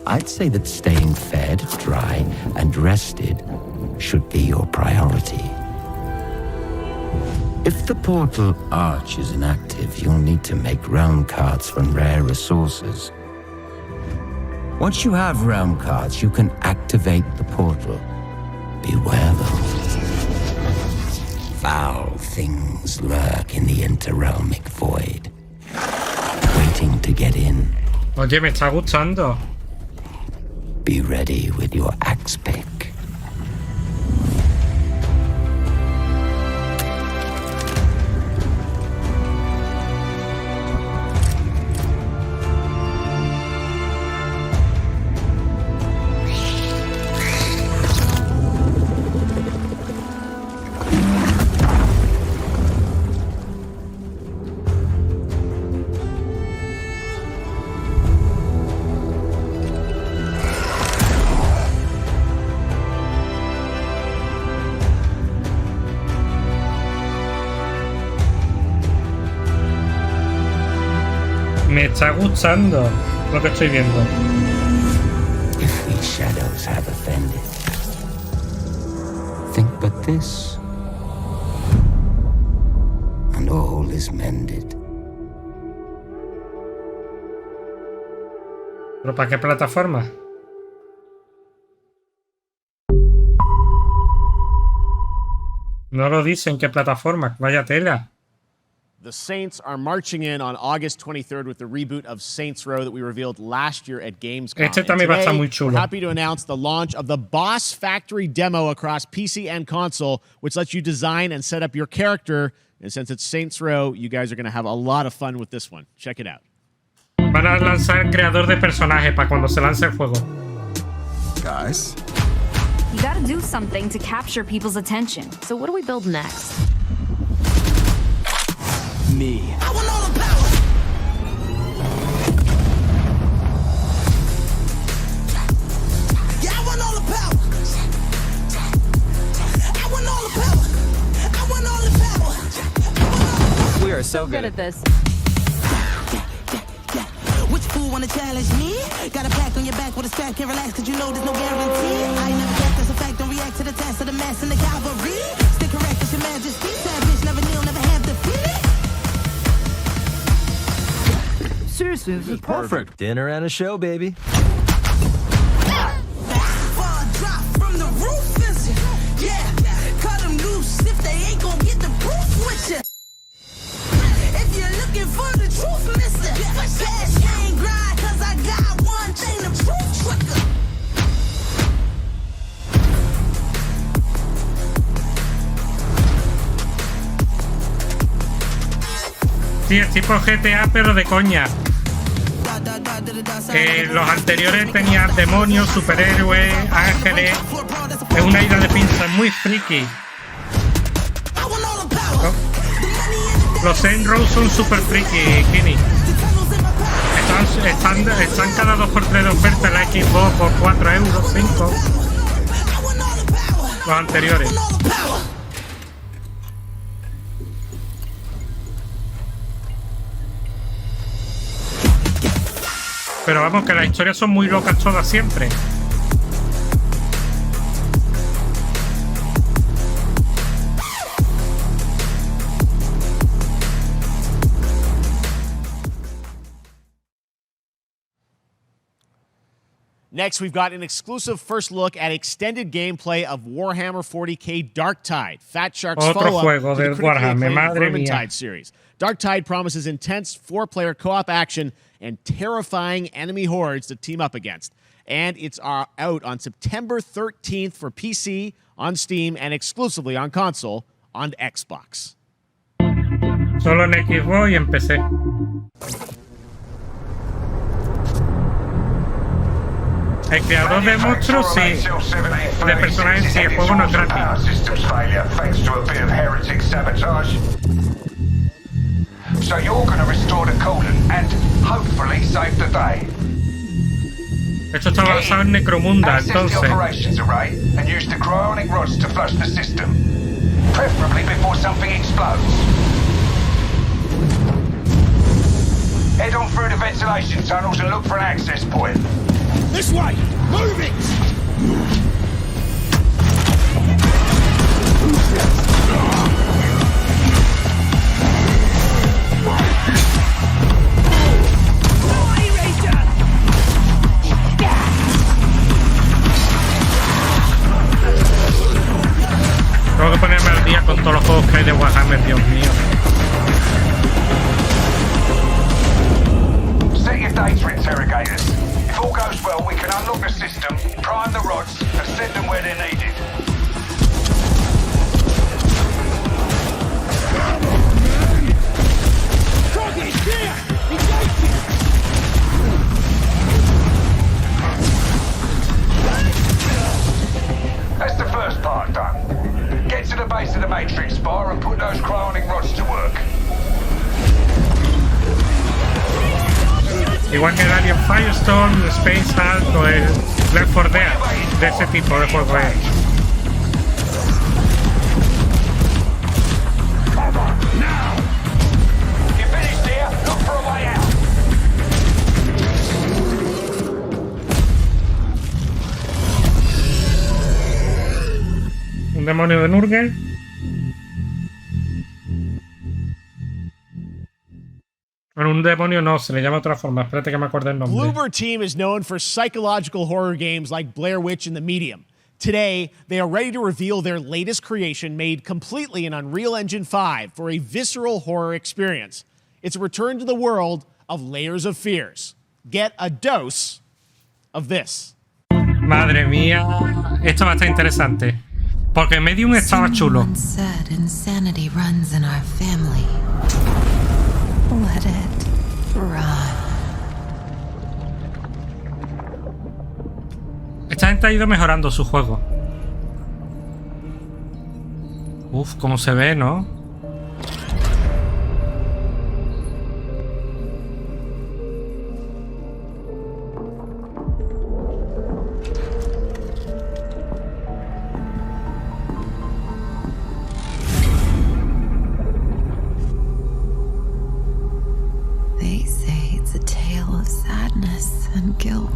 I'd say that staying fed, dry, and rested should be your priority. If the portal arch is inactive, you'll need to make realm cards from rare resources. Once you have realm cards, you can activate the portal. Beware though. Foul things lurk in the interrealmic void, waiting to get in. Oye, me está gustando. Be ready with your axe pick. Me está gustando lo que estoy viendo. If these shadows have offended, think but this, and all is mended. ¿Pero para qué plataforma? No lo dicen qué plataforma. Vaya tela. The Saints are marching in on August 23rd with the reboot of Saints Row that we revealed last year at Gamescom. Este también va a estar muy chulo. We're happy to announce the launch of the Boss Factory demo across PC and console, which lets you design and set up your character. And since it's Saints Row, you guys are going to have a lot of fun with this one. Check it out. Van a lanzar creador de personaje para cuando se lance el juego. Guys, You gotta do something to capture people's attention. So what do we build next? Me. I want all the power. Yeah, I want all the power. I want all the power. I want all the power. We are so good at this. Which fool wanna challenge me? Got a pack on your back with a strap, can't relax cause you know there's no guarantee. I ain't never guessed, that's a fact, don't react to the test of the mass and the cavalry. Stay correct, it's your majesty. Savage, never kneel, never have defeated. Seriously, this is perfect. Dinner and a show, baby. Fall drop from the roof, is it? Yeah, cut them loose if they ain't gon' get the proof with you. If you're looking for the truth, mister, fast ain't grind, cause I got one thing, the truth trucker. Sí, es tipo GTA, pero de coña. Los anteriores tenían demonios, superhéroes, ángeles. Es una ida de pinza, es muy friki. Los Saints Row son super friki, Kini. Están cada 2x3 de oferta en la Xbox por 4 euros, 5. Los anteriores. Pero vamos, que las historias son muy locas todas siempre. Next, we've got an exclusive first look at extended gameplay of Warhammer 40k Darktide, Fat Shark's follow-up to the critically acclaimed Vermintide series. Darktide promises intense 4-player co-op action and terrifying enemy hordes to team up against. And it's out on September 13th for PC, on Steam, and exclusively on console on Xbox. Solo en Xbox y en PC. El creador de monstruos, sí. De personajes, sí. El juego no es gratis. So you're going to restore the coolant and hopefully save the day. Esto está basado en Necromunda, entonces. The operations array and use the cryonic rods to flush the system, preferably before something explodes. Head on through the ventilation tunnels and look for an access point. This way! Move it! Tengo que ponerme al día con todos los juegos que hay de Warhammer, Dios mío. Set your data interrogators. If all goes well, we can unlock the system, prime the rods, and send them where they're needed. That's the first part done. Get to the base of the Matrix spire and put those cryonic rods to work. Igual que el Alien Firestorm, el Space Hulk o el Left 4 Dead, de ese tipo de juego es. Un demonio de Nurgle. Bueno, un demonio no, se le llama de otra forma. Espérate que me acuerde el nombre. Bloober Team is known for psychological horror games like Blair Witch and The Medium. Today, they are ready to reveal their latest creation made completely in Unreal Engine 5 for a visceral horror experience. It's a return to the world of Layers of Fears. Get a dose of this. Madre mía, esto va a estar interesante. Porque Medium estaba chulo. Said insanity runs in our family. Let it run. Esta gente ha ido mejorando su juego. Uf, cómo se ve, ¿no? They say it's a tale of sadness and guilt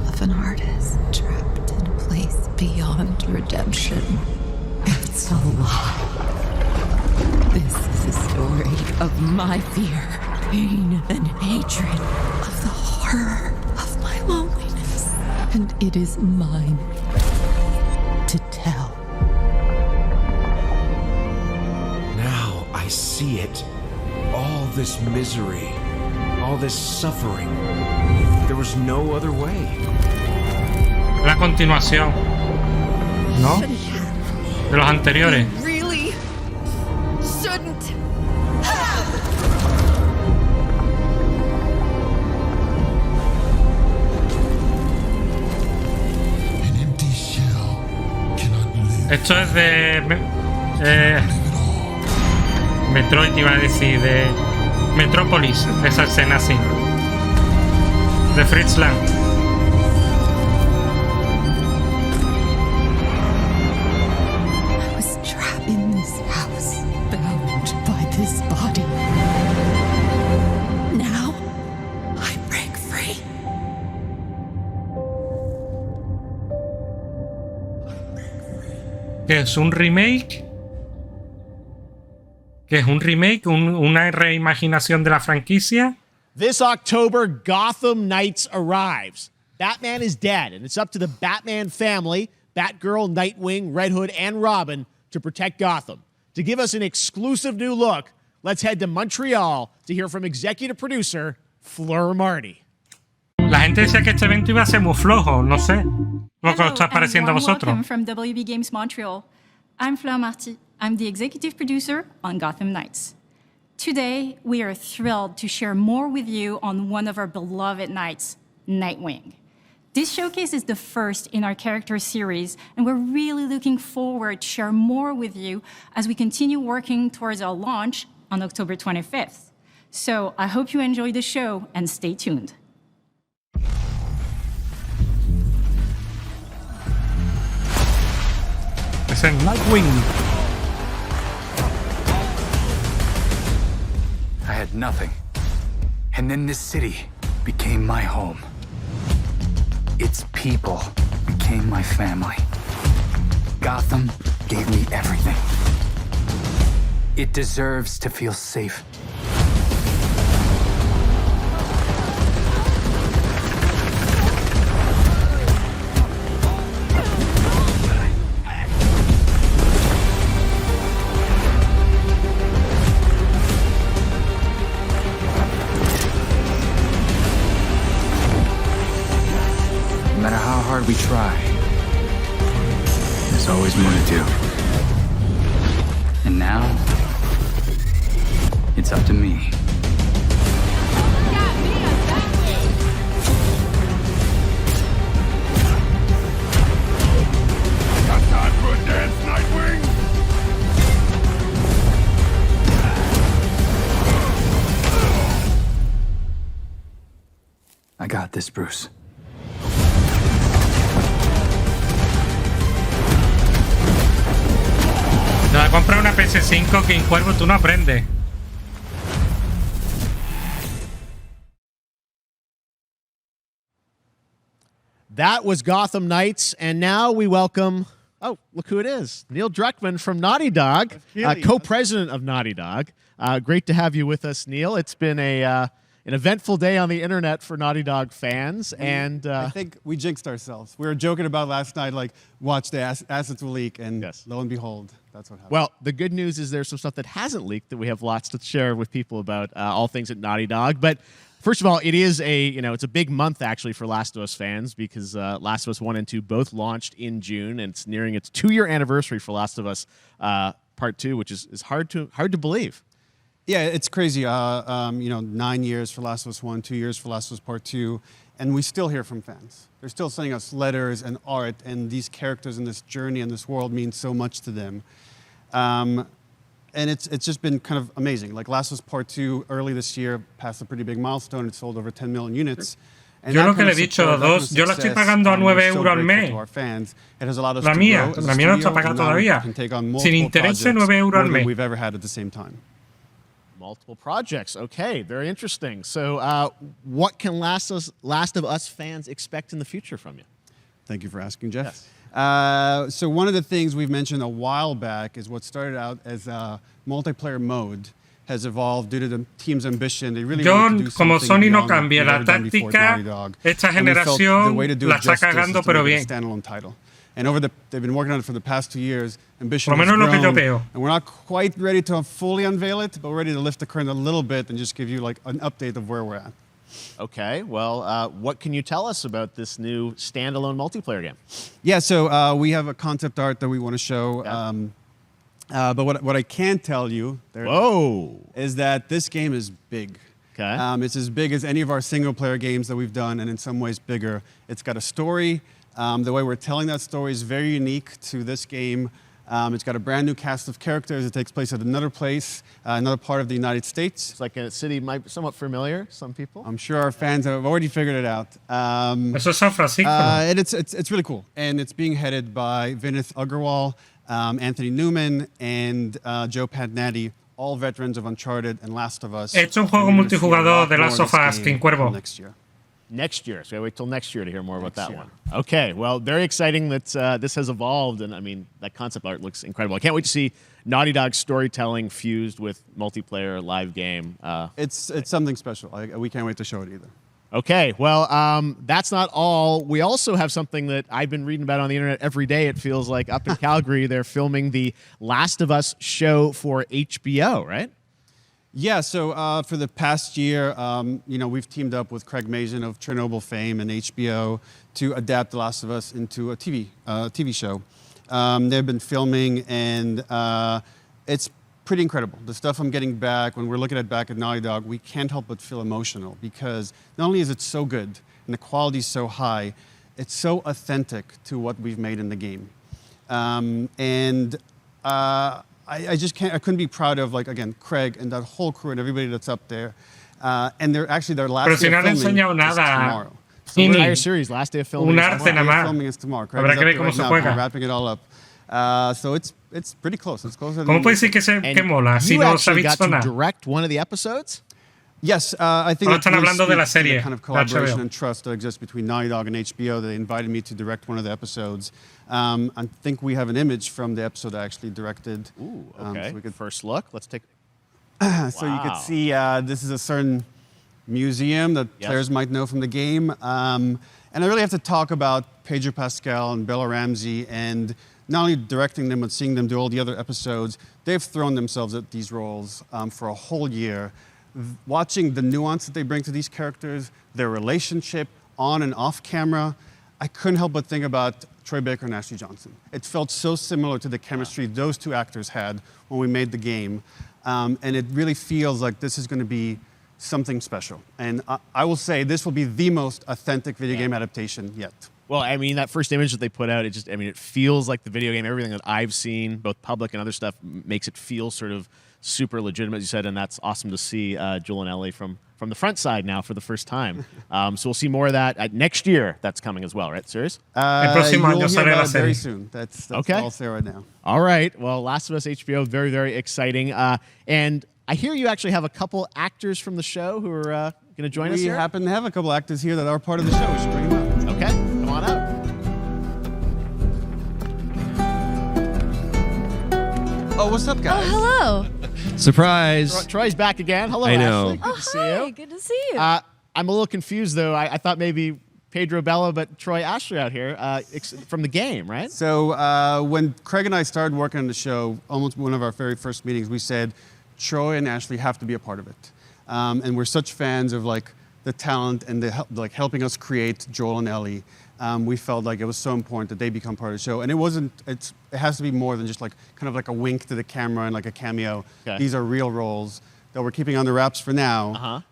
of an artist trapped in a place beyond redemption. It's a lie. This is a story of my fear, pain, and hatred, of the horror of my loneliness. And it is mine to tell. Now I see it. All this misery, all this suffering. There was no other way. La continuación, ¿no? De los anteriores. Really shouldn't Esto es de Metroid, iba a decir, de Metrópolis, esa escena así. De Fritz Lang. I was trapped in this house, bound by this body. Now I break free. ¿Qué es un remake? ¿Qué es un remake? ¿Una reimaginación de la franquicia? This October, Gotham Knights arrives. Batman is dead, and it's up to the Batman family, Batgirl, Nightwing, Red Hood, and Robin, to protect Gotham. To give us an exclusive new look, let's head to Montreal to hear from executive producer Fleur Marty. La gente decía que este evento iba a ser muy flojo, no sé. ¿Cómo os está pareciendo a vosotros? Welcome from WB Games Montreal. I'm Fleur Marty. I'm the executive producer on Gotham Knights. Today, we are thrilled to share more with you on one of our beloved knights, Nightwing. This showcase is the first in our character series, and we're really looking forward to share more with you as we continue working towards our launch on October 25th. So I hope you enjoy the show and stay tuned. Es el Nightwing. I had nothing. And then this city became my home. Its people became my family. Gotham gave me everything. It deserves to feel safe. No matter how hard we try, there's always more to do. And now, it's up to me. Got time for a dance, Nightwing? I got this, Bruce. Te va a comprar una PS5 que en Cuervo tú no aprendes. That was Gotham Knights, and now we welcome, oh, look who it is, Neil Druckmann from Naughty Dog, co-president of Naughty Dog. Great to have you with us, Neil. It's been an eventful day on the internet for Naughty Dog fans, and I think we jinxed ourselves. We were joking about last night, like, watch the assets will leak, and lo and behold, that's what happened. Well, the good news is there's some stuff that hasn't leaked that we have lots to share with people about all things at Naughty Dog. But first of all, it is it's a big month actually for Last of Us fans because Last of Us 1 and 2 both launched in June, and it's nearing its 2-year anniversary for Last of Us Part 2, which is hard to believe. Yeah, it's crazy. 9 years for Last of Us 1, 2 years for Last of Us Part 2, and we still hear from fans. They're still sending us letters and art, and these characters in this journey and this world mean so much to them. And it's just been kind of amazing. Like Last of Us Part 2 early this year passed a pretty big milestone. It sold over 10 million units. And yo lo que le he dicho a los dos, yo la estoy pagando a 9 euros al mes. La mía no está pagada todavía. Sin intereses, 9 euros al mes. We've ever had at the same time. Multiple projects. Okay, very interesting. So what can Last of Us fans expect in the future from you? Thank you for asking, Jeff. Yes. So one of the things we've mentioned a while back is what started out as a multiplayer mode has evolved due to the team's ambition. They really wanted to do como something Sony no beyond cambia what la they've done before at Naughty táctica, Dog. esta And we felt generación the way to do la it está justice is cagando, to pero make it a bien. standalone title. And they've been working on it for the past 2 years. Ambition Por lo has menos lo que yo grown, veo. and we're not quite ready to fully unveil it, but we're ready to lift the curtain a little bit and just give you like an update of where we're at. Okay, well, what can you tell us about this new standalone multiplayer game? Yeah, so we have a concept art that we want to show. But what I can tell you is that this game is big. Okay. It's as big as any of our single-player games that we've done, and in some ways bigger. It's got a story. The way we're telling that story is very unique to this game. It's got a brand new cast of characters. It takes place at another place, another part of the United States. It's like a city might be somewhat familiar, some people. I'm sure our fans have already figured it out. Eso es San Francisco. And it's really cool. And it's being headed by Vinith Agarwal, Anthony Newman, and Joe Padnatti, all veterans of Uncharted and Last of Us. Es un juego multijugador de Last of Us en Cuervo. Next year. Next year. So wait till next year to hear more about that one. Okay, well, very exciting that this has evolved, and I mean, that concept art looks incredible. I can't wait to see Naughty Dog storytelling fused with multiplayer live game. It's something special. We can't wait to show it either. Okay, well, that's not all. We also have something that I've been reading about on the internet every day, it feels like. Up in Calgary, they're filming the Last of Us show for HBO, right? Yeah, so for the past year, we've teamed up with Craig Mazin of Chernobyl fame and HBO to adapt The Last of Us into a TV show. They've been filming, and it's pretty incredible. The stuff I'm getting back, when we're looking at back at Naughty Dog, we can't help but feel emotional because not only is it so good and the quality is so high, it's so authentic to what we've made in the game. I just can't, I couldn't be proud of, like, again, Craig and that whole crew and everybody that's up there. And they're actually, their last day of filming is tomorrow. So the entire series, last day of filming is tomorrow. Craig is up there right now, we're wrapping it all up. So it's pretty close. It's closer than ¿Cómo puede decir que mola si you no actually sabéis got to nada? direct one of the episodes? Yes, I think Ahora están hablando de la serie, the kind of de collaboration HBO. and trust that exists between Naughty Dog and HBO. They invited me to direct one of the episodes. I think we have an image from the episode I actually directed. Ooh, okay. So we could first look. Let's take. So you could see this is a certain museum that players might know from the game. And I really have to talk about Pedro Pascal and Bella Ramsey, and not only directing them, but seeing them do all the other episodes. They've thrown themselves at these roles for a whole year. Watching the nuance that they bring to these characters, their relationship on and off camera, I couldn't help but think about Troy Baker and Ashley Johnson. It felt so similar to the chemistry those two actors had when we made the game. And it really feels like this is going to be something special. And I will say this will be the most authentic video game adaptation yet. Well, I mean, that first image that they put out, it feels like the video game. Everything that I've seen, both public and other stuff, makes it feel sort of super legitimate, as you said, and that's awesome to see Joel and Ellie from the front side now for the first time. So we'll see more of that next year. That's coming as well, right? Serious? You'll hear about it very soon. That's okay. all I'll say right now. All right. Well, Last of Us HBO, very, very exciting. And I hear you actually have a couple actors from the show who are going to join us here. We happen to have a couple actors here that are part of the show. We should bring them up. Okay. Come on up. Oh, what's up, guys? Oh, hello. Surprise. Troy's back again. Hello, I know. Ashley. Good to see you. Good to see you. I'm a little confused, though. I thought maybe Pedro Bella, but Troy Ashley out here from the game, right? So when Craig and I started working on the show, almost one of our very first meetings, we said, Troy and Ashley have to be a part of it. And we're such fans of like the talent and the helping us create Joel and Ellie. We felt like it was so important that they become part of the show. And it has to be more than just like kind of like a wink to the camera and like a cameo. Okay. These are real roles that we're keeping under wraps for now.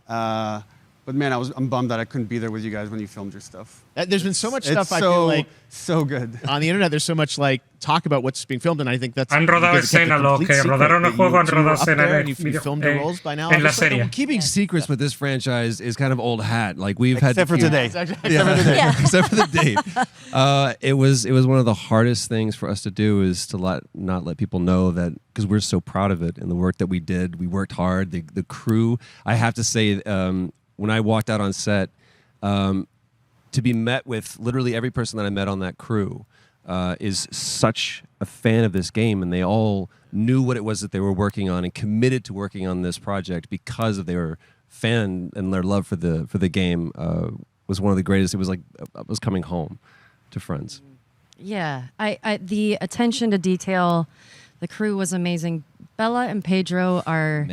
But man, I'm bummed that I couldn't be there with you guys when you filmed your stuff. There's been so much stuff, I feel like. So good. On the internet, there's so much like talk about what's being filmed, and I think that's. Han rodado escena, lo que rodaron el juego han rodado escena You filmed the roles by now. en la serie. Keeping secrets with this franchise is kind of old hat. Like we've had Except for today. Except for the date. It was one of the hardest things for us to do is to not let people know that, because we're so proud of it and the work that we did. We worked hard. The crew. I have to say, when I walked out on set, to be met with literally every person that I met on that crew is such a fan of this game, and they all knew what it was that they were working on and committed to working on this project because of their fan and their love for the game was one of the greatest. It was like I was coming home to friends. Yeah, I the attention to detail, the crew was amazing. Bella and Pedro are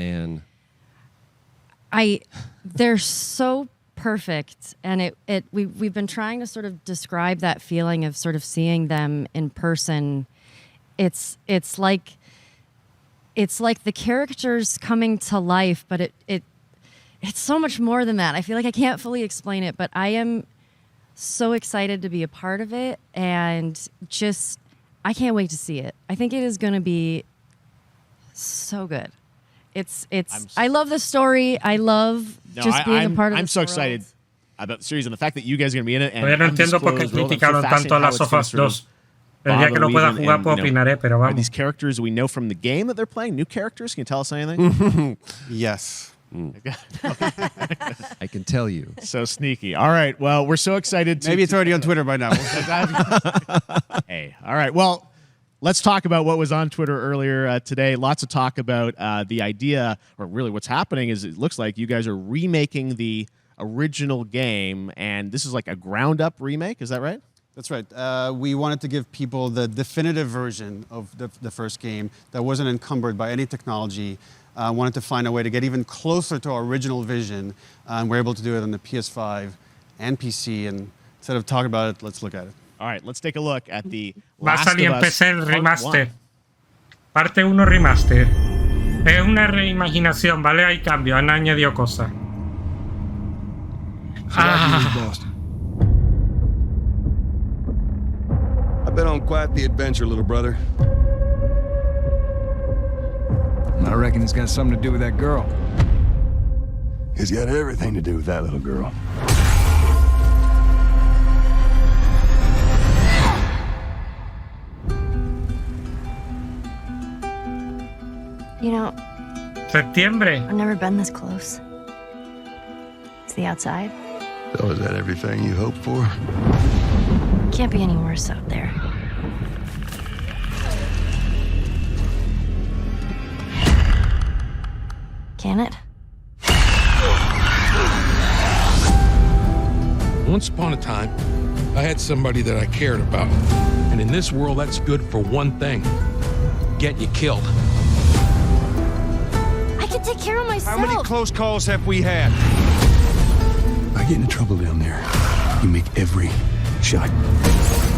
they're so perfect, and we've been trying to sort of describe that feeling of sort of seeing them in person. It's like the characters coming to life, but it's so much more than that. I feel like I can't fully explain it, but I am so excited to be a part of it, and just I can't wait to see it. I think it is going to be so good. I love the story. I love just being a part of I'm this so world. excited about the series and the fact that you guys are going to be in it. And Yo no entiendo por qué criticaron tanto Last of Us 2. El día que lo pueda jugar puedo opinaré, pero Are vamos. these characters we know from the game that they're playing? New characters? Can you tell us anything? Yes. I can tell you. So sneaky. All right. Well, we're so excited. Maybe it's already on Twitter by now. Hey. All right. Well, let's talk about what was on Twitter earlier today. Lots of talk about the idea, or really what's happening is it looks like you guys are remaking the original game, and this is like a ground-up remake. Is that right? That's right. We wanted to give people the definitive version of the first game that wasn't encumbered by any technology. Wanted to find a way to get even closer to our original vision. We're able to do it on the PS5 and PC. And instead of talking about it, let's look at it. All right, let's take a look at the Va a Last salir of en Us PC el Part remaster. 1. Parte 1 remaster. Es una reimaginación, ¿vale? Hay cambios, han añadido cosas. I've been on quite the adventure, little brother. I reckon it's got something to do with that girl. It's got everything to do with that little girl. You know, Septiembre. I've never been this close. It's the outside. So is that everything you hoped for? Can't be any worse out there. Can it? Once upon a time, I had somebody that I cared about. And in this world, that's good for one thing. Get you killed. I can take care of myself. How many close calls have we had? I get into trouble down there. You make every shot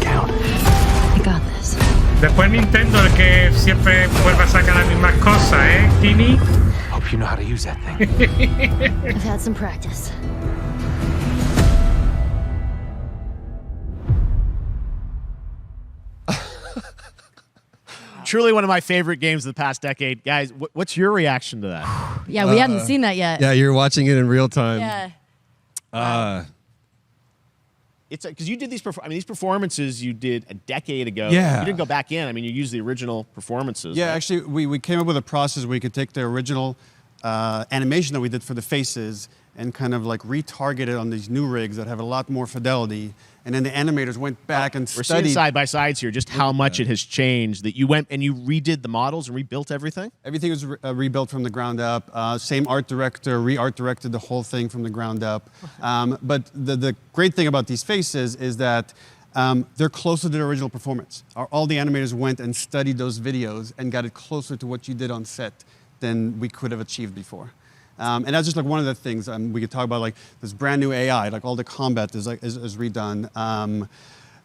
count. I got this. Después Nintendo, el que siempre vuelve a sacar las mismas cosas, ¿eh, Tini? Hope you know how to use that thing. I've had some practice. Truly one of my favorite games of the past decade. Guys, what's your reaction to that? Yeah, we hadn't seen that yet. Yeah, you're watching it in real time. Yeah. It's because you did these. These performances you did a decade ago. Yeah. You didn't go back in. I mean, you used the original performances. Yeah, right? actually, we came up with a process where we could take the original animation that we did for the faces and kind of like retarget it on these new rigs that have a lot more fidelity. And then the animators went back and We're studied. seeing side by sides here just how much it has changed. That you went and you redid the models and rebuilt everything. Everything was rebuilt from the ground up. Same art director, re-art directed the whole thing from the ground up. But the great thing about these faces is that they're closer to the original performance. All the animators went and studied those videos and got it closer to what you did on set than we could have achieved before. And that's just like one of the things we could talk about, like this brand new AI, like all the combat is redone.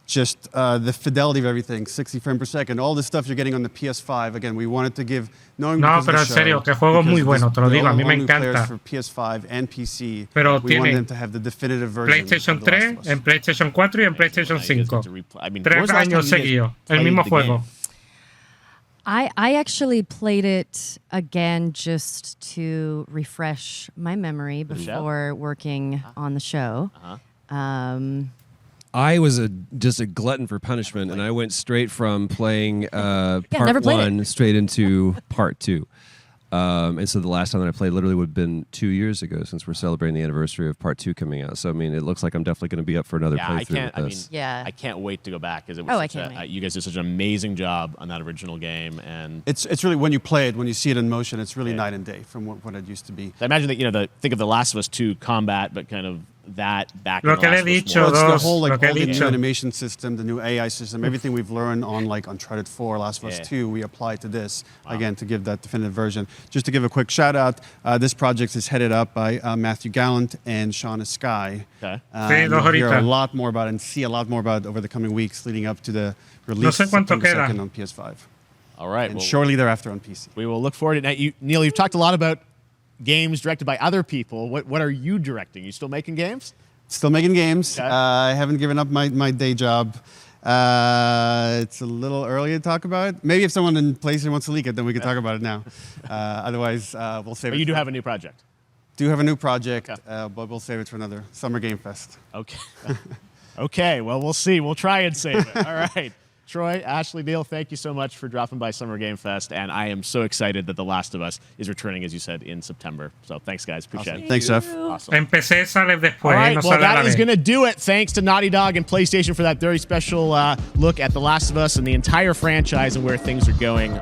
Just the fidelity of everything, 60 frames per second, all the stuff you're getting on the PS5. Again, we wanted to give, No, pero en serio, que el juego es muy bueno, te lo digo, a mí me encanta. For PS5 and PC, Pero we wanted tiene them to have the definitive version. PlayStation 3, en PlayStation 4 y en PlayStation 5. when 3 was the last años time you guys seguidos, el played mismo the juego. game? I actually played it again just to refresh my memory before working on the show. I was just a glutton for punishment, and I went straight from playing never part played 1 straight into part 2. And so the last time that I played literally would have been 2 years ago, since we're celebrating the anniversary of part 2 coming out. So I mean, it looks like I'm definitely going to be up for another playthrough with this. I can't wait to go back because it was you guys did such an amazing job on that original game, and It's really, when you play it, when you see it in motion, it's really night and day from what it used to be. I imagine that think of the Last of Us 2 combat, but kind of that back. Lo in que the le he Last of Us dicho, 1. it's the whole like all the dicho. new animation system, the new AI system, everything we've learned on like Uncharted 4, Last of Us 2, we apply to this again to give that definitive version. Just to give a quick shout out, this project is headed up by Matthew Gallant and Shauna Sky. Okay. You'll hear a lot more about it and see a lot more about it over the coming weeks leading up to the release September 2nd on PS5. All right, and shortly thereafter on PC. We will look forward to it. Neil, you've talked a lot about games directed by other people. What are you directing? You still making games? Still making games. I haven't given up my day job. It's a little early to talk about it. Maybe if someone in PlayStation wants to leak it, then we can talk about it now. Otherwise, we'll save it. But you do have a new project. Do have a new project, but we'll save it for another Summer Game Fest. Okay. Okay, well, we'll see. We'll try and save it. All right. Troy, Ashley, Neil, thank you so much for dropping by Summer Game Fest, and I am so excited that The Last of Us is returning, as you said, in September. So thanks, guys. Appreciate it. Thanks, Jeff. Awesome. Empecé sale después. All right, no well, sale a la that is vez. going to do it. Thanks to Naughty Dog and PlayStation for that very special look at The Last of Us and the entire franchise and where things are going.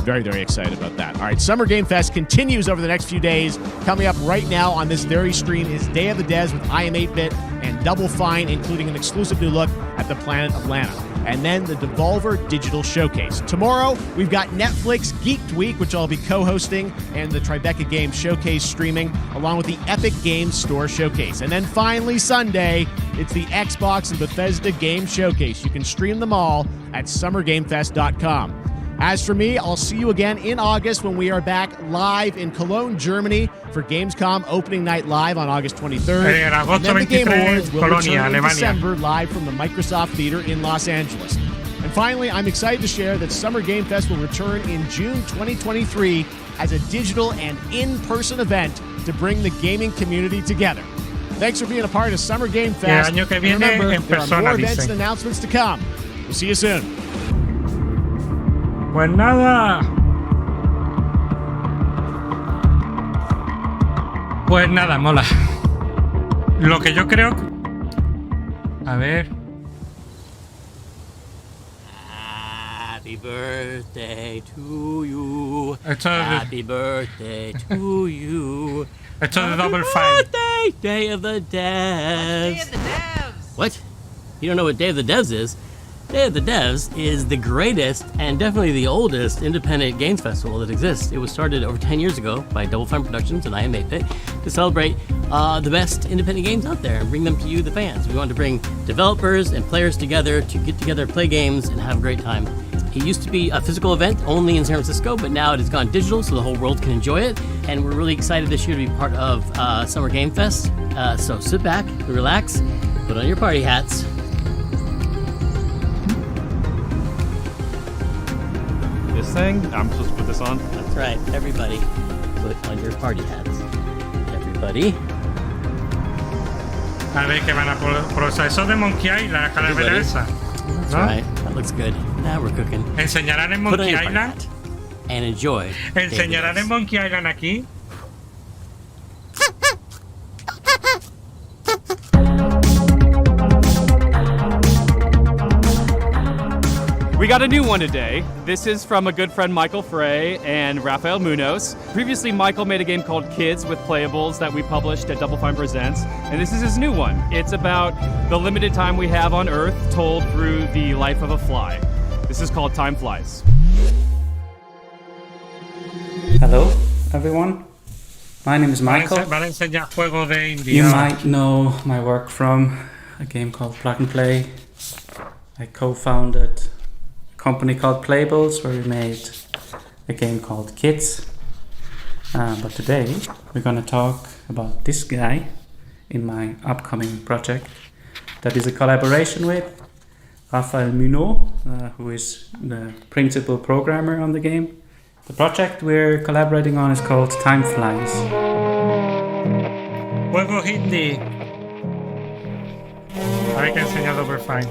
Very, very excited about that. All right, Summer Game Fest continues over the next few days. Coming up right now on this very stream is Day of the Devs with I Am 8-Bit and Double Fine, including an exclusive new look at the Planet Atlanta. And then the Devolver Digital Showcase. Tomorrow, we've got Netflix Geeked Week, which I'll be co-hosting, and the Tribeca Games Showcase streaming, along with the Epic Games Store Showcase. And then finally, Sunday, it's the Xbox and Bethesda Game Showcase. You can stream them all at summergamefest.com. As for me, I'll see you again in August when we are back live in Cologne, Germany for Gamescom Opening Night Live on August 23rd. En agosto And then the Game 23, Awards will Colonia, return in Alemania. December live from the Microsoft Theater in Los Angeles. And finally, I'm excited to share that Summer Game Fest will return in June 2023 as a digital and in-person event to bring the gaming community together. Thanks for being a part of Summer Game Fest. año que And viene remember, en there are persona, more events dicen. and announcements to come. We'll see you soon. Pues nada. Pues nada, mola. Lo que yo creo. A ver. Happy birthday to you. Esto es de- Happy birthday to you. Esto es de Happy Double Fine. birthday, Day of the Devs. Day of the Devs. What? You don't know what Day of the Devs is? Day of the Devs is the greatest and definitely the oldest independent games festival that exists. It was started over 10 years ago by Double Fine Productions and I Am 8-Bit to celebrate the best independent games out there and bring them to you, the fans. We wanted to bring developers and players together to get together, play games, and have a great time. It used to be a physical event only in San Francisco, but now it has gone digital so the whole world can enjoy it. And we're really excited this year to be part of Summer Game Fest. So sit back, relax, put on your party hats. This thing? I'm supposed to put this on? That's right, everybody, put on your party hats. Everybody. A ver que van a procesar. Eso de Monkey Island, la calavera Everybody. esa. That's ¿No? right, that looks good. Now we're cooking. ¿Enseñarán en Put on Monkey your party Island? hat and enjoy. ¿Enseñarán en Monkey Island aquí? We got a new one today. This is from a good friend Michael Frey and Rafael Munoz. Previously, Michael made a game called Kids with Playables that we published at Double Fine Presents, and this is his new one. It's about the limited time we have on Earth told through the life of a fly. This is called Time Flies. Hello, everyone. My name is Michael. Van a enseñar juegos de indie. You ahora. might know my work from a game called Plug and Play. I co-founded a company called Playables where we made a game called Kids. But today we're going to talk about this guy in my upcoming project that is a collaboration with Rafael Munoz, who is the principal programmer on the game. The project we're collaborating on is called Time Flies. Juegos indie. A ver que enseña Double Fine.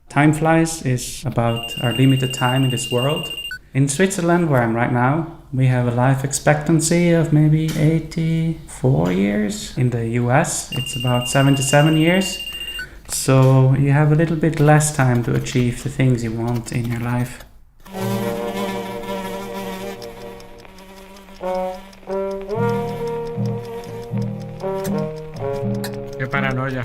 Time Flies is about our limited time in this world. In Switzerland, where I'm right now, we have a life expectancy of maybe 84 years. In the US, it's about 77 years. So you have a little bit less time to achieve the things you want in your life. Qué paranoia.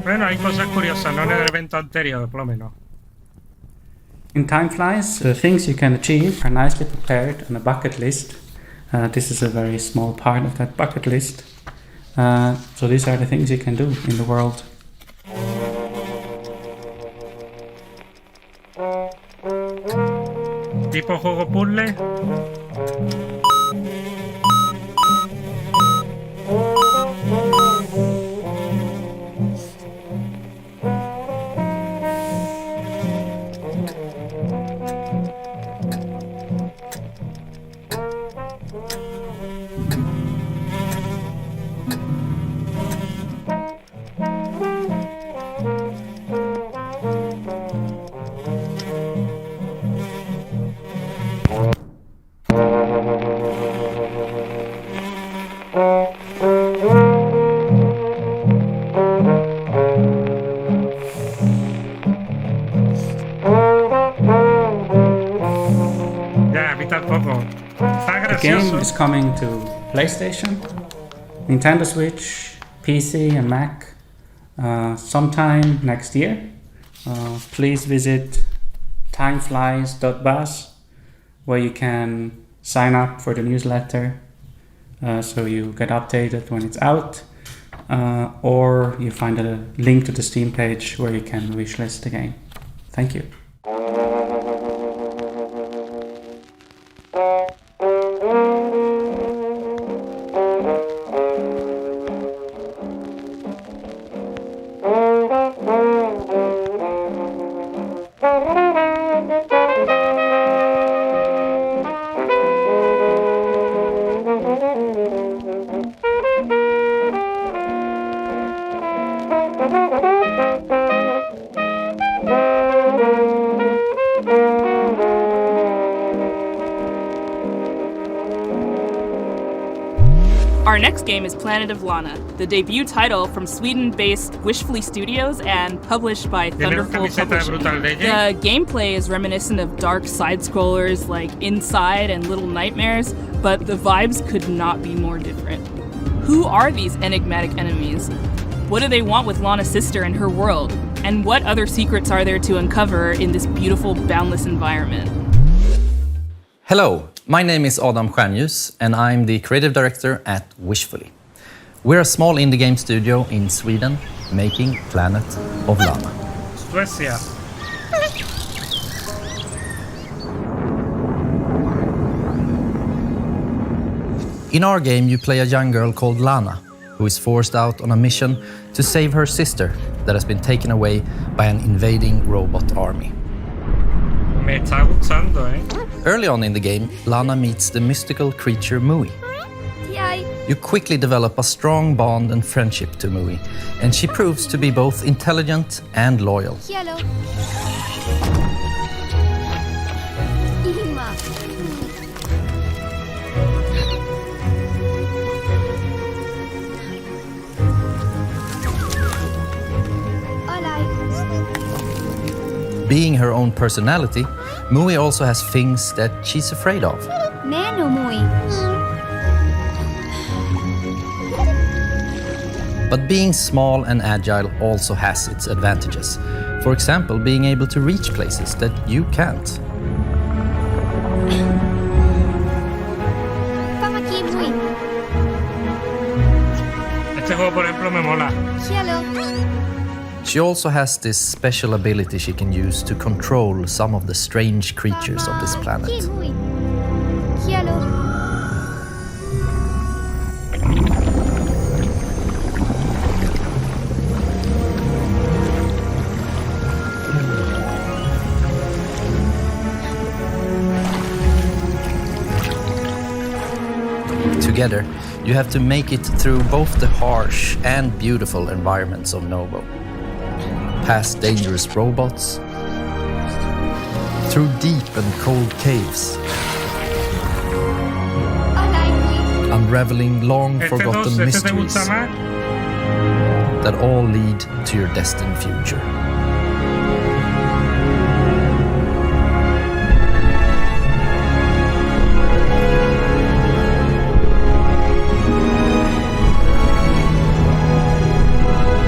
Bueno, hay cosas curiosas, no en el evento anterior, por lo menos. In Time Flies, the things you can achieve are nicely prepared on a bucket list. This is a very small part of that bucket list. So these are the things you can do in the world. Tipo juego puzzle. game is coming to PlayStation, Nintendo Switch, PC and Mac sometime next year. Please visit timeflies.buzz, where you can sign up for the newsletter so you get updated when it's out, or you find a link to the Steam page where you can wishlist the game. Thank you. Our next game is Planet of Lana, the debut title from Sweden-based Wishfully Studios and published by Thunderful Publishing. The gameplay is reminiscent of dark side-scrollers like Inside and Little Nightmares, but the vibes could not be more different. Who are these enigmatic enemies? What do they want with Lana's sister and her world? And what other secrets are there to uncover in this beautiful, boundless environment? Hello, my name is Adam Stjernljus and I'm the creative director at Wishfully. We're a small indie game studio in Sweden making Planet of Lana. Suecia. In our game you play a young girl called Lana, who is forced out on a mission to save her sister that has been taken away by an invading robot army. Me está gustando, eh? Early on in the game, Lana meets the mystical creature Mui. You quickly develop a strong bond and friendship to Mui, and she proves to be both intelligent and loyal. Being her own personality, Mui also has things that she's afraid of. But being small and agile also has its advantages. For example, being able to reach places that you can't. Este juego, por ejemplo, me mola. She also has this special ability she can use to control some of the strange creatures of this planet. Together, you have to make it through both the harsh and beautiful environments of Novo. Past dangerous robots, through deep and cold caves, unraveling long-forgotten mysteries that all lead to your destined future.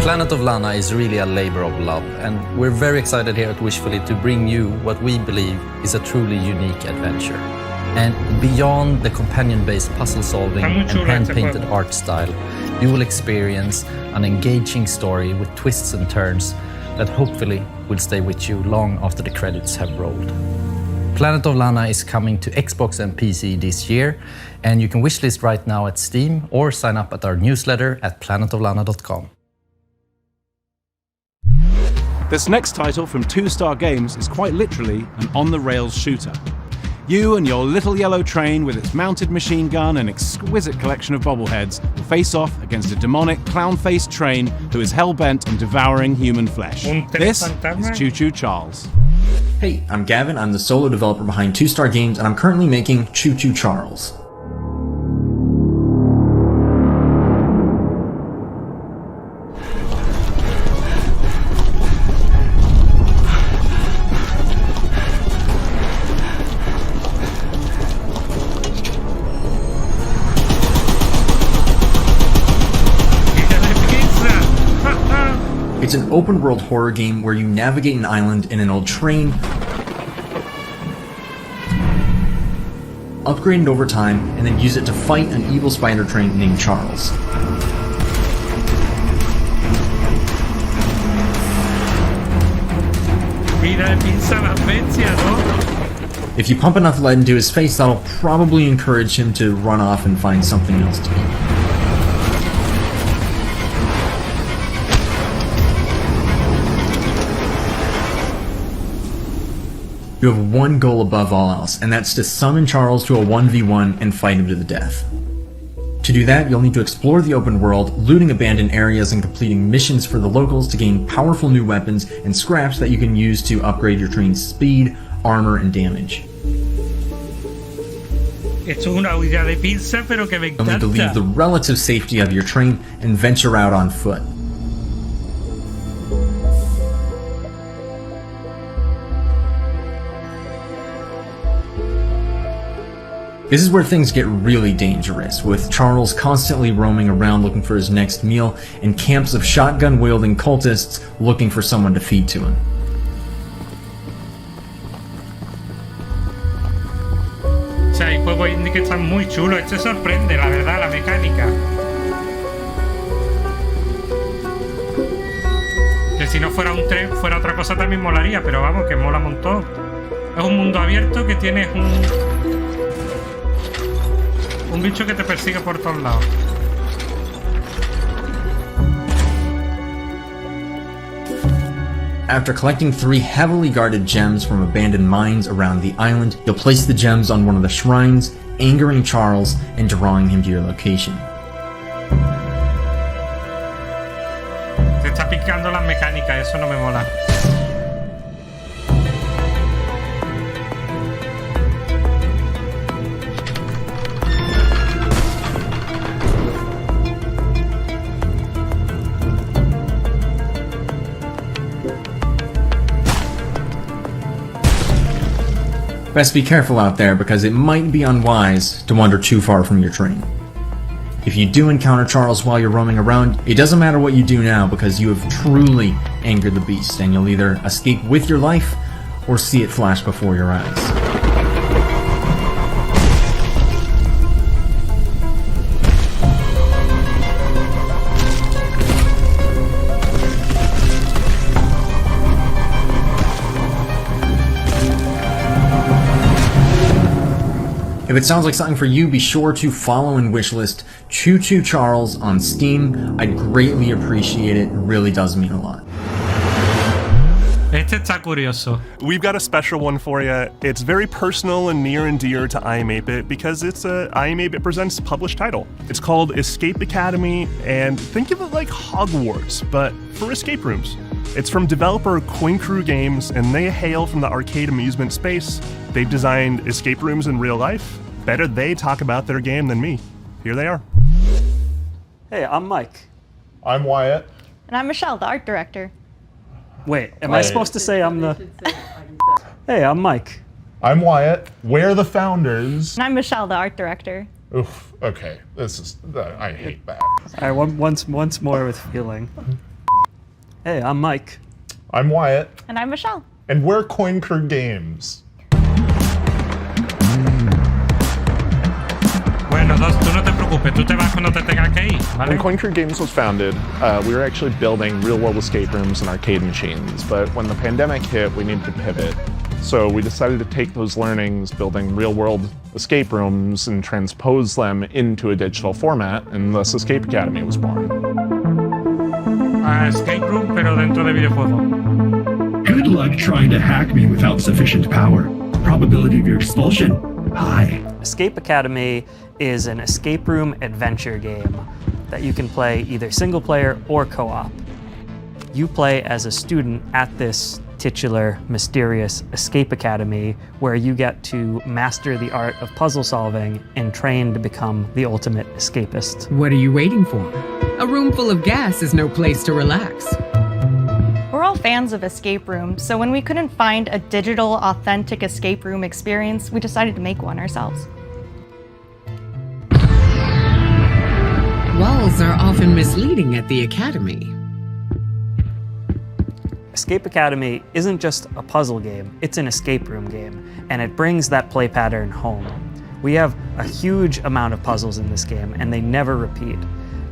Planet of Lana is really a labor of love, and we're very excited here at Wishfully to bring you what we believe is a truly unique adventure. And beyond the companion-based puzzle solving and hand-painted art style, you will experience an engaging story with twists and turns that hopefully will stay with you long after the credits have rolled. Planet of Lana is coming to Xbox and PC this year, and you can wishlist right now at Steam or sign up at our newsletter at planetoflana.com. This next title from 2 Star Games is quite literally an on-the-rails shooter. You and your little yellow train with its mounted machine gun and exquisite collection of bobbleheads will face off against a demonic clown-faced train who is hell-bent on devouring human flesh. This is Choo Choo Charles. Hey, I'm Gavin. I'm the solo developer behind 2 Star Games, and I'm currently making Choo Choo Charles. It's an open-world horror game where you navigate an island in an old train, upgrade it over time, and then use it to fight an evil spider train named Charles. If you pump enough lead into his face, that'll probably encourage him to run off and find something else to eat. You have one goal above all else, and that's to summon Charles to a 1v1 and fight him to the death. To do that, you'll need to explore the open world, looting abandoned areas and completing missions for the locals to gain powerful new weapons and scraps that you can use to upgrade your train's speed, armor, and damage. Esto es una huida de pinza, pero que me You'll need to leave the relative safety of your train and venture out on foot. This is where things get really dangerous, with Charles constantly roaming around looking for his next meal, and camps of shotgun-wielding cultists looking for someone to feed to him. O sea, hay juegos indie que están muy chulos. Este sorprende, la verdad, la mecánica. Que si no fuera un tren, fuera otra cosa también molaría, pero vamos, que mola un montón. Es un mundo abierto que tienes un bicho que te persigue por todos lados. After collecting 3 heavily guarded gems from abandoned mines around the island, you'll place the gems on one of the shrines, angering Charles and drawing him to your location. Te está picando las mecánicas, eso no me mola. Best be careful out there, because it might be unwise to wander too far from your train. If you do encounter Charles while you're roaming around, it doesn't matter what you do now, because you have truly angered the beast, and you'll either escape with your life or see it flash before your eyes. If it sounds like something for you, be sure to follow and wishlist Choo Choo Charles on Steam. I'd greatly appreciate it. It really does mean a lot. Este está curioso. We've got a special one for you. It's very personal and near and dear to IM8bit because it's a IM8bit Presents published title. It's called Escape Academy, and think of it like Hogwarts, but for escape rooms. It's from developer Coin Crew Games, and they hail from the arcade amusement space. They've designed escape rooms in real life. Better they talk about their game than me. Here they are. Hey, I'm Mike. I'm Wyatt. And I'm Michelle, the art director. Wait, am I supposed to say I'm the... Hey, I'm Mike. I'm Wyatt. We're the founders. And I'm Michelle, the art director. Oof, okay. This is... I hate that. All right, once more with feeling. Hey, I'm Mike. I'm Wyatt. And I'm Michelle. And we're Coin Crew Games. Bueno, tú no te preocupes, tú te vas cuando te tengas que ir, ¿vale? When Coin Crew Games was founded, we were actually building real-world escape rooms and arcade machines, but when the pandemic hit, we needed to pivot. So we decided to take those learnings, building real-world escape rooms, and transpose them into a digital format, and thus Escape Academy was born. Escape room, pero dentro de videojuego. Good luck trying to hack me without sufficient power. Probability of your expulsion, high. Escape Academy is an escape room adventure game that you can play either single player or co-op. You play as a student at this titular, mysterious Escape Academy where you get to master the art of puzzle solving and train to become the ultimate escapist. What are you waiting for? A room full of gas is no place to relax. We're all fans of escape rooms, so when we couldn't find a digital, authentic escape room experience, we decided to make one ourselves. Walls are often misleading at the Academy. Escape Academy isn't just a puzzle game, it's an escape room game, and it brings that play pattern home. We have a huge amount of puzzles in this game, and they never repeat.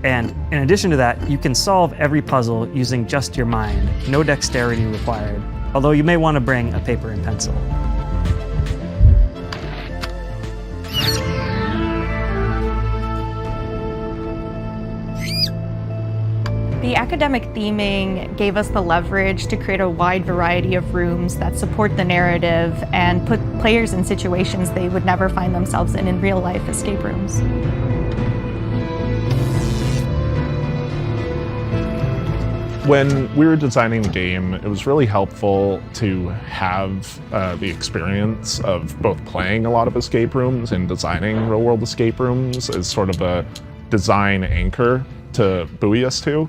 And in addition to that, you can solve every puzzle using just your mind, no dexterity required, although you may want to bring a paper and pencil. The academic theming gave us the leverage to create a wide variety of rooms that support the narrative and put players in situations they would never find themselves in real-life escape rooms. When we were designing the game, it was really helpful to have the experience of both playing a lot of escape rooms and designing real-world escape rooms as sort of a design anchor to buoy us to.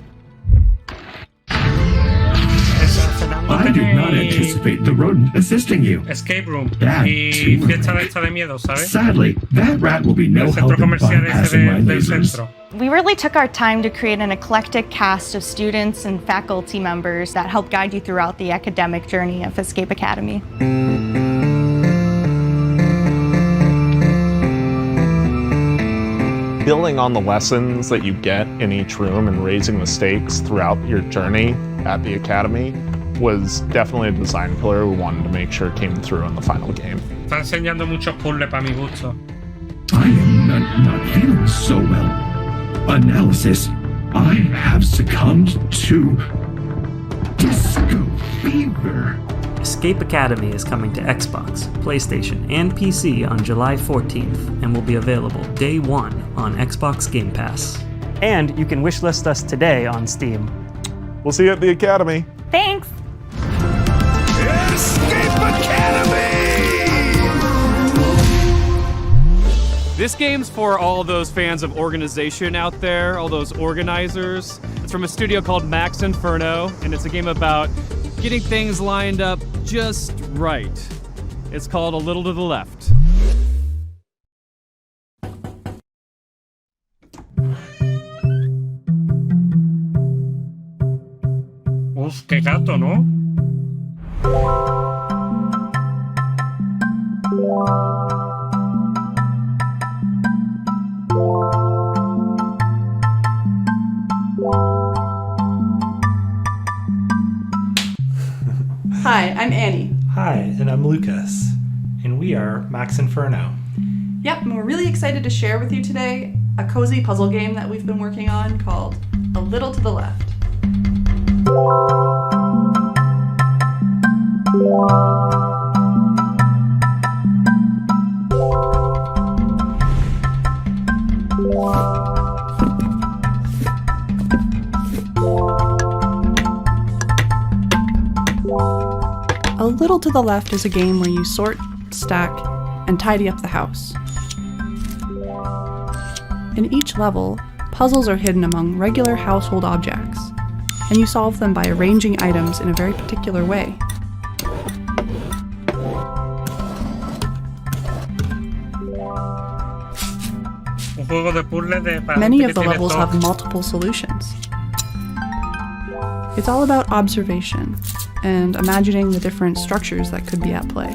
I did not anticipate the rodent assisting you. Escape room. That Y fiesta de esta de miedo, ¿sabes? Sadly, that rat will be no El help centro in comercial ese bypassing my del lasers. centro. We really took our time to create an eclectic cast of students and faculty members that help guide you throughout the academic journey of Escape Academy. Building on the lessons that you get in each room and raising the stakes throughout your journey at the Academy was definitely a design pillar we wanted to make sure came through in the final game. Está enseñando muchos puzzles para mi gusto. I am not feeling so well. Analysis. I have succumbed to disco fever. Escape Academy is coming to Xbox, PlayStation, and PC on July 14th and will be available day one on Xbox Game Pass. And you can wishlist us today on Steam. We'll see you at the Academy. Thanks! Escape Academy! This game's for all those fans of organization out there, all those organizers. It's from a studio called Max Inferno, and it's a game about getting things lined up just right. It's called A Little to the Left. Uf, qué gato, ¿no? Hi, I'm Annie. Hi, and I'm Lucas, and we are Max Inferno. Yep, and we're really excited to share with you today a cozy puzzle game that we've been working on called A Little to the Left. A Little to the Left is a game where you sort, stack, and tidy up the house. In each level, puzzles are hidden among regular household objects, and you solve them by arranging items in a very particular way. Un juego de puzzles de para Many gente of the que tiene levels todo. have multiple solutions. It's all about observation and imagining the different structures that could be at play.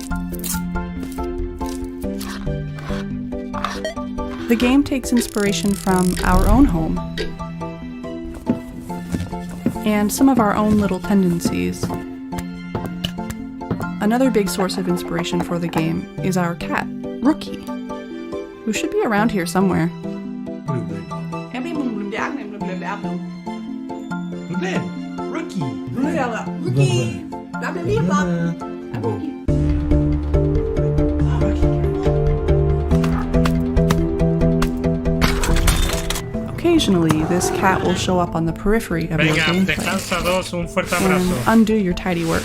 The game takes inspiration from our own home and some of our own little tendencies. Another big source of inspiration for the game is our cat, Rookie, who should be around here somewhere. Occasionally, this cat will show up on the periphery of your Venga, gameplay descansa dos, un fuerte and abrazo. undo your tidy work,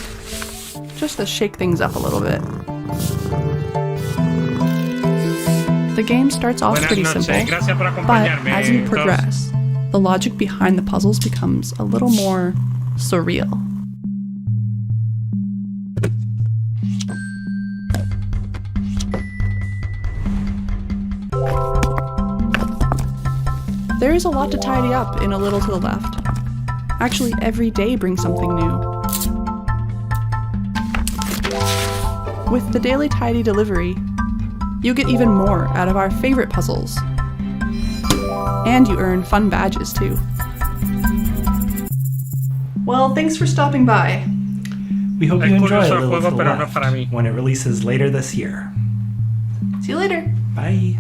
just to shake things up a little bit. The game starts off Buenas pretty noches, simple, gracias por but acompañarme. as you Dos. progress, the logic behind the puzzles becomes a little more surreal. There is a lot to tidy up in A Little to the Left. Actually, every day brings something new. With the daily tidy delivery, you get even more out of our favorite puzzles. And you earn fun badges too. Well, thanks for stopping by. We hope you enjoy curioso A el Little juego, to the pero no Left para mí. when it releases later this year. See you later. Bye.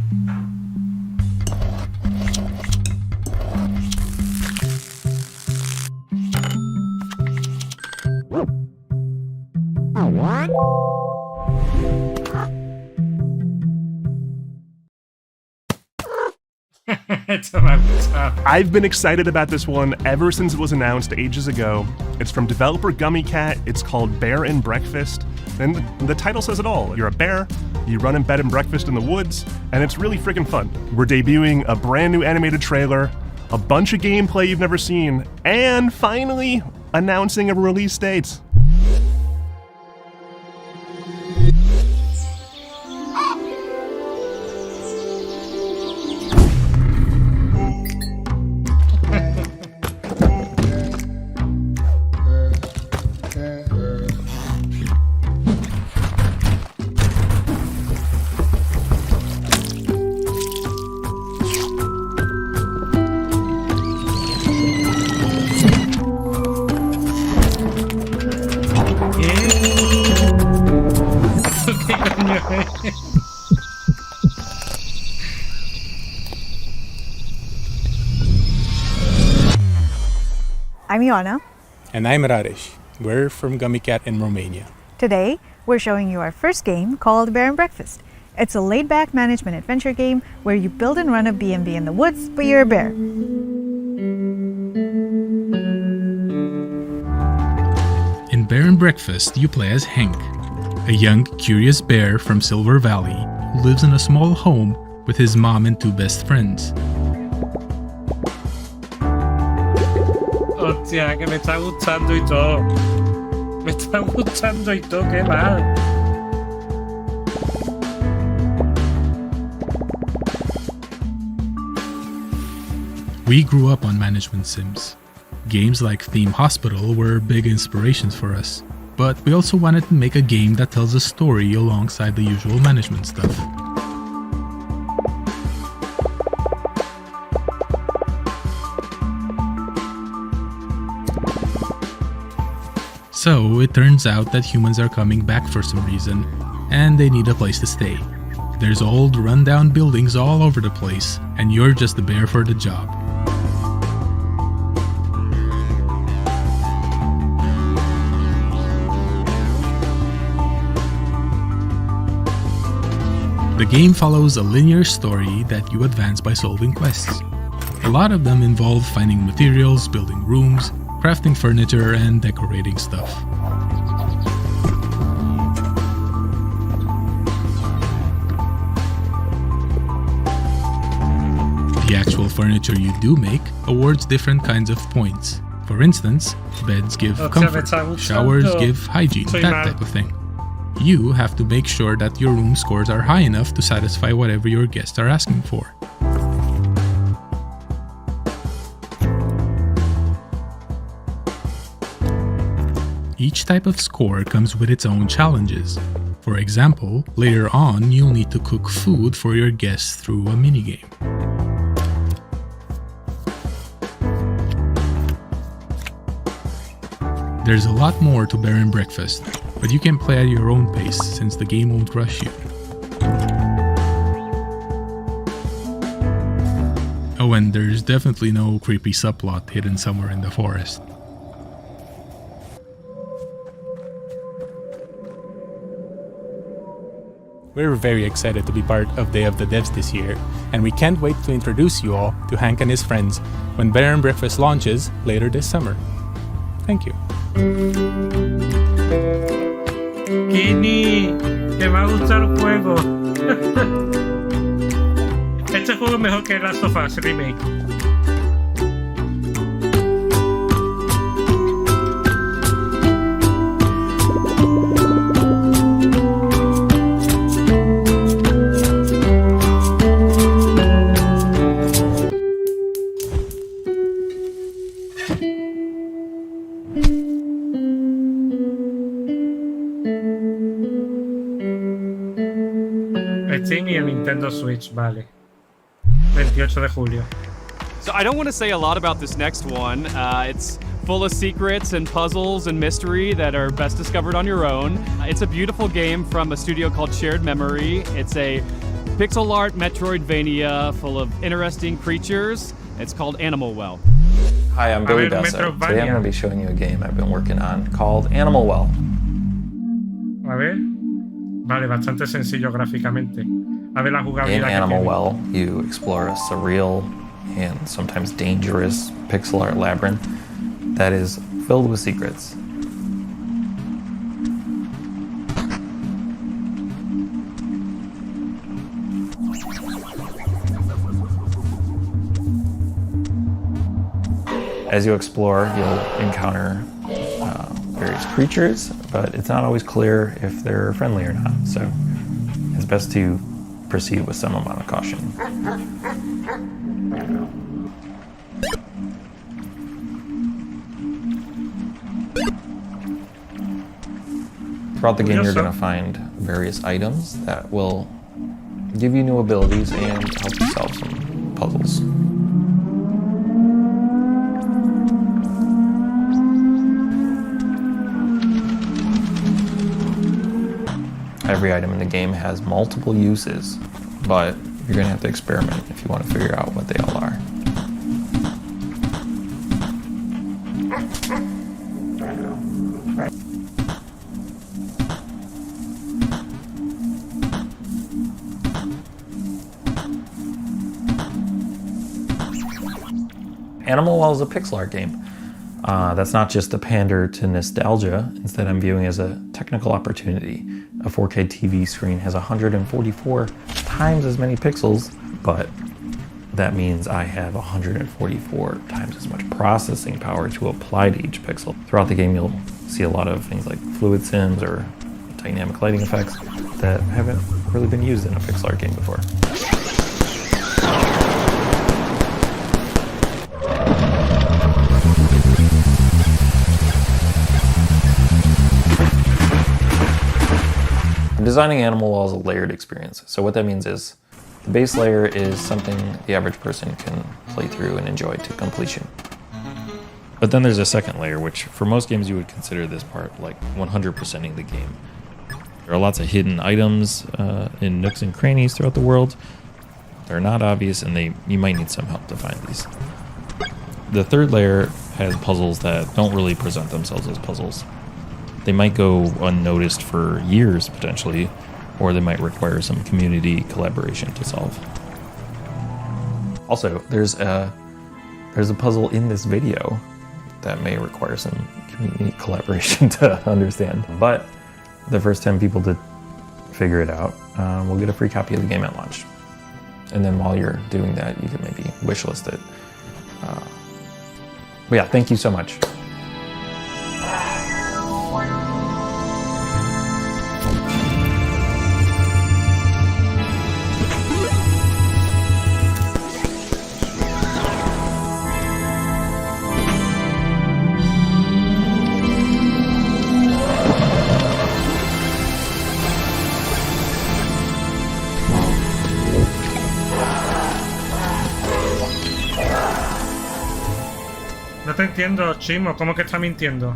I've been excited about this one ever since it was announced ages ago. It's from developer Gummy Cat. It's called Bear and Breakfast. And the title says it all. You're a bear, you run in bed and breakfast in the woods, and it's really freaking fun. We're debuting a brand new animated trailer, a bunch of gameplay you've never seen, and finally announcing a release date. I'm Ioana. And I'm Raresh. We're from Gummy Cat in Romania. Today, we're showing you our first game called Bear and Breakfast. It's a laid-back management adventure game where you build and run a B&B in the woods, but you're a bear. In Bear and Breakfast, you play as Hank, a young, curious bear from Silver Valley who lives in a small home with his mom and two best friends. Hostia, que me está gustando y todo. Me está gustando y todo, qué mal. We grew up on management sims. Games like Theme Hospital were big inspirations for us, but we also wanted to make a game that tells a story alongside the usual management stuff. So it turns out that humans are coming back for some reason, and they need a place to stay. There's old, rundown buildings all over the place, and you're just the bear for the job. The game follows a linear story that you advance by solving quests. A lot of them involve finding materials, building rooms, crafting furniture, and decorating stuff. The actual furniture you do make awards different kinds of points. For instance, beds give comfort, showers give hygiene, that type of thing. You have to make sure that your room scores are high enough to satisfy whatever your guests are asking for. Each type of score comes with its own challenges. For example, later on you'll need to cook food for your guests through a minigame. There's a lot more to Bear and Breakfast, but you can play at your own pace since the game won't rush you. Oh, and there's definitely no creepy subplot hidden somewhere in the forest. We're very excited to be part of Day of the Devs this year, and we can't wait to introduce you all to Hank and his friends when Bear and Breakfast launches later this summer. Thank you. Kini, que me va a gustar el juego. Este juego es mejor que Last of Us Remake. en Steam y en Nintendo Switch, vale. 28 de julio. So I don't want to say a lot about this next one. It's full of secrets and puzzles and mystery that are best discovered on your own. It's a beautiful game from a studio called Shared Memory. It's a pixel art Metroidvania full of interesting creatures. It's called Animal Well. Hi, I'm Billy Besso. Today I'm going to be showing you a game I've been working on called Animal Well. A ver. Vale, bastante sencillo gráficamente. A ver la jugabilidad. In Animal Well, you explore a surreal and sometimes dangerous pixel art labyrinth that is filled with secrets. As you explore, you'll encounter various creatures, but it's not always clear if they're friendly or not, so it's best to proceed with some amount of caution. Throughout the game, you're going to find various items that will give you new abilities and help you solve some puzzles. Every item in the game has multiple uses, but you're going to have to experiment if you want to figure out what they all are. Animal Well is a pixel art game. That's not just a pander to nostalgia. Instead, I'm viewing it as a technical opportunity. A 4K TV screen has 144 times as many pixels, but that means I have 144 times as much processing power to apply to each pixel. Throughout the game, you'll see a lot of things like fluid sims or dynamic lighting effects that haven't really been used in a pixel art game before. Designing Animal Well is a layered experience. So what that means is the base layer is something the average person can play through and enjoy to completion. But then there's a second layer, which for most games you would consider this part like 100%ing the game. There are lots of hidden items in nooks and crannies throughout the world. They're not obvious and you might need some help to find these. The third layer has puzzles that don't really present themselves as puzzles. They might go unnoticed for years, potentially, or they might require some community collaboration to solve. Also, there's a puzzle in this video that may require some community collaboration to understand. But the first 10 people to figure it out will get a free copy of the game at launch. And then while you're doing that, you can maybe wishlist it. But yeah, thank you so much. No te entiendo, Chimo. ¿Cómo que está mintiendo?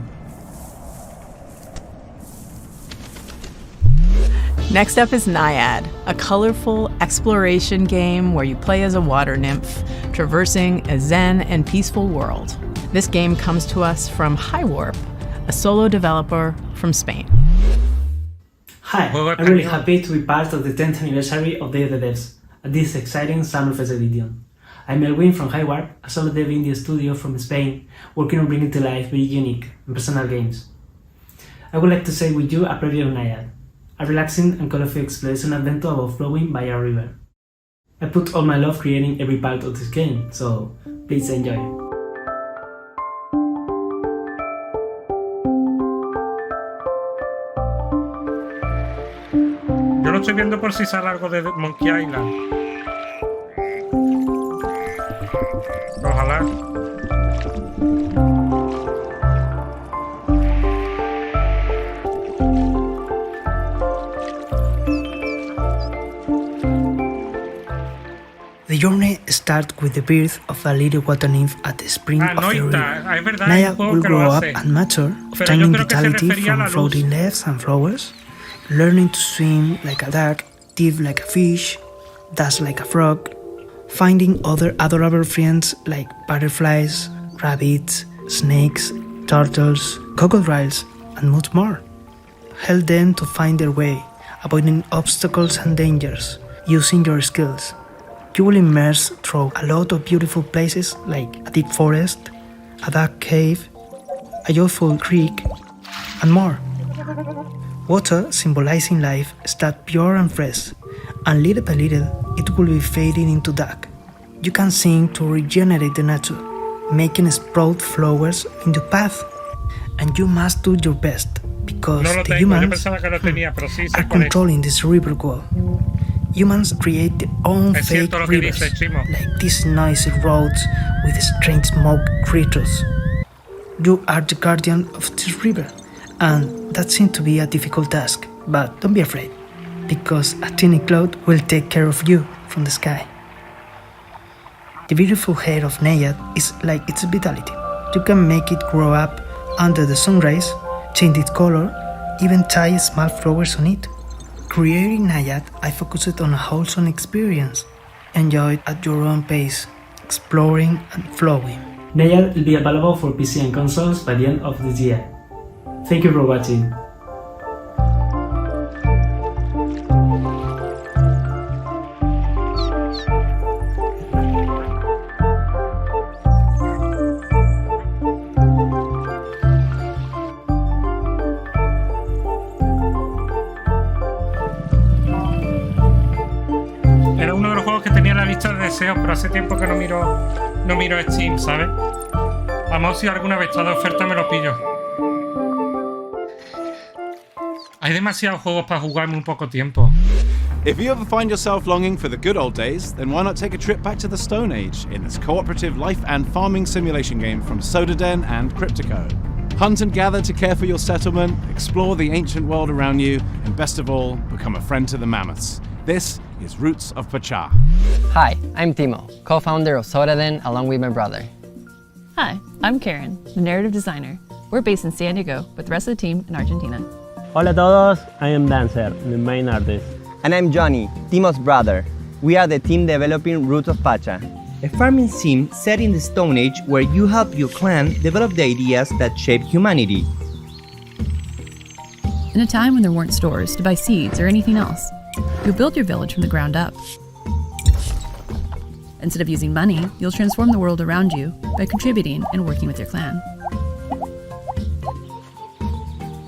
Next up is Naiad, a colorful exploration game where you play as a water nymph, traversing a zen and peaceful world. This game comes to us from Highwarp, a solo developer from Spain. Hi, I'm really happy to be part of the 10th anniversary of Day of the Devs at this exciting Summerfest edition. I'm Elwin from Highwarp, a solo dev indie studio from Spain, working on bringing to life very unique and personal games. I would like to share with you a preview of Naiad, a relaxing and colorful exploration adventure about flowing by a river. I put all my love creating every part of this game, so please enjoy. Yo lo estoy viendo por si sale algo de Monkey Island. Ojalá. journey starts with the birth of a little water nymph at the spring of the river. Naya will grow up and mature, obtaining vitality from floating leaves and flowers, learning to swim like a duck, dive like a fish, dance like a frog, finding other adorable friends like butterflies, rabbits, snakes, turtles, crocodiles, and much more. Help them to find their way, avoiding obstacles and dangers, using your skills. You will immerse through a lot of beautiful places like a deep forest, a dark cave, a joyful creek, and more. Water, symbolizing life, starts pure and fresh, and little by little it will be fading into dark. You can sing to regenerate the nature, making sprout flowers in your path, and you must do your best, because the humans are controlling this river wall. Humans create their own fake rivers, like these noisy roads with strange smoke creatures. You are the guardian of this river, and that seems to be a difficult task, but don't be afraid, because a tiny cloud will take care of you from the sky. The beautiful hair of Naiad is like its vitality. You can make it grow up under the sun rays, change its color, even tie small flowers on it. Creating Naiad, I focused on a wholesome experience. Enjoy it at your own pace, exploring and flowing. Naiad will be available for PC and consoles by the end of this year. Thank you for watching. Deseos, pero hace tiempo que no miro Steam, ¿sabes? Vamos, si alguna vez está de oferta me lo pillo. Hay demasiados juegos para jugar en muy poco tiempo. If you ever find yourself longing for the good old days, then why not take a trip back to the Stone Age in this cooperative life and farming simulation game from Sodaden and Cryptico. Hunt and gather to care for your settlement, explore the ancient world around you, and best of all, become a friend to the mammoths. This is Roots of Pachá. Hi, I'm Timo, co-founder of Sodaden along with my brother. Hi, I'm Karen, the narrative designer. We're based in San Diego, with the rest of the team in Argentina. Hola a todos, I am Dancer, the main artist. And I'm Johnny, Timo's brother. We are the team developing Roots of Pachá, a farming sim set in the Stone Age where you help your clan develop the ideas that shape humanity. In a time when there weren't stores to buy seeds or anything else, you'll build your village from the ground up. Instead of using money, you'll transform the world around you by contributing and working with your clan.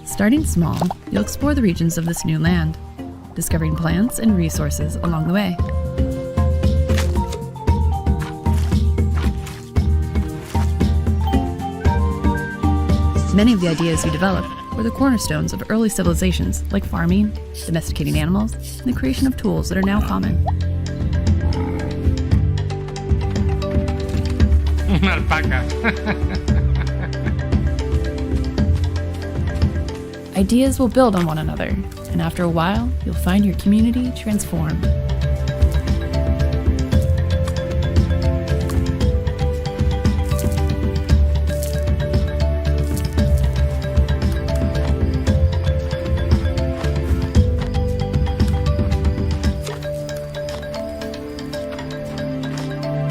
Starting small, you'll explore the regions of this new land, discovering plants and resources along the way. Many of the ideas you develop were the cornerstones of early civilizations like farming, domesticating animals, and the creation of tools that are now common. Una alpaca. Ideas will build on one another, and after a while, you'll find your community transformed.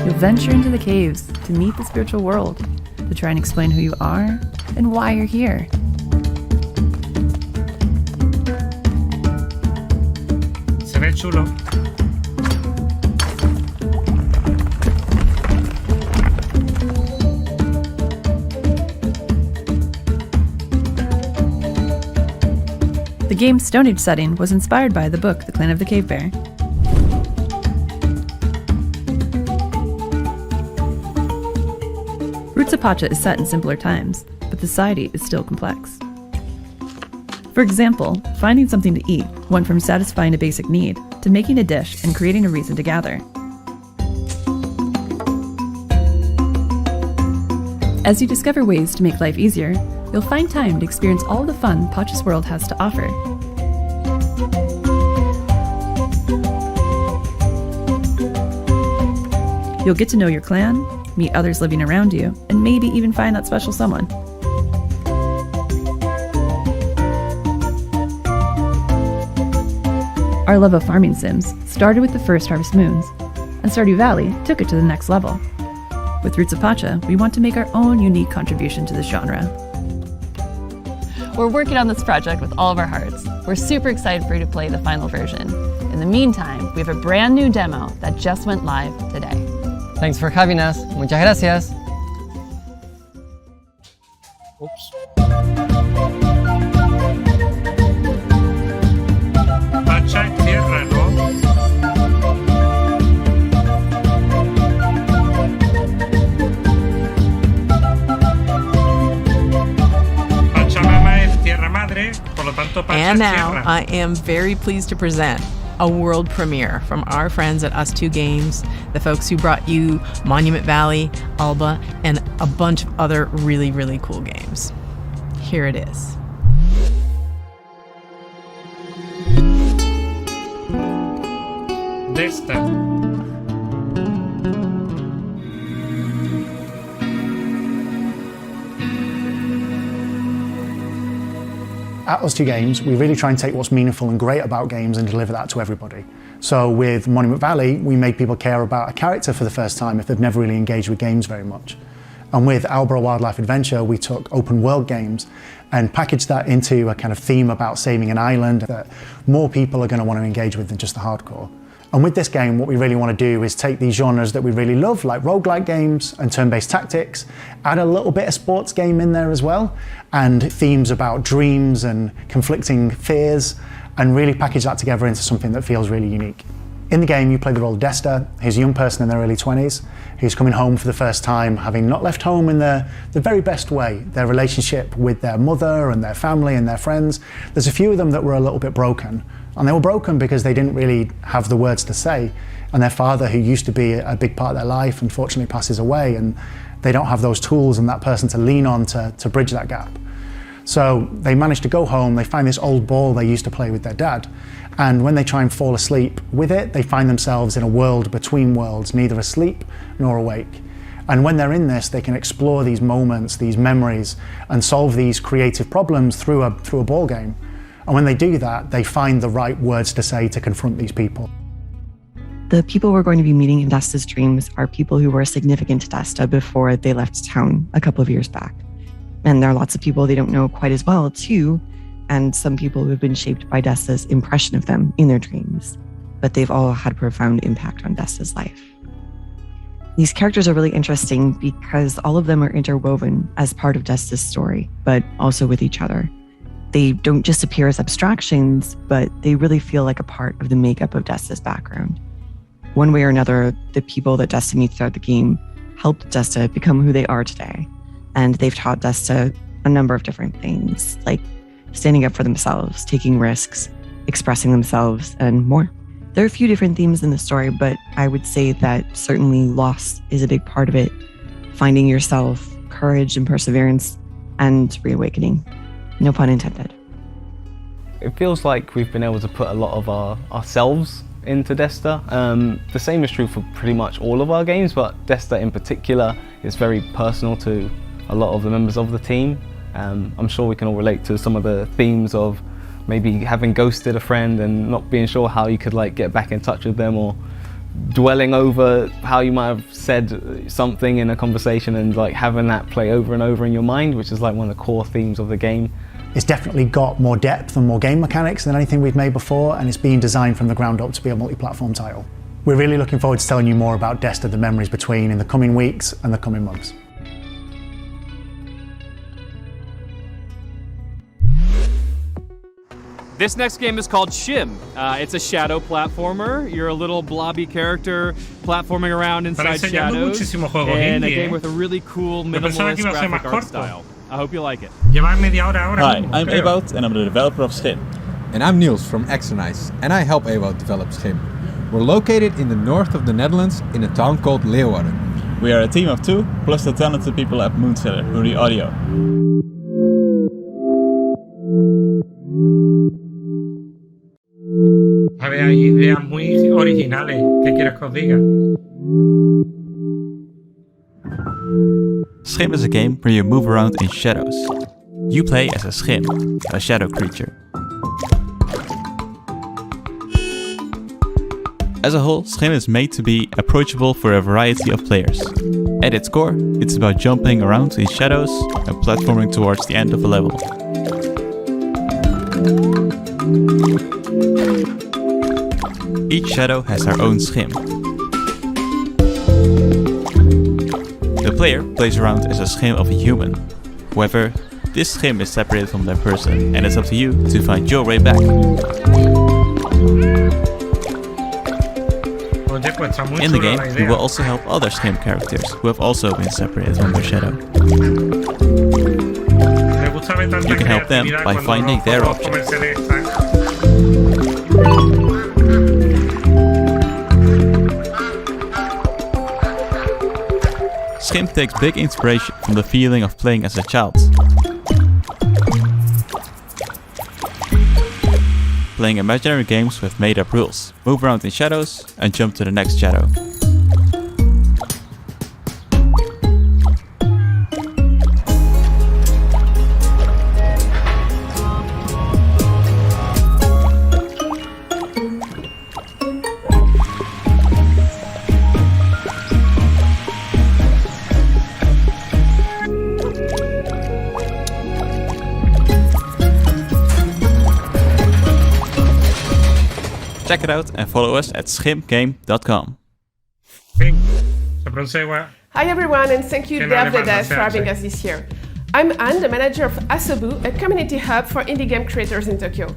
You'll venture into the caves to meet the spiritual world, to try and explain who you are and why you're here. Se ve chulo. The game's Stone Age setting was inspired by the book The Clan of the Cave Bear. Roots of Pachá is set in simpler times, but the society is still complex. For example, finding something to eat went from satisfying a basic need to making a dish and creating a reason to gather. As you discover ways to make life easier, you'll find time to experience all the fun Pachá's world has to offer. You'll get to know your clan, meet others living around you, and maybe even find that special someone. Our love of farming sims started with the first Harvest Moons, and Stardew Valley took it to the next level. With Roots of Pacha, we want to make our own unique contribution to the genre. We're working on this project with all of our hearts. We're super excited for you to play the final version. In the meantime, we have a brand new demo that just went live today. Thanks for having us. Muchas gracias. Oops. Pacha en tierra, ¿no? Pachamama es tierra madre, por lo tanto Pacha And es now, tierra. I am very pleased to present a world premiere from our friends at Us2 Games, the folks who brought you Monument Valley, Alba, and a bunch of other really, really cool games. Here it is. Desta. At Us2 Games, we really try and take what's meaningful and great about games and deliver that to everybody. So with Monument Valley, we made people care about a character for the first time if they've never really engaged with games very much. And with Alba Wildlife Adventure, we took open world games and packaged that into a kind of theme about saving an island that more people are going to want to engage with than just the hardcore. And with this game, what we really want to do is take these genres that we really love, like roguelike games and turn-based tactics, add a little bit of sports game in there as well, and themes about dreams and conflicting fears, and really package that together into something that feels really unique. In the game, you play the role of Desta, who's a young person in their early 20s, who's coming home for the first time, having not left home in the very best way. Their relationship with their mother and their family and their friends, there's a few of them that were a little bit broken. And they were broken because they didn't really have the words to say. And their father, who used to be a big part of their life, unfortunately passes away, and they don't have those tools and that person to lean on to bridge that gap. So they manage to go home, they find this old ball they used to play with their dad. And when they try and fall asleep with it, they find themselves in a world between worlds, neither asleep nor awake. And when they're in this, they can explore these moments, these memories, and solve these creative problems through a ball game. And when they do that, they find the right words to say to confront these people. The people we're going to be meeting in Desta's dreams are people who were significant to Desta before they left town a couple of years back. And there are lots of people they don't know quite as well, too, and some people who have been shaped by Desta's impression of them in their dreams. But they've all had a profound impact on Desta's life. These characters are really interesting because all of them are interwoven as part of Desta's story, but also with each other. They don't just appear as abstractions, but they really feel like a part of the makeup of Desta's background. One way or another, the people that Desta meets throughout the game helped Desta become who they are today. And they've taught Desta a number of different things, like standing up for themselves, taking risks, expressing themselves, and more. There are a few different themes in the story, but I would say that certainly loss is a big part of it. Finding yourself, courage and perseverance, and reawakening. No pun intended. It feels like we've been able to put a lot of ourselves into Desta. The same is true for pretty much all of our games, but Desta in particular is very personal to a lot of the members of the team. I'm sure we can all relate to some of the themes of maybe having ghosted a friend and not being sure how you could like get back in touch with them, or dwelling over how you might have said something in a conversation and like having that play over and over in your mind, which is like one of the core themes of the game. It's definitely got more depth and more game mechanics than anything we've made before, and it's being designed from the ground up to be a multi-platform title. We're really looking forward to telling you more about Desta, the memories between, in the coming weeks and the coming months. This next game is called Shim. It's a shadow platformer. You're a little blobby character platforming around inside shadows, and a game with a really cool minimalist graphic art style. I hope you like it. Hi, I'm Ewout and I'm the developer of Schim. And I'm Niels from Exernice, and I help Ewout develop Schim. We're located in the north of the Netherlands in a town called Leeuwarden. We are a team of 2, plus the talented people at Moonseller who do audio. A ver, hay ideas muy originales. ¿Qué quieres que os diga? Schim is a game where you move around in shadows. You play as a Schim, a shadow creature. As a whole, Schim is made to be approachable for a variety of players. At its core, it's about jumping around in shadows and platforming towards the end of a level. Each shadow has their own Schim. The player plays around as a Schim of a human. However, this Schim is separated from their person, and it's up to you to find your way back. In the game, you will also help other Schim characters who have also been separated from their shadow. You can help them by finding their objects. Schim takes big inspiration from the feeling of playing as a child. Playing imaginary games with made-up rules. Move around in shadows and jump to the next shadow. Check it out and follow us at schimgame.com. Hi everyone, and thank you Dev for having us this year. I'm Anne, the manager of Asobu, a community hub for indie game creators in Tokyo.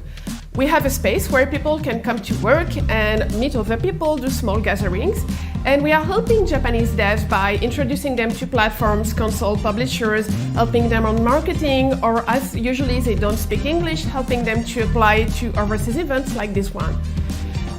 We have a space where people can come to work and meet other people, do small gatherings, and we are helping Japanese devs by introducing them to platforms, console publishers, helping them on marketing, or as usually they don't speak English, helping them to apply to overseas events like this one.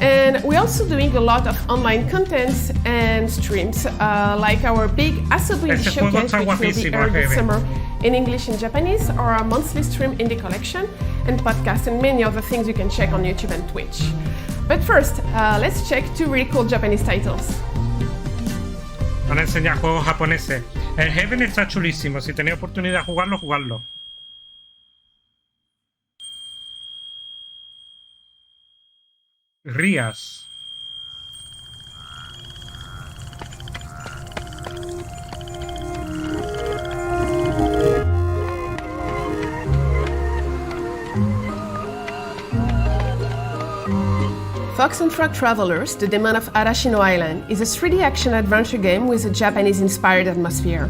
And we're also doing a lot of online contents and streams, like our big Asobu showcase, which will be aired this summer in English and Japanese, or our monthly stream indie collection, and podcasts, and many other things you can check on YouTube and Twitch. But first, let's check two really cool Japanese titles. Van a enseñar juegos japoneses. El Heaven está chulísimo. Si tenéis oportunidad de jugarlo, jugadlo. Rías. Fox and Frog Travelers, The Demon of Arashino Island, is a 3D action adventure game with a Japanese-inspired atmosphere.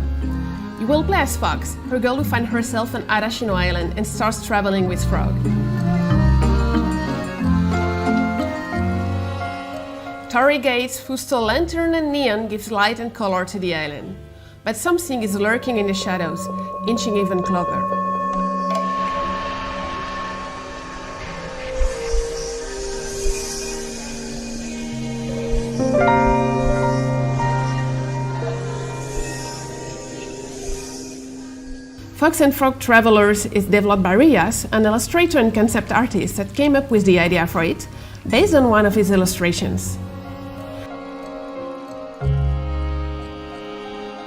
You will play as Fox, a girl who finds herself on Arashino Island and starts traveling with Frog. Torii gates, fusto lantern and neon gives light and color to the island. But something is lurking in the shadows, inching even closer. Fox and Frog Travelers is developed by Rias, an illustrator and concept artist that came up with the idea for it, based on one of his illustrations.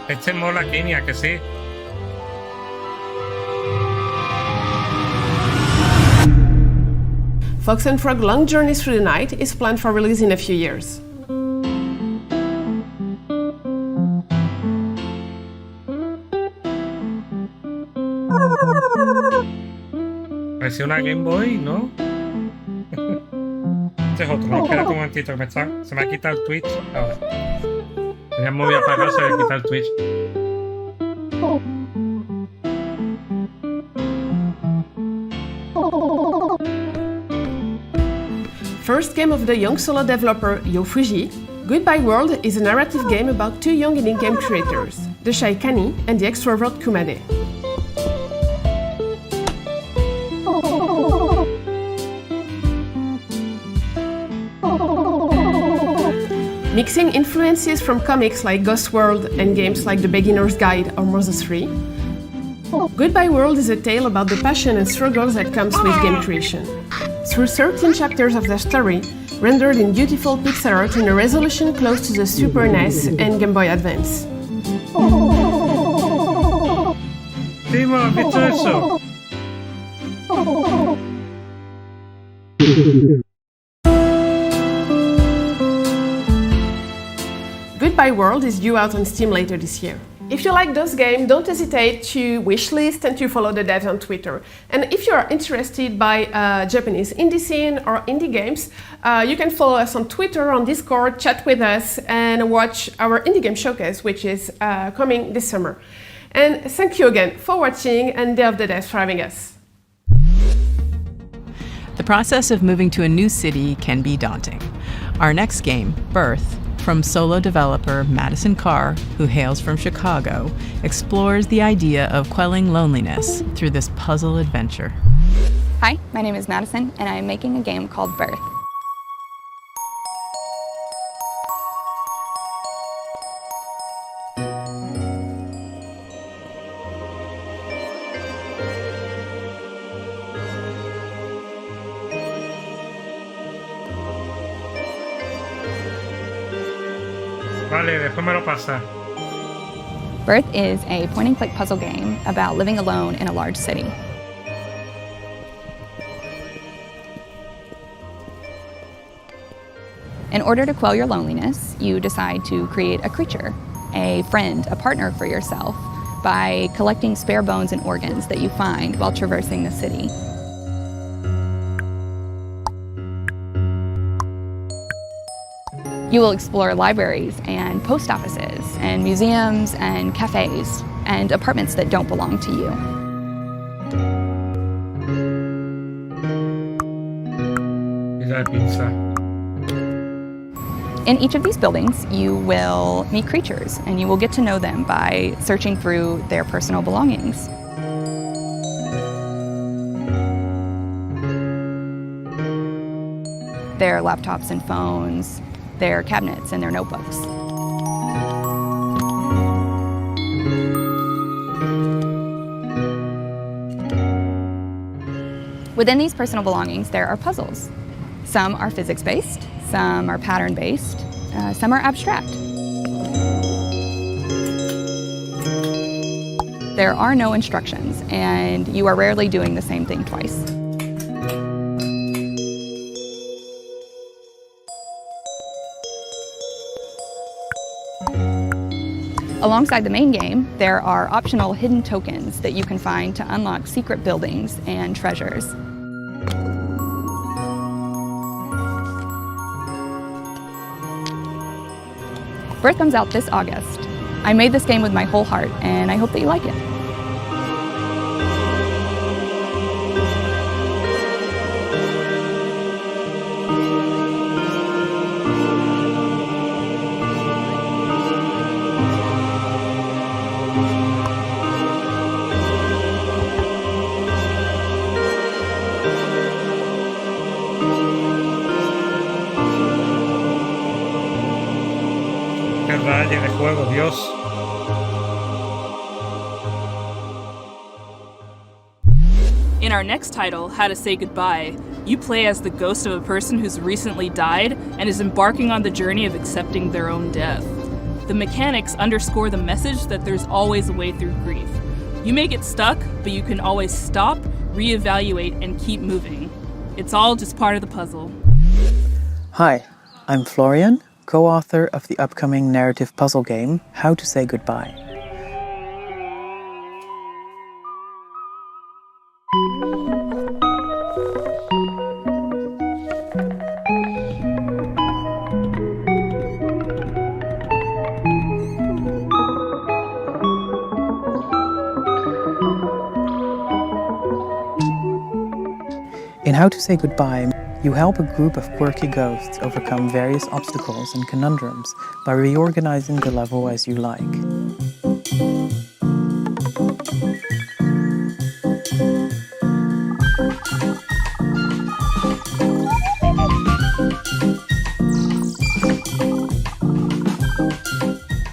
Este mola Kenia, que sí. Fox and Frog Long Journey Through the Night is planned for release in a few years. Parecía una Game Boy, ¿no? Este es otro, no, espérate un momentito, que se me ha quitado el Twitch. Ahora. Ya me voy a apagar, se me ha quitado el Twitch. First game of the young solo developer Yo Fuji, Goodbye World is a narrative game about two young indie game creators, the shy Kani and the extrovert Kumade. Mixing influences from comics like Ghost World and games like The Beginner's Guide or Mother 3, Goodbye World is a tale about the passion and struggles that comes with game creation. Through 13 chapters of the story, rendered in beautiful pixel art in a resolution close to the Super NES and Game Boy Advance. Timo, ¿has visto eso? Goodbye World is due out on Steam later this year. If you like those games, don't hesitate to wishlist and to follow the devs on Twitter. And if you are interested by Japanese indie scene or indie games, you can follow us on Twitter, on Discord, chat with us, and watch our indie game showcase, which is coming this summer. And thank you again for watching, and Day of the Devs for having us. The process of moving to a new city can be daunting. Our next game, Birth, from solo developer Madison Carr, who hails from Chicago, explores the idea of quelling loneliness through this puzzle adventure. Hi, my name is Madison, and I am making a game called Birth. Vale, después me lo pasa. Birth is a point-and-click puzzle game about living alone in a large city. In order to quell your loneliness, you decide to create a creature, a friend, a partner for yourself, by collecting spare bones and organs that you find while traversing the city. You will explore libraries and post offices and museums and cafes and apartments that don't belong to you. In each of these buildings, you will meet creatures, and you will get to know them by searching through their personal belongings. Their laptops and phones, their cabinets and their notebooks. Within these personal belongings, there are puzzles. Some are physics-based, some are pattern-based, some are abstract. There are no instructions, and you are rarely doing the same thing twice. Alongside the main game, there are optional hidden tokens that you can find to unlock secret buildings and treasures. Birth comes out this August. I made this game with my whole heart, and I hope that you like it. Qué raye de juego, Dios. In our next title, How to Say Goodbye, you play as the ghost of a person who's recently died and is embarking on the journey of accepting their own death. The mechanics underscore the message that there's always a way through grief. You may get stuck, but you can always stop, reevaluate, and keep moving. It's all just part of the puzzle. Hi, I'm Florian, co-author of the upcoming narrative puzzle game, How to Say Goodbye. In How to Say Goodbye, you help a group of quirky ghosts overcome various obstacles and conundrums by reorganizing the level as you like.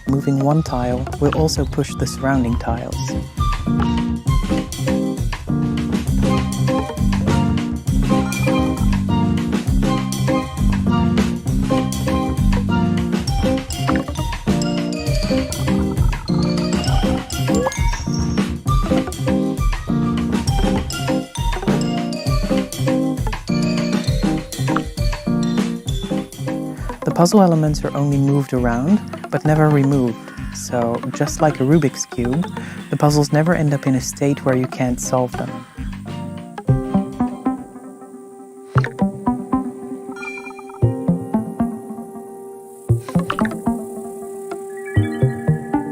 Moving one tile will also push the surrounding tiles. puzzle elements are only moved around, but never removed. So, just like a Rubik's Cube, the puzzles never end up in a state where you can't solve them.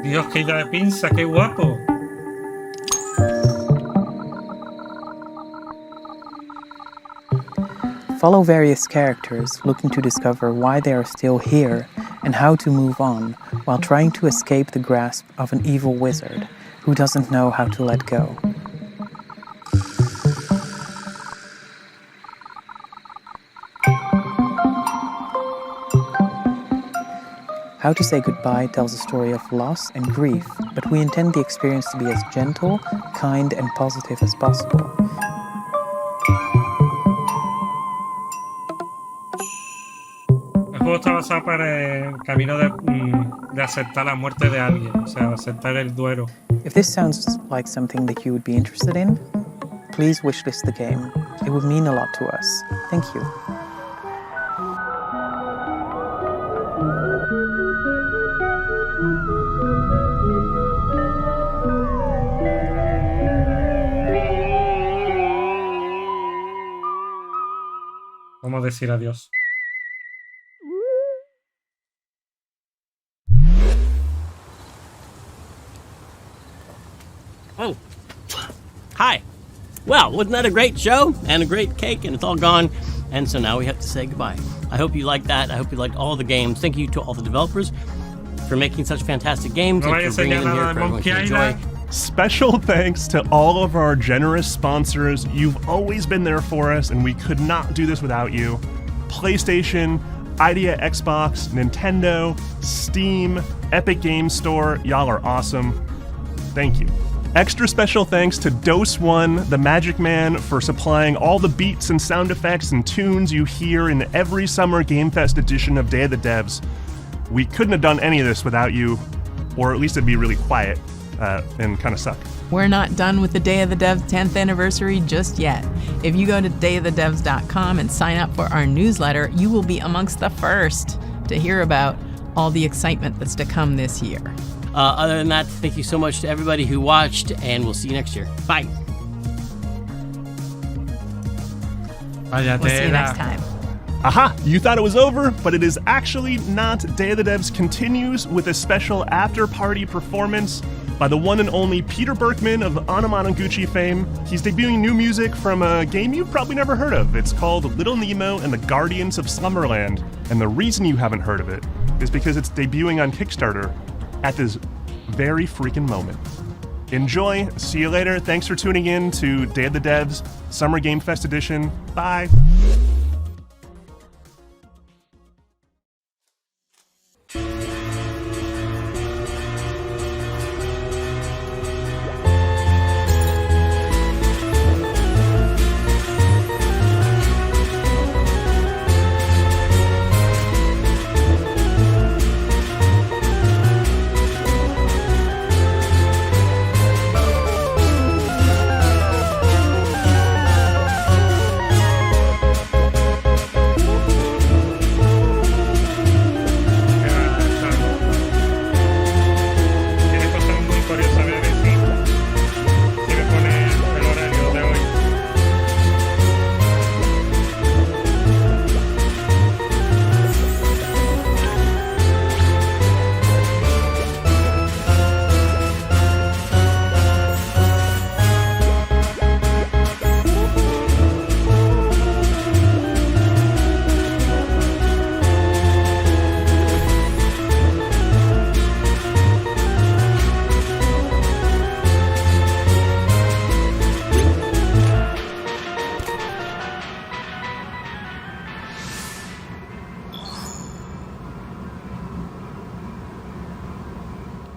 Dios, qué idea de pinza, qué guapo. Follow various characters looking to discover why they are still here and how to move on while trying to escape the grasp of an evil wizard who doesn't know how to let go. How to Say Goodbye tells a story of loss and grief, but we intend the experience to be as gentle, kind, and positive as possible. El juego está basado para el camino de aceptar la muerte de alguien, o sea, aceptar el duelo. If this sounds like something that you would be interested in, please wishlist the game. It would mean a lot to us. Thank you. Vamos a decir adiós. Oh, hi. Well, wasn't that a great show and a great cake, and it's all gone, and so now we have to say goodbye. I hope you liked that. I hope you liked all the games. Thank you to all the developers for making such fantastic games and for bringing them here for everyone to enjoy. Special thanks to all of our generous sponsors. You've always been there for us, and we could not do this without you. PlayStation, Idea Xbox, Nintendo, Steam, Epic Games Store. Y'all are awesome. Thank you. Extra special thanks to Dose One, the Magic Man, for supplying all the beats and sound effects and tunes you hear in every Summer Game Fest edition of Day of the Devs. We couldn't have done any of this without you, or at least it'd be really quiet and kind of suck. We're not done with the Day of the Devs 10th anniversary just yet. If you go to dayofthedevs.com and sign up for our newsletter, you will be amongst the first to hear about all the excitement that's to come this year. Other than that, thank you so much to everybody who watched, and we'll see you next year. Bye. We'll see you next time. Aha! You thought it was over, but it is actually not. Day of the Devs continues with a special after-party performance by the one and only Peter Berkman of Anamanaguchi fame. He's debuting new music from a game you've probably never heard of. It's called Little Nemo and the Guardians of Slumberland. And the reason you haven't heard of it is because it's debuting on Kickstarter at this very freaking moment. Enjoy. See you later. Thanks for tuning in to Day of the Devs Summer Game Fest Edition. Bye.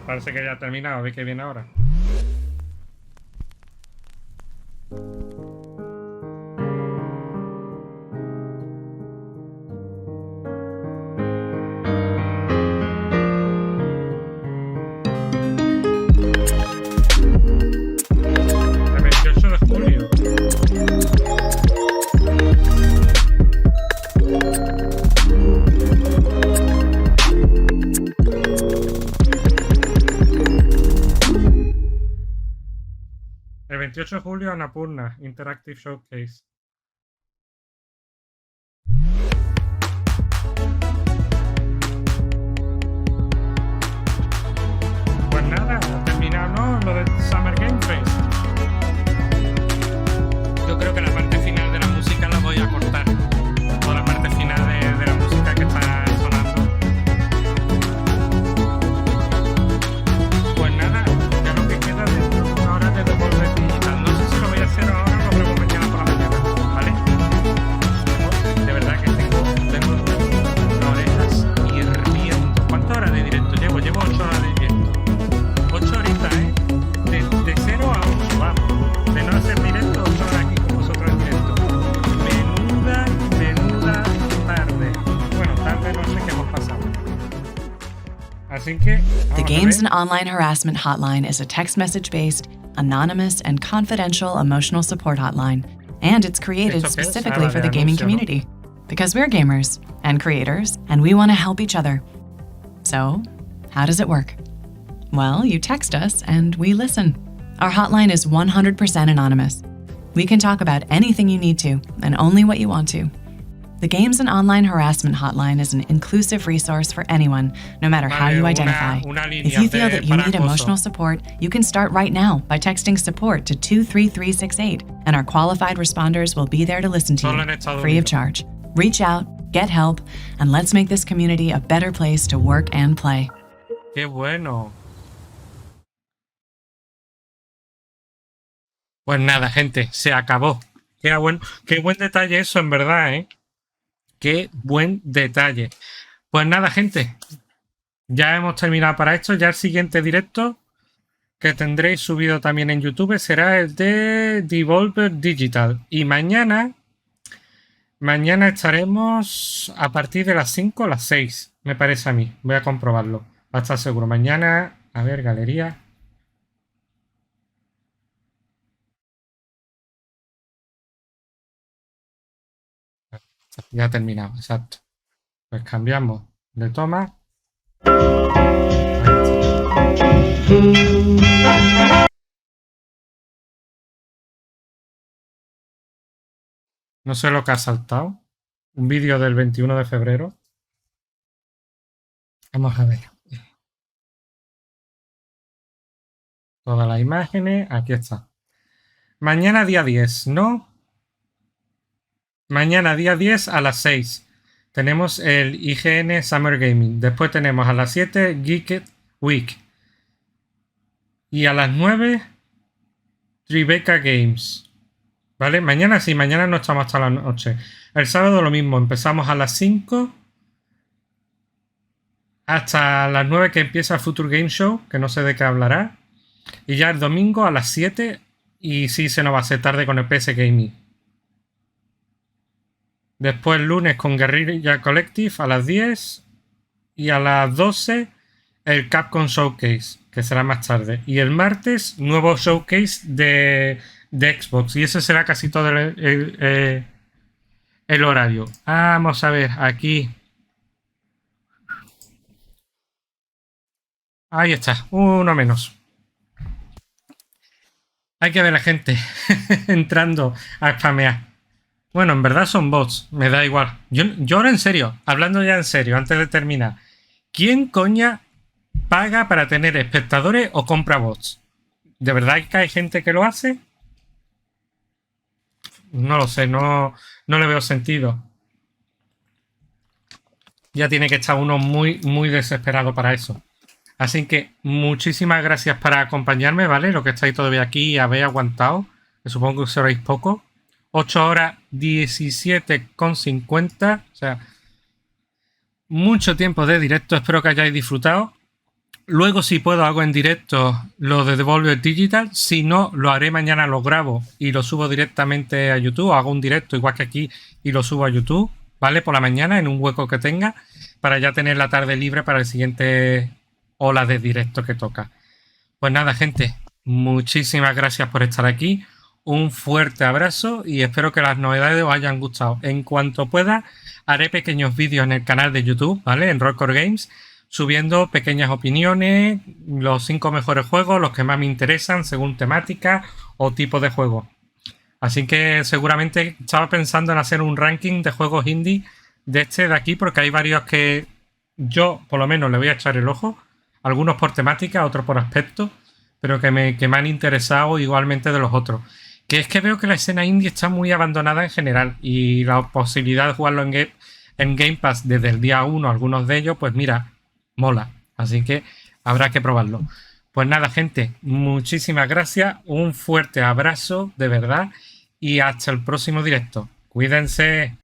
Parece que ya ha terminado, a ver qué viene ahora. El 28 de julio. 28 de julio, Annapurna, Interactive Showcase. Pues nada, ha terminado, ¿no? Lo del Summer Game Fest. Yo creo que la parte final de la música la voy a cortar. Toda la parte final de la música que está sonando. Pues nada, ya lo que queda de una hora de devolver digital. No sé si lo voy a hacer ahora o lo grabo mañana por la mañana, ¿vale? De verdad que tengo las orejas hirviendo. ¿Cuántas horas de directo llevo? Llevo 8 horas de directo. 8 horitas, ¿eh? De 0 a 8, vamos. De no hacer directo, 8 horas aquí con vosotros en directo. Menuda tarde. Bueno, tarde no sé qué hemos pasado. Así que... The Games and Online Harassment Hotline is a text message-based, anonymous, and confidential emotional support hotline. And it's created specifically for the gaming community. Because we're gamers and creators, and we want to help each other. So, how does it work? Well, you text us and we listen. Our hotline is 100% anonymous. We can talk about anything you need to, and only what you want to. The Games and Online Harassment Hotline is an inclusive resource for anyone, no matter how you identify. If you feel that you need emotional support, you can start right now by texting support to 23368, and our qualified responders will be there to listen to you, free of charge. Reach out, get help, and let's make this community a better place to work and play. ¡Qué bueno! Pues nada, gente, se acabó. Qué buen detalle eso, en verdad, ¿eh? Qué buen detalle. Pues nada, gente, ya hemos terminado para esto. Ya el siguiente directo que tendréis subido también en YouTube será el de Devolver Digital. Y mañana estaremos a partir de las 5 o las 6, me parece a mí. Voy a comprobarlo, para estar seguro. Mañana, a ver, galería. Ya ha terminado, exacto. Pues cambiamos de toma. No sé lo que ha saltado. Un vídeo del 21 de febrero. Vamos a ver. Todas las imágenes. Aquí está. Mañana día 10, ¿no? Mañana día 10 a las 6 tenemos el IGN Summer Gaming. Después tenemos a las 7 Geeked Week. Y a las 9 Tribeca Games. ¿Vale? Mañana sí, mañana no estamos hasta la noche. El sábado lo mismo. Empezamos a las 5 hasta las 9 que empieza el Future Game Show, que no sé de qué hablará. Y ya el domingo a las 7 y sí se nos va a hacer tarde con el PS Gaming. Después el lunes con Guerrilla Collective a las 10 y a las 12 el Capcom Showcase, que será más tarde. Y el martes nuevo Showcase de Xbox y ese será casi todo el horario. Vamos a ver aquí. Ahí está, uno menos. Hay que ver a la gente entrando a spamear. Bueno, en verdad son bots, me da igual. Yo ahora en serio, hablando ya en serio, antes de terminar. ¿Quién coña paga para tener espectadores o compra bots? ¿De verdad que hay gente que lo hace? No lo sé, no le veo sentido. Ya tiene que estar uno muy desesperado para eso. Así que muchísimas gracias por acompañarme, ¿vale? Lo que estáis todavía aquí y habéis aguantado, que supongo que seréis poco. 8 horas 17,50. O sea, mucho tiempo de directo. Espero que hayáis disfrutado. Luego, si puedo, hago en directo lo de Devolver Digital. Si no, lo haré mañana, lo grabo y lo subo directamente a YouTube. Hago un directo igual que aquí y lo subo a YouTube, ¿vale? Por la mañana, en un hueco que tenga, para ya tener la tarde libre para el siguiente ola de directo que toca. Pues nada, gente, muchísimas gracias por estar aquí. Un fuerte abrazo y espero que las novedades os hayan gustado. En cuanto pueda, haré pequeños vídeos en el canal de YouTube, ¿vale? En Rorkror Games, subiendo pequeñas opiniones, los 5 mejores juegos, los que más me interesan según temática o tipo de juego. Así que seguramente estaba pensando en hacer un ranking de juegos indie de aquí, porque hay varios que yo por lo menos le voy a echar el ojo, algunos por temática, otros por aspecto, pero que me han interesado igualmente de los otros. Que es que veo que la escena indie está muy abandonada en general y la posibilidad de jugarlo en Game Pass desde el día 1, algunos de ellos, pues mira, mola. Así que habrá que probarlo. Pues nada, gente, muchísimas gracias, un fuerte abrazo, de verdad, y hasta el próximo directo. Cuídense.